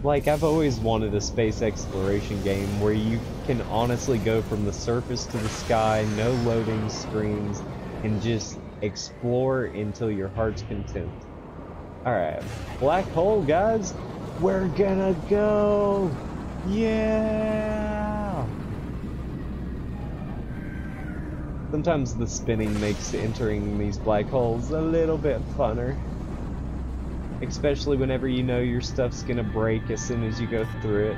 Like, I've always wanted a space exploration game where you can honestly go from the surface to the sky, no loading screens, and just explore until your heart's content. Alright, black hole, guys! We're gonna go! Yeah! Sometimes the spinning makes entering these black holes a little bit funner. Especially whenever you know your stuff's gonna break as soon as you go through it.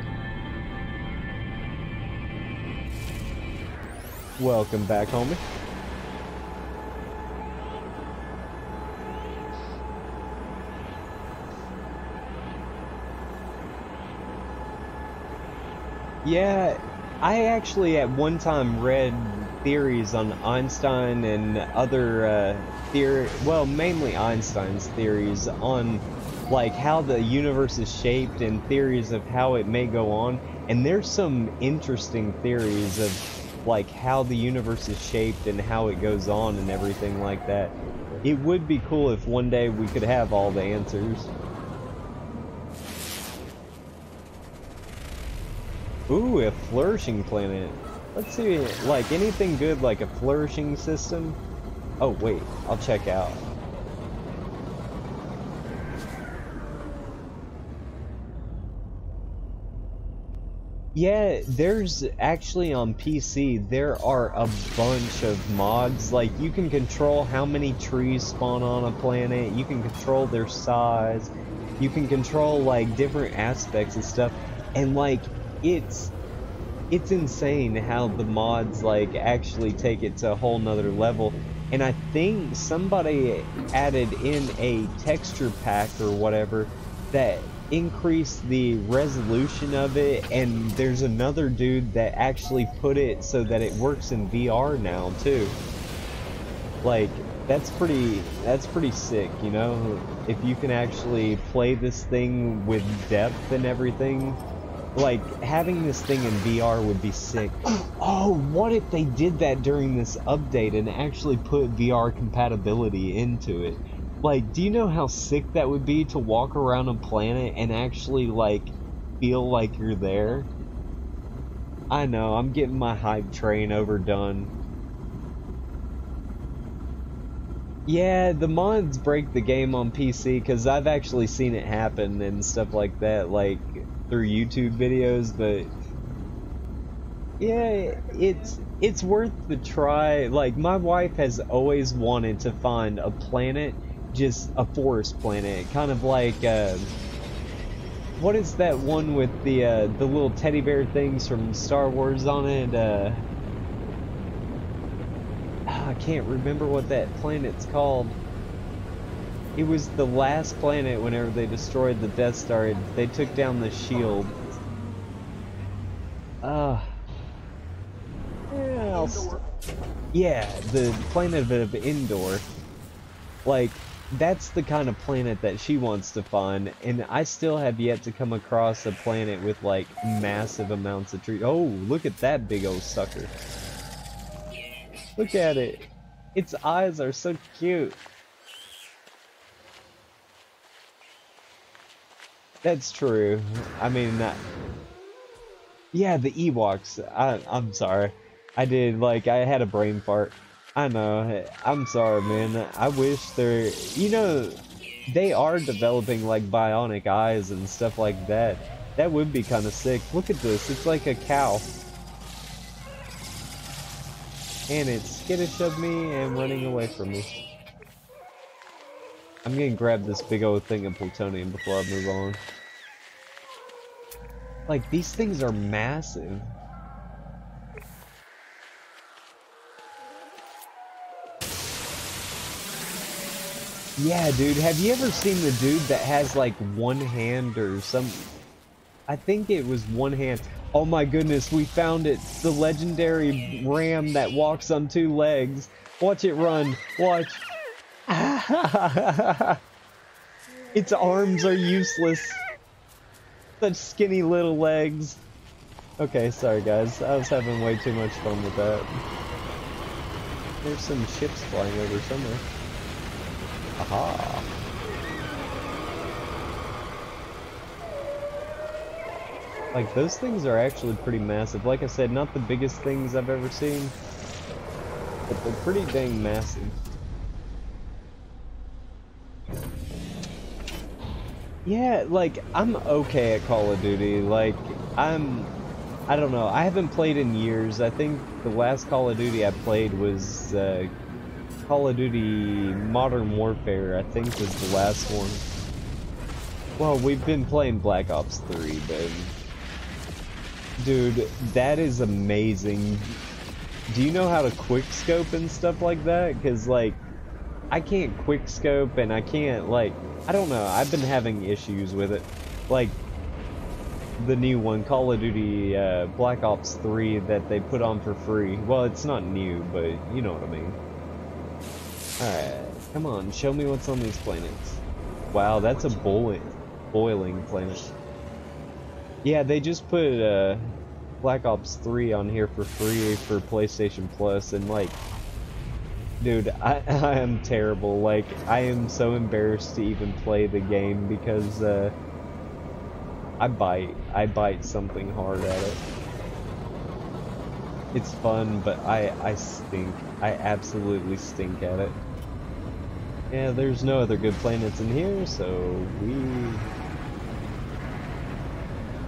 Welcome back, homie. Yeah, I actually at one time read theories on Einstein and other well, mainly Einstein's theories on like how the universe is shaped and theories of how it may go on, and there's some interesting theories of like how the universe is shaped and how it goes on and everything like that. It would be cool if one day we could have all the answers. Ooh, a flourishing planet. Let's see, like, anything good like a flourishing system? Oh, wait, I'll check out. Yeah, there's actually on PC, there are a bunch of mods. Like, you can control how many trees spawn on a planet, you can control their size, you can control, like, different aspects of stuff, and, like, it's insane how the mods like actually take it to a whole nother level. And I think somebody added in a texture pack or whatever that increased the resolution of it, and there's another dude that actually put it so that it works in VR now too. Like, that's pretty sick, you know, if you can actually play this thing with depth and everything. Like, having this thing in VR would be sick. Oh, what if they did that during this update and actually put VR compatibility into it? Like, do you know how sick that would be to walk around a planet and actually, like, feel like you're there? I know, I'm getting my hype train overdone. Yeah, the mods break the game on PC, because I've actually seen it happen and stuff like that, like, through YouTube videos, but yeah, it's worth the try. Like, my wife has always wanted to find a planet, just a forest planet, kind of like what is that one with the little teddy bear things from Star Wars on it? I can't remember what that planet's called. It was the last planet whenever they destroyed the Death Star. They took down the shield. Yeah, the planet of Endor. Like, that's the kind of planet that she wants to find, and I still have yet to come across a planet with, like, massive amounts of trees. Oh, look at that big old sucker. Look at it. Its eyes are so cute. That's true. I mean, yeah, the Ewoks. I'm sorry. I did, like, I had a brain fart. I know. I'm sorry, man. I wish they're, you know, they are developing, like, bionic eyes and stuff like that. That would be kind of sick. Look at this. It's like a cow. And it's skittish of me and running away from me. I'm gonna grab this big old thing of plutonium before I move on. Like, these things are massive. Yeah, dude, have you ever seen the dude that has, like, one hand or some... I think it was one hand. Oh my goodness, we found it. The legendary ram that walks on 2 legs. Watch it run. Watch. Its arms are useless. Such skinny little legs. Okay, sorry guys. I was having way too much fun with that. There's some ships flying over somewhere. Aha. Like, those things are actually pretty massive. Like I said, not the biggest things I've ever seen, but they're pretty dang massive. Yeah, like, I'm okay at Call of Duty. Like, I don't know, I haven't played in years. I think the last Call of Duty I played was Call of Duty Modern Warfare, I think was the last one. Well, we've been playing Black Ops 3, but dude, that is amazing. Do you know how to quickscope and stuff like that? Because, like, I can't quickscope and I can't, like, I don't know, I've been having issues with it. Like, the new one, Call of Duty Black Ops 3 that they put on for free. Well, it's not new, but you know what I mean. Alright, come on, show me what's on these planets. Wow, that's a boiling planet. Yeah, they just put Black Ops 3 on here for free for PlayStation Plus, and like, dude, I am terrible. Like, I am so embarrassed to even play the game because I bite something hard at it. It's fun, but I stink. I absolutely stink at it. Yeah, there's no other good planets in here, so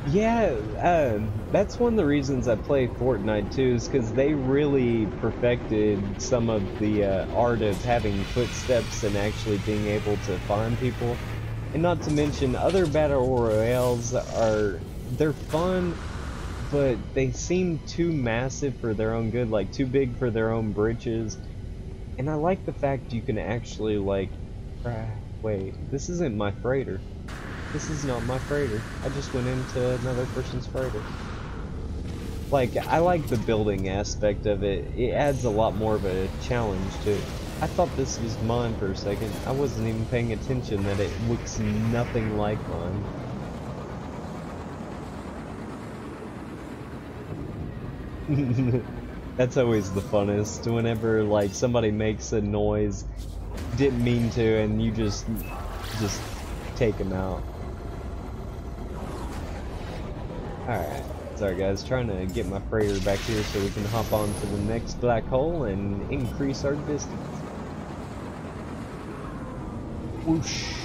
yeah, that's one of the reasons I play Fortnite too, is because they really perfected some of the art of having footsteps and actually being able to find people. And not to mention, other battle royales they're fun, but they seem too massive for their own good, like too big for their own britches. And I like the fact you can actually, like, wait, this isn't my freighter. This is not my freighter. I just went into another person's freighter. Like, I like the building aspect of it. It adds a lot more of a challenge to it. I thought this was mine for a second. I wasn't even paying attention that it looks nothing like mine. That's always the funnest, whenever like somebody makes a noise, didn't mean to, and you just take them out. Alright, sorry guys, trying to get my freighter back here so we can hop on to the next black hole and increase our distance. Whoosh.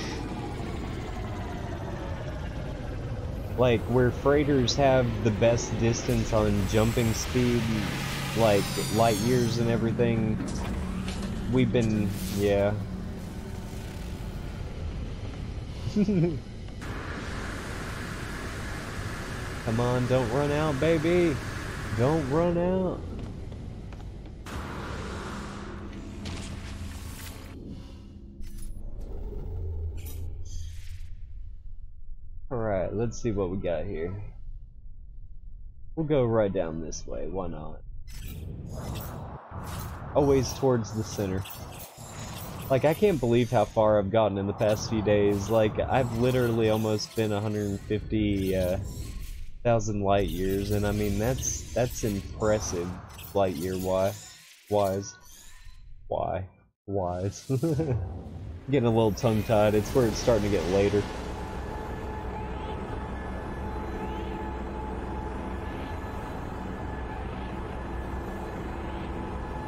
Like, where freighters have the best distance on jumping speed, like light years and everything, we've been, yeah. Come on, don't run out, baby. Don't run out. Alright, let's see what we got here. We'll go right down this way, why not? Always towards the center. Like, I can't believe how far I've gotten in the past few days. Like, I've literally almost been 150,000 light years, and I mean, that's impressive, light year wise. Getting a little tongue-tied, it's where it's starting to get later.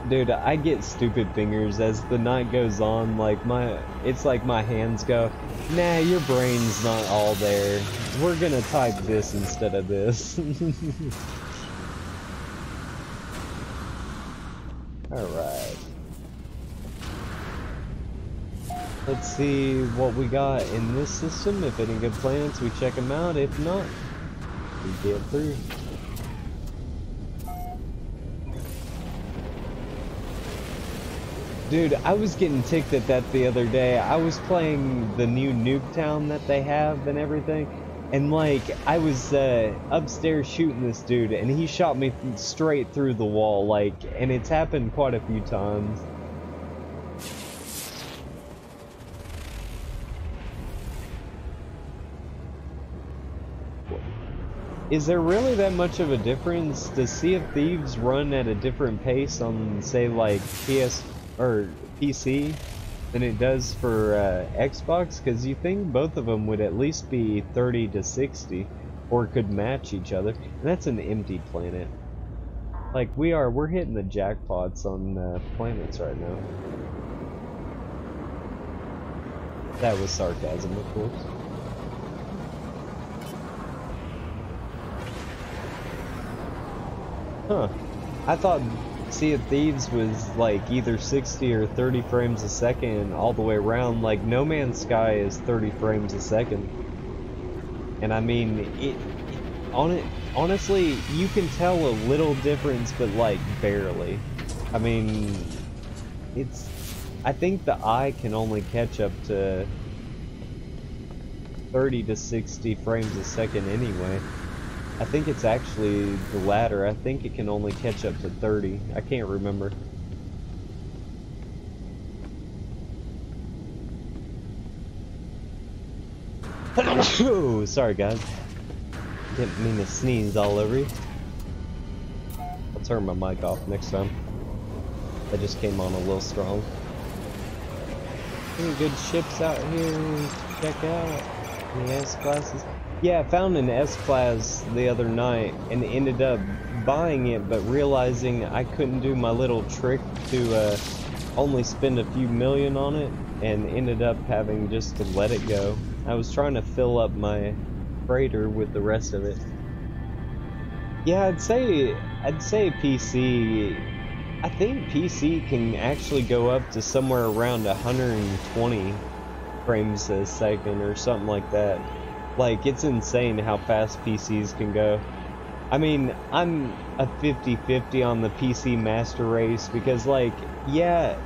Dude, I get stupid fingers as the night goes on. Like, it's like my hands go, nah, your brain's not all there. We're gonna type this instead of this. Alright. Let's see what we got in this system. If any good planets, we check them out. If not, we get through. Dude, I was getting ticked at that the other day. I was playing the new Nuketown that they have and everything, And like, I was upstairs shooting this dude, and he shot me straight through the wall, like, and it's happened quite a few times. Is there really that much of a difference? Does Sea of Thieves run at a different pace on, say, like, PS or PC than it does for Xbox? Because you think both of them would at least be 30 to 60, or could match each other. And that's an empty planet. Like, we're hitting the jackpots on planets right now. That was sarcasm, of course. Huh. I thought Sea of Thieves was like either 60 or 30 frames a second all the way around. Like No Man's Sky is 30 frames a second. And I mean, honestly, you can tell a little difference, but like barely. I mean, I think the eye can only catch up to 30 to 60 frames a second anyway. I think it's actually the latter. I think it can only catch up to 30. I can't remember. Oh, sorry guys. Didn't mean to sneeze all over you. I'll turn my mic off next time. That just came on a little strong. Any good ships out here to check out? Any S-classes? Yeah, I found an S-Class the other night and ended up buying it, but realizing I couldn't do my little trick to only spend a few million on it, and ended up having just to let it go. I was trying to fill up my freighter with the rest of it. Yeah, I'd say PC. I think PC can actually go up to somewhere around 120 frames a second or something like that. Like, it's insane how fast PCs can go. I mean, I'm a 50-50 on the PC master race because, like, yeah,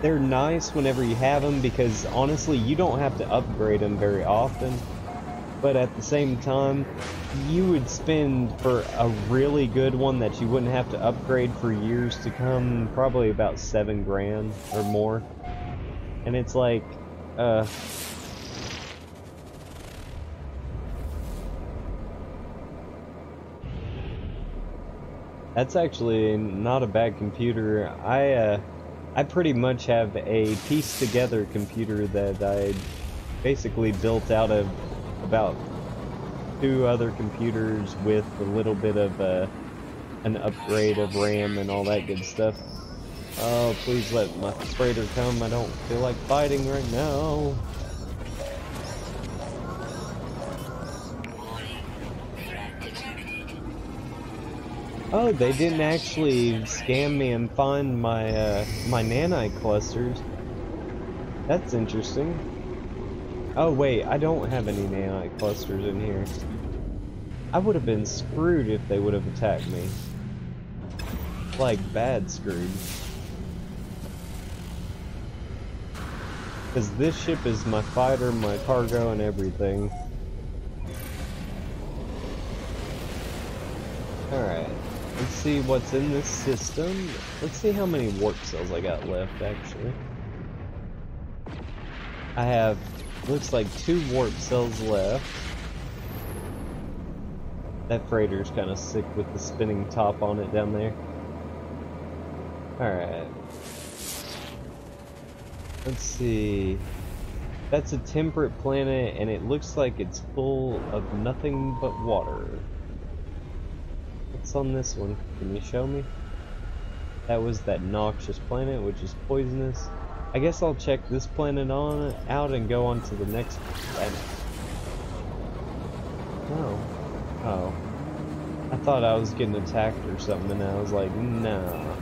they're nice whenever you have them because, honestly, you don't have to upgrade them very often. But at the same time, you would spend for a really good one that you wouldn't have to upgrade for years to come, probably about $7 grand or more. And it's like, that's actually not a bad computer. I pretty much have a pieced together computer that I basically built out of about 2 other computers with a little bit of an upgrade of RAM and all that good stuff. Oh, please let my freighter come. I don't feel like fighting right now. Oh, they didn't actually scam me and find my my nanite clusters. That's interesting. Oh wait, I don't have any nanite clusters in here. I would have been screwed if they would have attacked me. Like, bad screwed. Because this ship is my fighter, my cargo, and everything. Alright. Let's see what's in this system. Let's see how many warp cells I got left, actually. I have, looks like 2 warp cells left. That freighter's kind of sick with the spinning top on it down there. Alright. Let's see. That's a temperate planet, and it looks like it's full of nothing but water. What's on this one? Can you show me? That was that noxious planet, which is poisonous. I guess I'll check this planet out and go on to the next planet. Oh. Oh. I thought I was getting attacked or something, and I was like, no.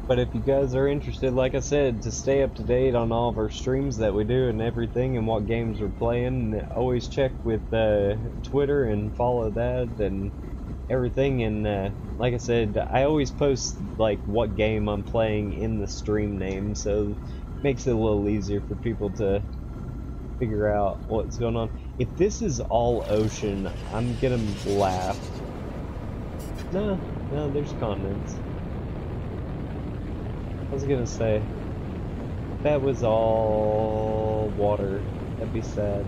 But if you guys are interested, like I said, to stay up to date on all of our streams that we do and everything and what games we're playing, always check with Twitter and follow that and everything. And like I said, I always post like what game I'm playing in the stream name, so makes it a little easier for people to figure out what's going on. If this is all ocean, I'm gonna laugh. No, there's continents. I was gonna say, if that was all water, that'd be sad.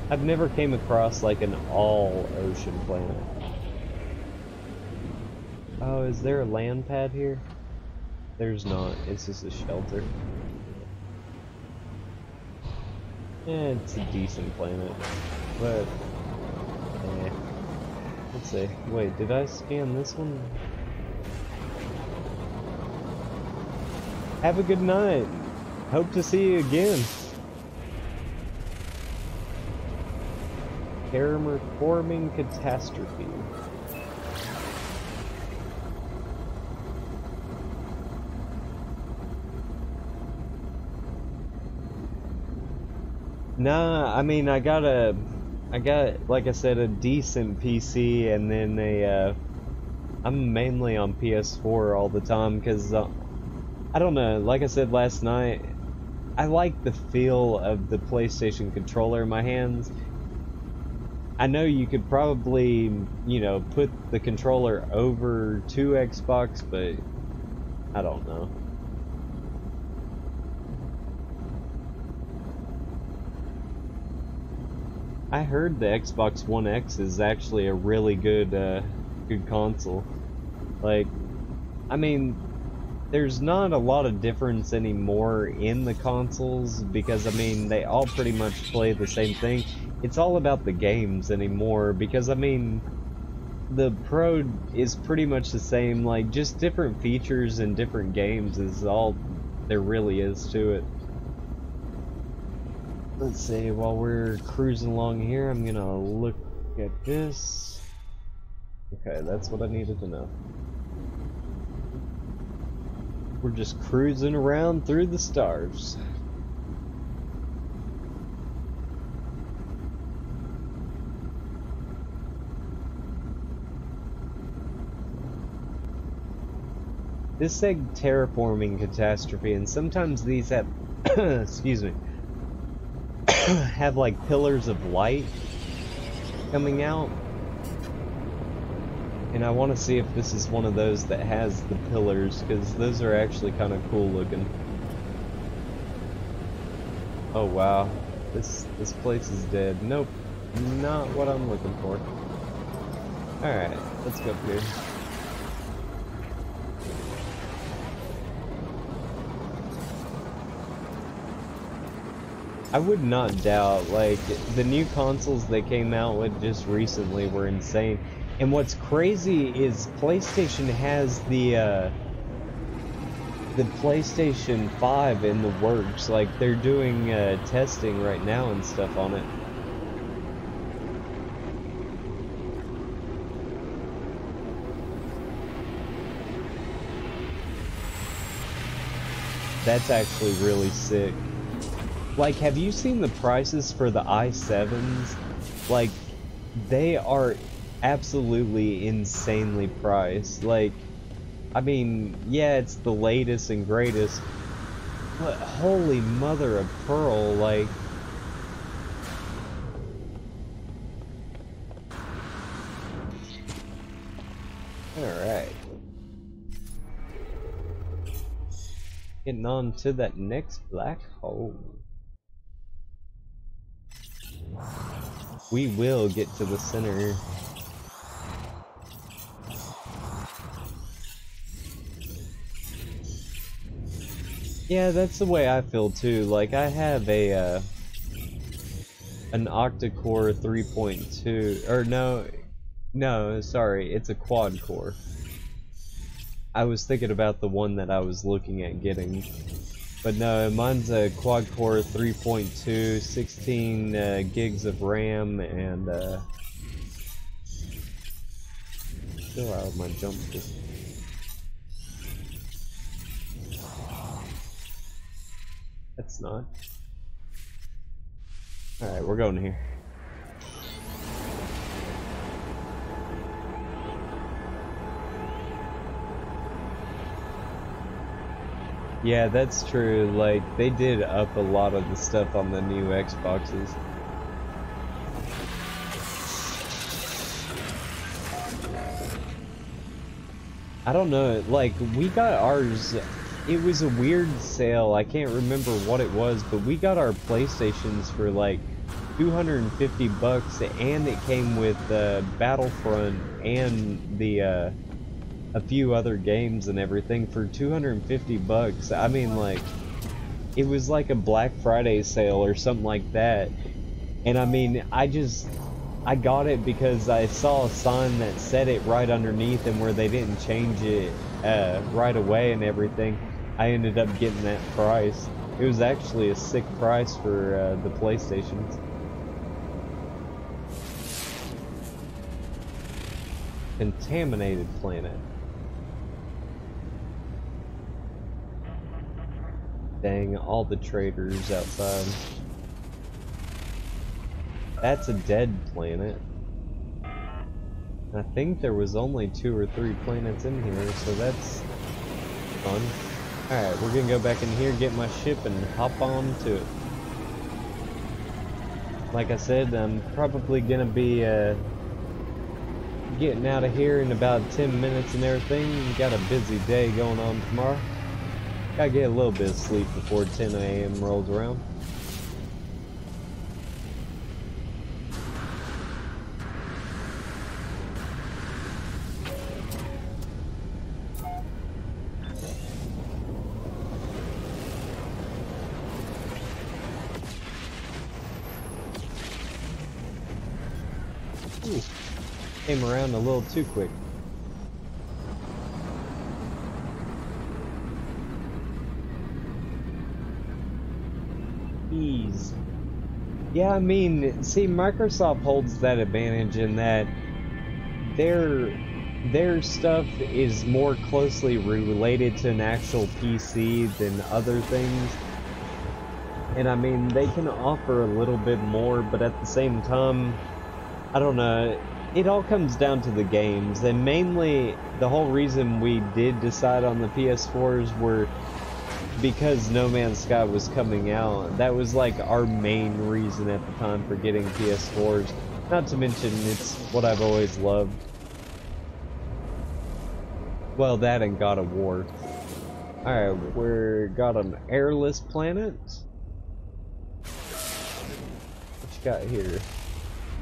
I've never came across like an all ocean planet. Oh, is there a land pad here? There's not, it's just a shelter. Yeah, it's a decent planet, but eh. Let's see. Wait, did I scan this one? Have a good night. Hope to see you again. Terraforming catastrophe. Nah, I mean, I got, like I said, a decent PC, and then I'm mainly on PS4 all the time, because, I don't know, like I said last night, I like the feel of the PlayStation controller in my hands. I know you could probably, you know, put the controller over to Xbox, but I don't know. I heard the Xbox One X is actually a really good console. Like, I mean, there's not a lot of difference anymore in the consoles because, I mean, they all pretty much play the same thing. It's all about the games anymore because, I mean, the Pro is pretty much the same, like, just different features and different games is all there really is to it. Let's see, while we're cruising along here, I'm gonna look at this. Okay, that's what I needed to know. We're just cruising around through the stars. This said terraforming catastrophe, and sometimes these have, excuse me, have like pillars of light coming out, and I want to see if this is one of those that has the pillars, because those are actually kind of cool looking. Oh wow, this place is dead. Nope, not what I'm looking for. Alright, let's go up here. I would not doubt, like, the new consoles they came out with just recently were insane. And what's crazy is PlayStation has the PlayStation 5 in the works. Like, they're doing testing right now and stuff on it. That's actually really sick. Like, have you seen the prices for the i7s? Like, they are absolutely insanely priced. Like, I mean, yeah, it's the latest and greatest, but holy mother of pearl, like... Alright. Getting on to that next black hole. We will get to the center. Yeah, that's the way I feel too. Like, I have a an octa-core 3.2, or no, sorry, it's a quad-core. I was thinking about the one that I was looking at getting. But no, mine's a quad-core 3.2, 16 gigs of RAM, and still out of my jump distance. That's not. Alright, we're going here. Yeah, that's true. Like, they did up a lot of the stuff on the new Xboxes. I don't know, like, we got ours, it was a weird sale, I can't remember what it was, but we got our PlayStations for like $250, and it came with Battlefront and the a few other games and everything for $250. I mean, like, it was like a Black Friday sale or something like that. And I mean, I got it because I saw a sign that said it right underneath, and where they didn't change it right away and everything, I ended up getting that price. It was actually a sick price for the PlayStations. Contaminated planet. Dang, all the traders outside. That's a dead planet. I think there was only 2 or 3 planets in here, so that's fun. Alright, we're gonna go back in here, get my ship, and hop on to it. Like I said, I'm probably gonna be getting out of here in about 10 minutes and everything. Got a busy day going on tomorrow. Gotta get a little bit of sleep before 10 a.m. rolls around. Ooh, came around a little too quick. Ease. Yeah, I mean, see, Microsoft holds that advantage in that their stuff is more closely related to an actual PC than other things. And I mean, they can offer a little bit more, but at the same time, I don't know, it all comes down to the games, and mainly the whole reason we did decide on the PS4s were because No Man's Sky was coming out. That was like our main reason at the time for getting PS4s. Not to mention, it's what I've always loved. Well, that and God of War. Alright, we're got an airless planet. What you got here?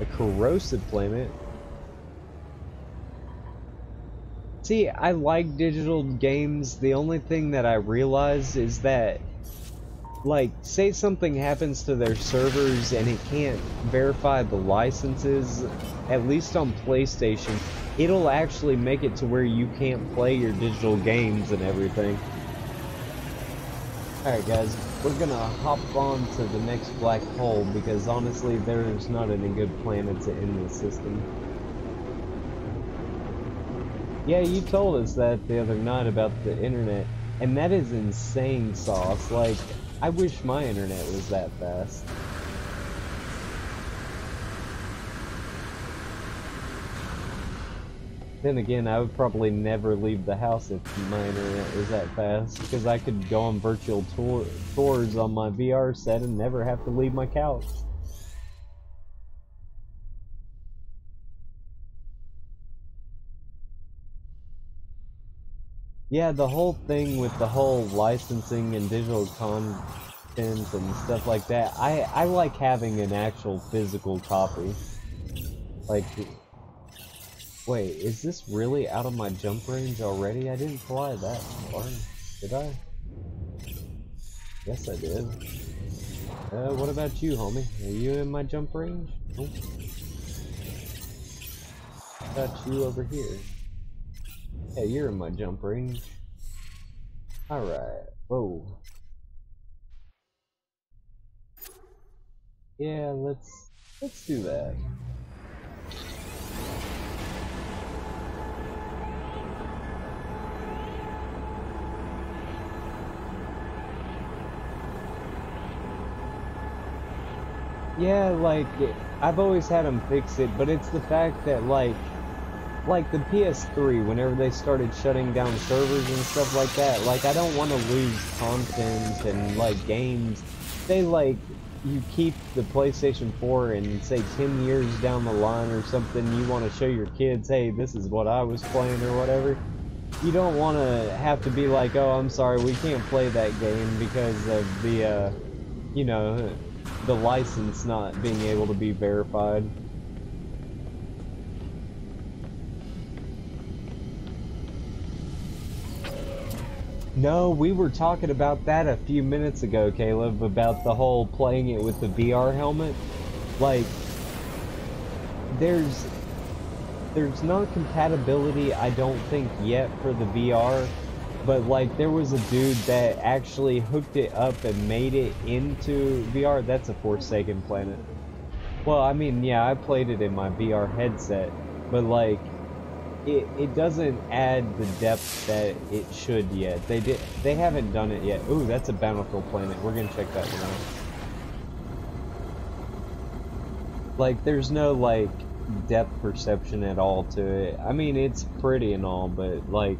A corrosive planet. See, I like digital games. The only thing that I realize is that, like, say something happens to their servers and it can't verify the licenses, at least on PlayStation, it'll actually make it to where you can't play your digital games and everything. Alright guys, we're gonna hop on to the next black hole because honestly there's not any good planets in this system. Yeah, you told us that the other night about the internet, and that is insane sauce. Like, I wish my internet was that fast. Then again, I would probably never leave the house if my internet was that fast, because I could go on virtual tours on my VR set and never have to leave my couch. Yeah, the whole thing with the whole licensing and digital content and stuff like that, I like having an actual physical copy. Like, wait, is this really out of my jump range already? I didn't fly that far, did I? Yes, I did. What about you, homie? Are you in my jump range? Nope. What about you over here? Yeah, you're in my jump range. Alright. Whoa. Yeah, let's do that. Yeah, like, I've always had them fix it, but it's the fact that, like, like the PS3, whenever they started shutting down servers and stuff like that, like I don't want to lose content and like games. Say like you keep the PlayStation 4 and say 10 years down the line or something, you want to show your kids, hey, this is what I was playing or whatever. You don't want to have to be like, oh, I'm sorry, we can't play that game because of the, you know, the license not being able to be verified. No, we were talking about that a few minutes ago, Caleb, about the whole playing it with the VR helmet. Like, there's not compatibility, I don't think, yet for the VR, but like there was a dude that actually hooked it up and made it into VR. That's a Forsaken Planet. Well, I mean, yeah, I played it in my VR headset, but like it doesn't add the depth that it should yet. They haven't done it yet. Ooh, that's a Bountiful Planet. We're gonna check that one out. Like, there's no like depth perception at all to it. I mean, it's pretty and all, but like,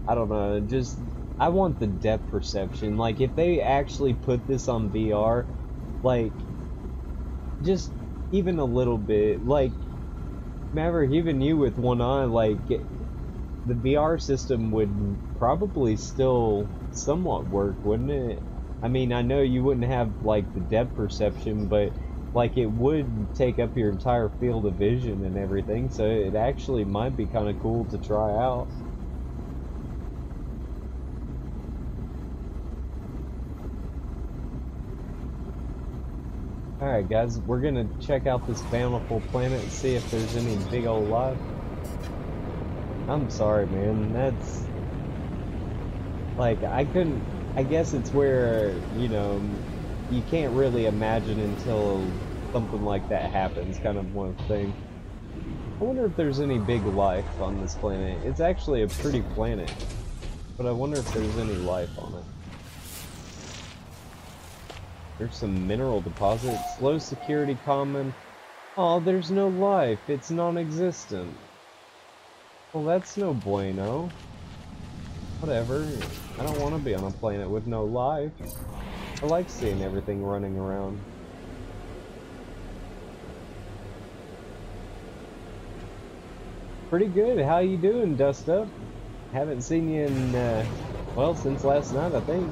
I don't know, just I want the depth perception. Like, if they actually put this on VR, like, just even a little bit, like, Maverick, even you with one eye, like, the VR system would probably still somewhat work, wouldn't it? I mean, I know you wouldn't have, like, the depth perception, but, like, it would take up your entire field of vision and everything, so it actually might be kind of cool to try out. Alright guys, we're gonna check out this Bountiful Planet and see if there's any big old life. I'm sorry, man, that's... like, I guess it's where, you know, you can't really imagine until something like that happens, kind of one thing. I wonder if there's any big life on this planet. It's actually a pretty planet, but I wonder if there's any life on it. There's some mineral deposits. Low security common. Oh, there's no life. It's non-existent. Well, that's no bueno. Whatever. I don't want to be on a planet with no life. I like seeing everything running around. Pretty good. How you doing, Dust Up? Haven't seen you in, well, since last night, I think.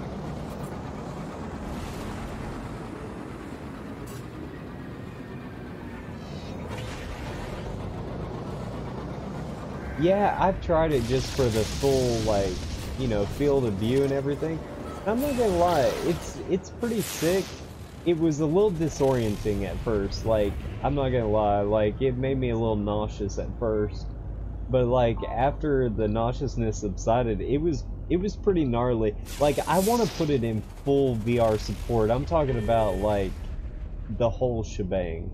Yeah, I've tried it just for the full, like, you know, field of view and everything. I'm not gonna lie, it's pretty sick. It was a little disorienting at first, like, I'm not gonna lie, like, it made me a little nauseous at first. But, like, after the nauseousness subsided, it was pretty gnarly. Like, I want to put it in full VR support. I'm talking about, like, the whole shebang.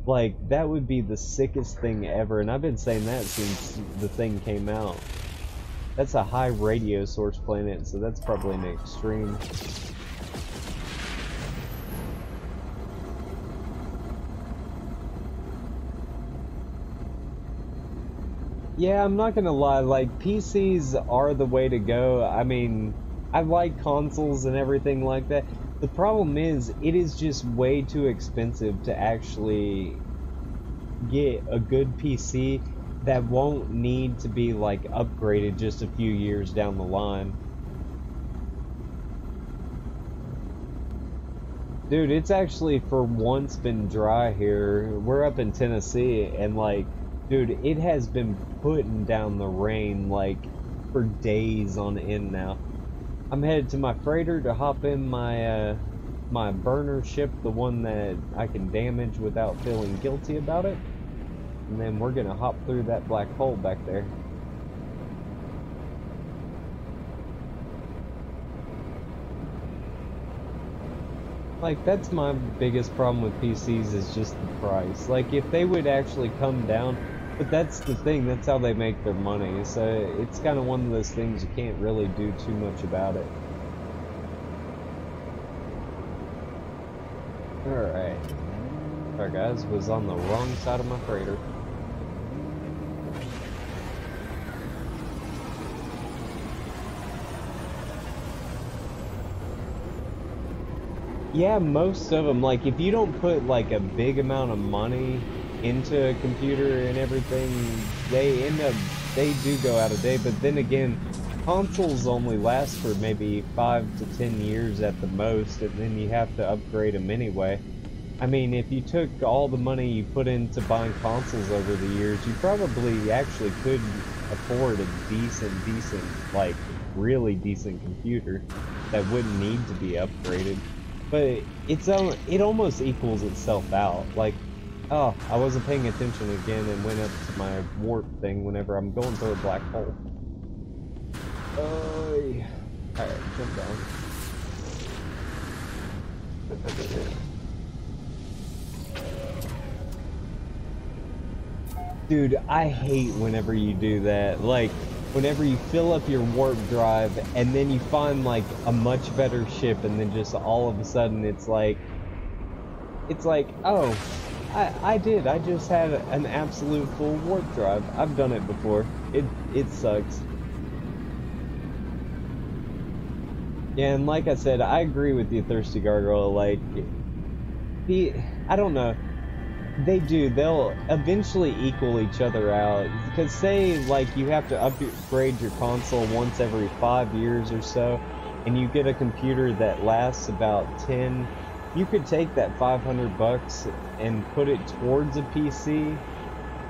Like, that would be the sickest thing ever, and I've been saying that since the thing came out. That's a high radio source planet, so that's probably an extreme. Yeah, I'm not gonna lie, like, PCs are the way to go. I mean, I like consoles and everything like that. The problem is, it is just way too expensive to actually get a good PC that won't need to be, like, upgraded just a few years down the line. Dude, it's actually for once been dry here. We're up in Tennessee, and, like, dude, it has been putting down the rain, like, for days on end now. I'm headed to my freighter to hop in my, my burner ship, the one that I can damage without feeling guilty about it. And then we're gonna hop through that black hole back there. Like, that's my biggest problem with PCs, is just the price. Like, if they would actually come down, but that's the thing, that's how they make their money. So it's kind of one of those things you can't really do too much about it. Alright. Sorry guys, was on the wrong side of my freighter. Yeah, most of them, like, if you don't put, like, a big amount of money into a computer and everything, they do go out of date, but then again, consoles only last for maybe 5 to 10 years at the most, and then you have to upgrade them anyway. I mean, if you took all the money you put into buying consoles over the years, you probably actually could afford a decent, like, really decent computer that wouldn't need to be upgraded. But it almost equals itself out. Like, oh, I wasn't paying attention again and went up to my warp thing whenever I'm going through a black hole. Alright, jump down. Dude, I hate whenever you do that. Like, whenever you fill up your warp drive and then you find like a much better ship and then just all of a sudden it's like, oh, I just had an absolute full warp drive. I've done it before. It sucks. Yeah, and like I said, I agree with you, Thirsty Gargoyle. Like, I don't know. They'll eventually equal each other out. Because say, like, you have to upgrade your console once every 5 years or so, and you get a computer that lasts about 10, you could take that $500 and put it towards a PC.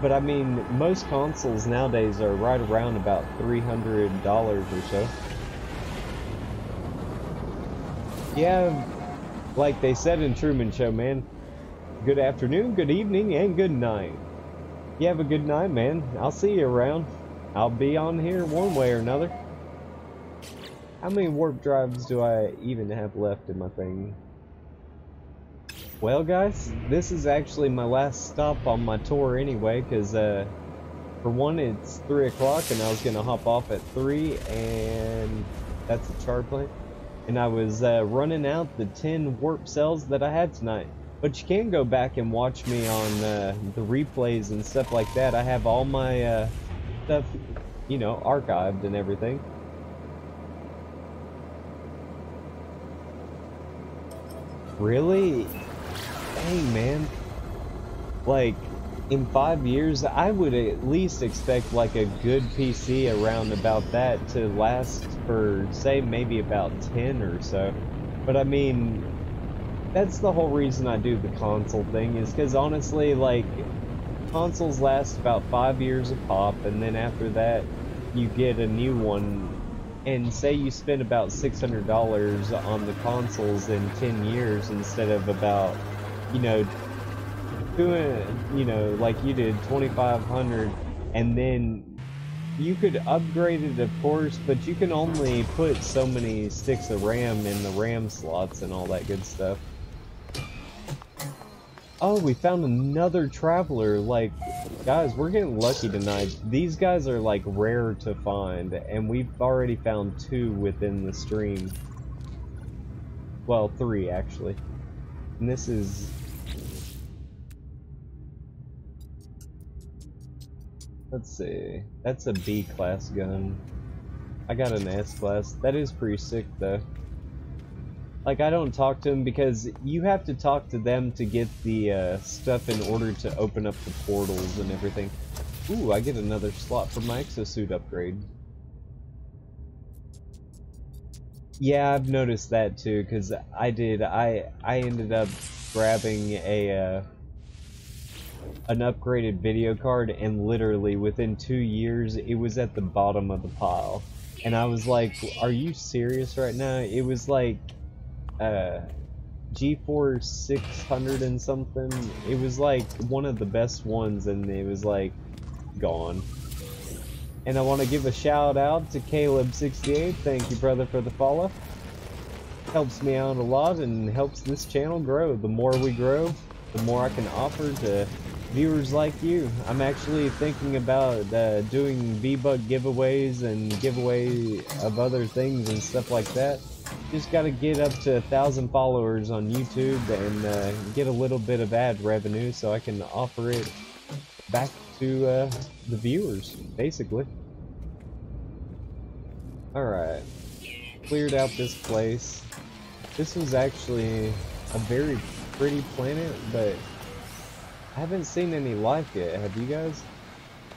But I mean, most consoles nowadays are right around about $300 or so. Yeah, like they said in Truman Show, man. Good afternoon, good evening, and good night. You have a good night, man. I'll see you around. I'll be on here one way or another. How many warp drives do I even have left in my thing? Well, guys, this is actually my last stop on my tour anyway, because, for one, it's 3 o'clock, and I was going to hop off at 3, and that's a char plant. And I was running out the 10 warp cells that I had tonight. But you can go back and watch me on the replays and stuff like that. I have all my stuff, you know, archived and everything. Really? Dang, man. Like, in 5 years, I would at least expect like a good PC around about that to last for, say, maybe about 10 or so. But I mean, that's the whole reason I do the console thing, is because honestly, like, consoles last about 5 years a pop, and then after that, you get a new one. And say you spend about $600 on the consoles in 10 years instead of about, you know, doing, you know, like you did, $2,500, and then you could upgrade it, of course, but you can only put so many sticks of RAM in the RAM slots and all that good stuff. Oh, we found another traveler. Like, guys, we're getting lucky tonight. These guys are, like, rare to find, and we've already found 2 within the stream. Well, 3, actually. And this is... Let's see. That's a B-class gun. I got an S-class. That is pretty sick, though. Like, I don't talk to them because you have to talk to them to get the stuff in order to open up the portals and everything. Ooh, I get another slot for my exosuit upgrade. Yeah, I've noticed that too, because I ended up grabbing a an upgraded video card, and literally within 2 years it was at the bottom of the pile. And I was like, are you serious right now? It was like GeForce 600 and something. It was like one of the best ones, and it was like gone. And I want to give a shout out to Caleb68. Thank you, brother, for the follow. Helps me out a lot and helps this channel grow. The more we grow, the more I can offer to viewers like you. I'm actually thinking about doing V-Buck giveaways and giveaway of other things and stuff like that. Just gotta get up to 1,000 followers on YouTube and get a little bit of ad revenue so I can offer it back to the viewers, basically. Alright, cleared out this place. This was actually a very pretty planet, but I haven't seen any life yet. Have you guys?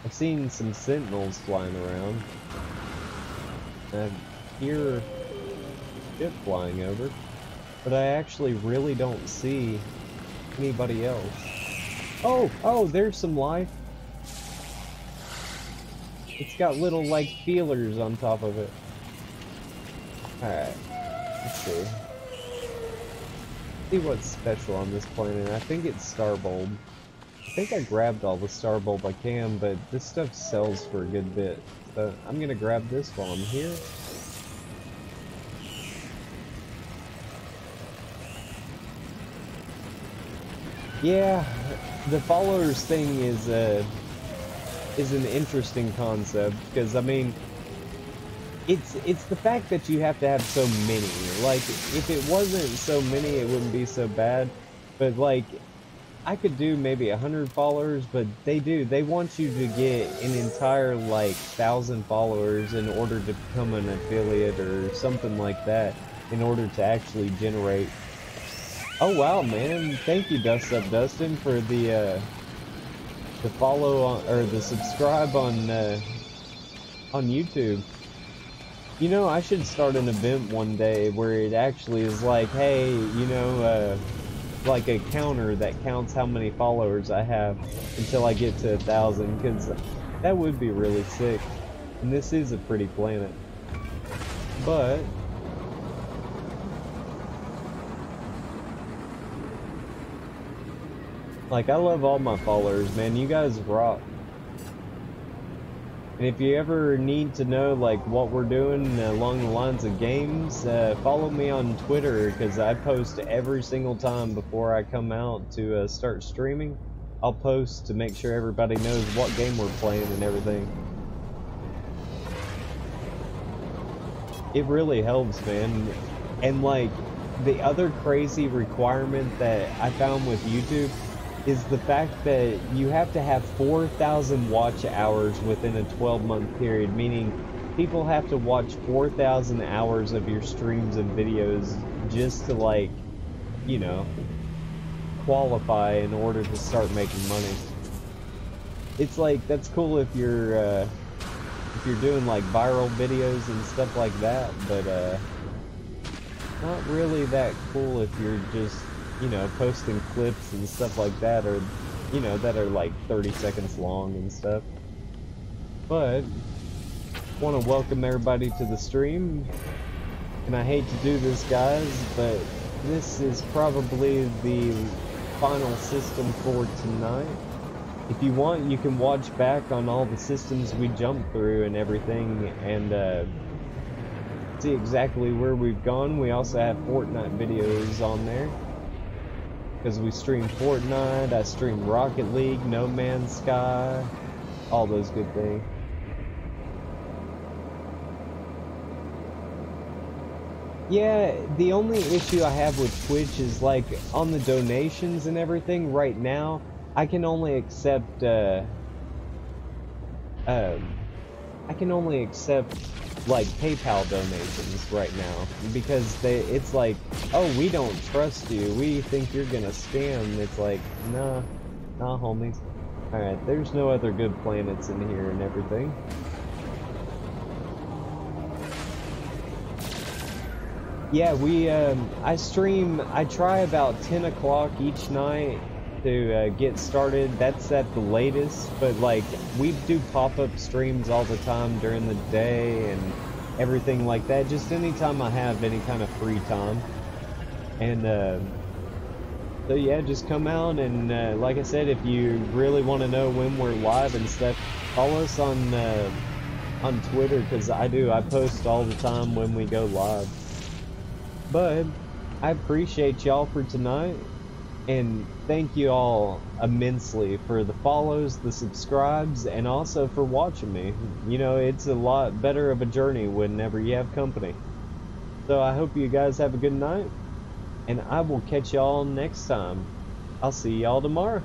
I've seen some sentinels flying around. I hear a ship flying over, but I actually really don't see anybody else. Oh, there's some life. It's got little, like, feelers on top of it. Alright, let's see. See what's special on this planet. I think it's star bulb. I think I grabbed all the star bulb I can, but this stuff sells for a good bit. So I'm gonna grab this while I'm here. Yeah, the followers thing is an interesting concept, because I mean, it's the fact that you have to have so many. Like, if it wasn't so many, it wouldn't be so bad. But like, I could do maybe 100 followers, but they want you to get an entire like 1,000 followers in order to become an affiliate or something like that, in order to actually generate. Oh wow, man! Thank you, Dust Up Dustin, for the follow on, or the subscribe on YouTube. You know, I should start an event one day where it actually is like, hey, you know, like a counter that counts how many followers I have until I get to 1,000, because that would be really sick. And this is a pretty planet. But like, I love all my followers, man. You guys rock. And if you ever need to know, like, what we're doing along the lines of games, follow me on Twitter, because I post every single time before I come out to start streaming. I'll post to make sure everybody knows what game we're playing and everything. It really helps, man. And, like, the other crazy requirement that I found with YouTube is the fact that you have to have 4,000 watch hours within a 12-month period, meaning people have to watch 4,000 hours of your streams and videos just to, like, you know, qualify in order to start making money. It's like, that's cool if you're doing like viral videos and stuff like that, but not really that cool if you're just, you know, posting clips and stuff like that, or, you know, that are like 30 seconds long and stuff. But want to welcome everybody to the stream, and I hate to do this, guys, but this is probably the final system for tonight. If you want, you can watch back on all the systems we jumped through and everything, and see exactly where we've gone. We also have Fortnite videos on there, because we stream Fortnite, I stream Rocket League, No Man's Sky, all those good things. Yeah, the only issue I have with Twitch is, like, on the donations and everything right now, I can only accept, like, PayPal donations right now, because it's like, oh, we don't trust you, we think you're gonna scam. It's like, nah, homies. Alright, there's no other good planets in here and everything. Yeah, I try about 10 o'clock each night to get started. That's at the latest, but like, we do pop-up streams all the time during the day and everything like that, just anytime I have any kind of free time. And so yeah, just come out, and like I said, if you really want to know when we're live and stuff, follow us on Twitter, because I post all the time when we go live. But I appreciate y'all for tonight, and thank you all immensely for the follows, the subscribes, and also for watching me. You know, it's a lot better of a journey whenever you have company. So I hope you guys have a good night, and I will catch y'all next time. I'll see y'all tomorrow.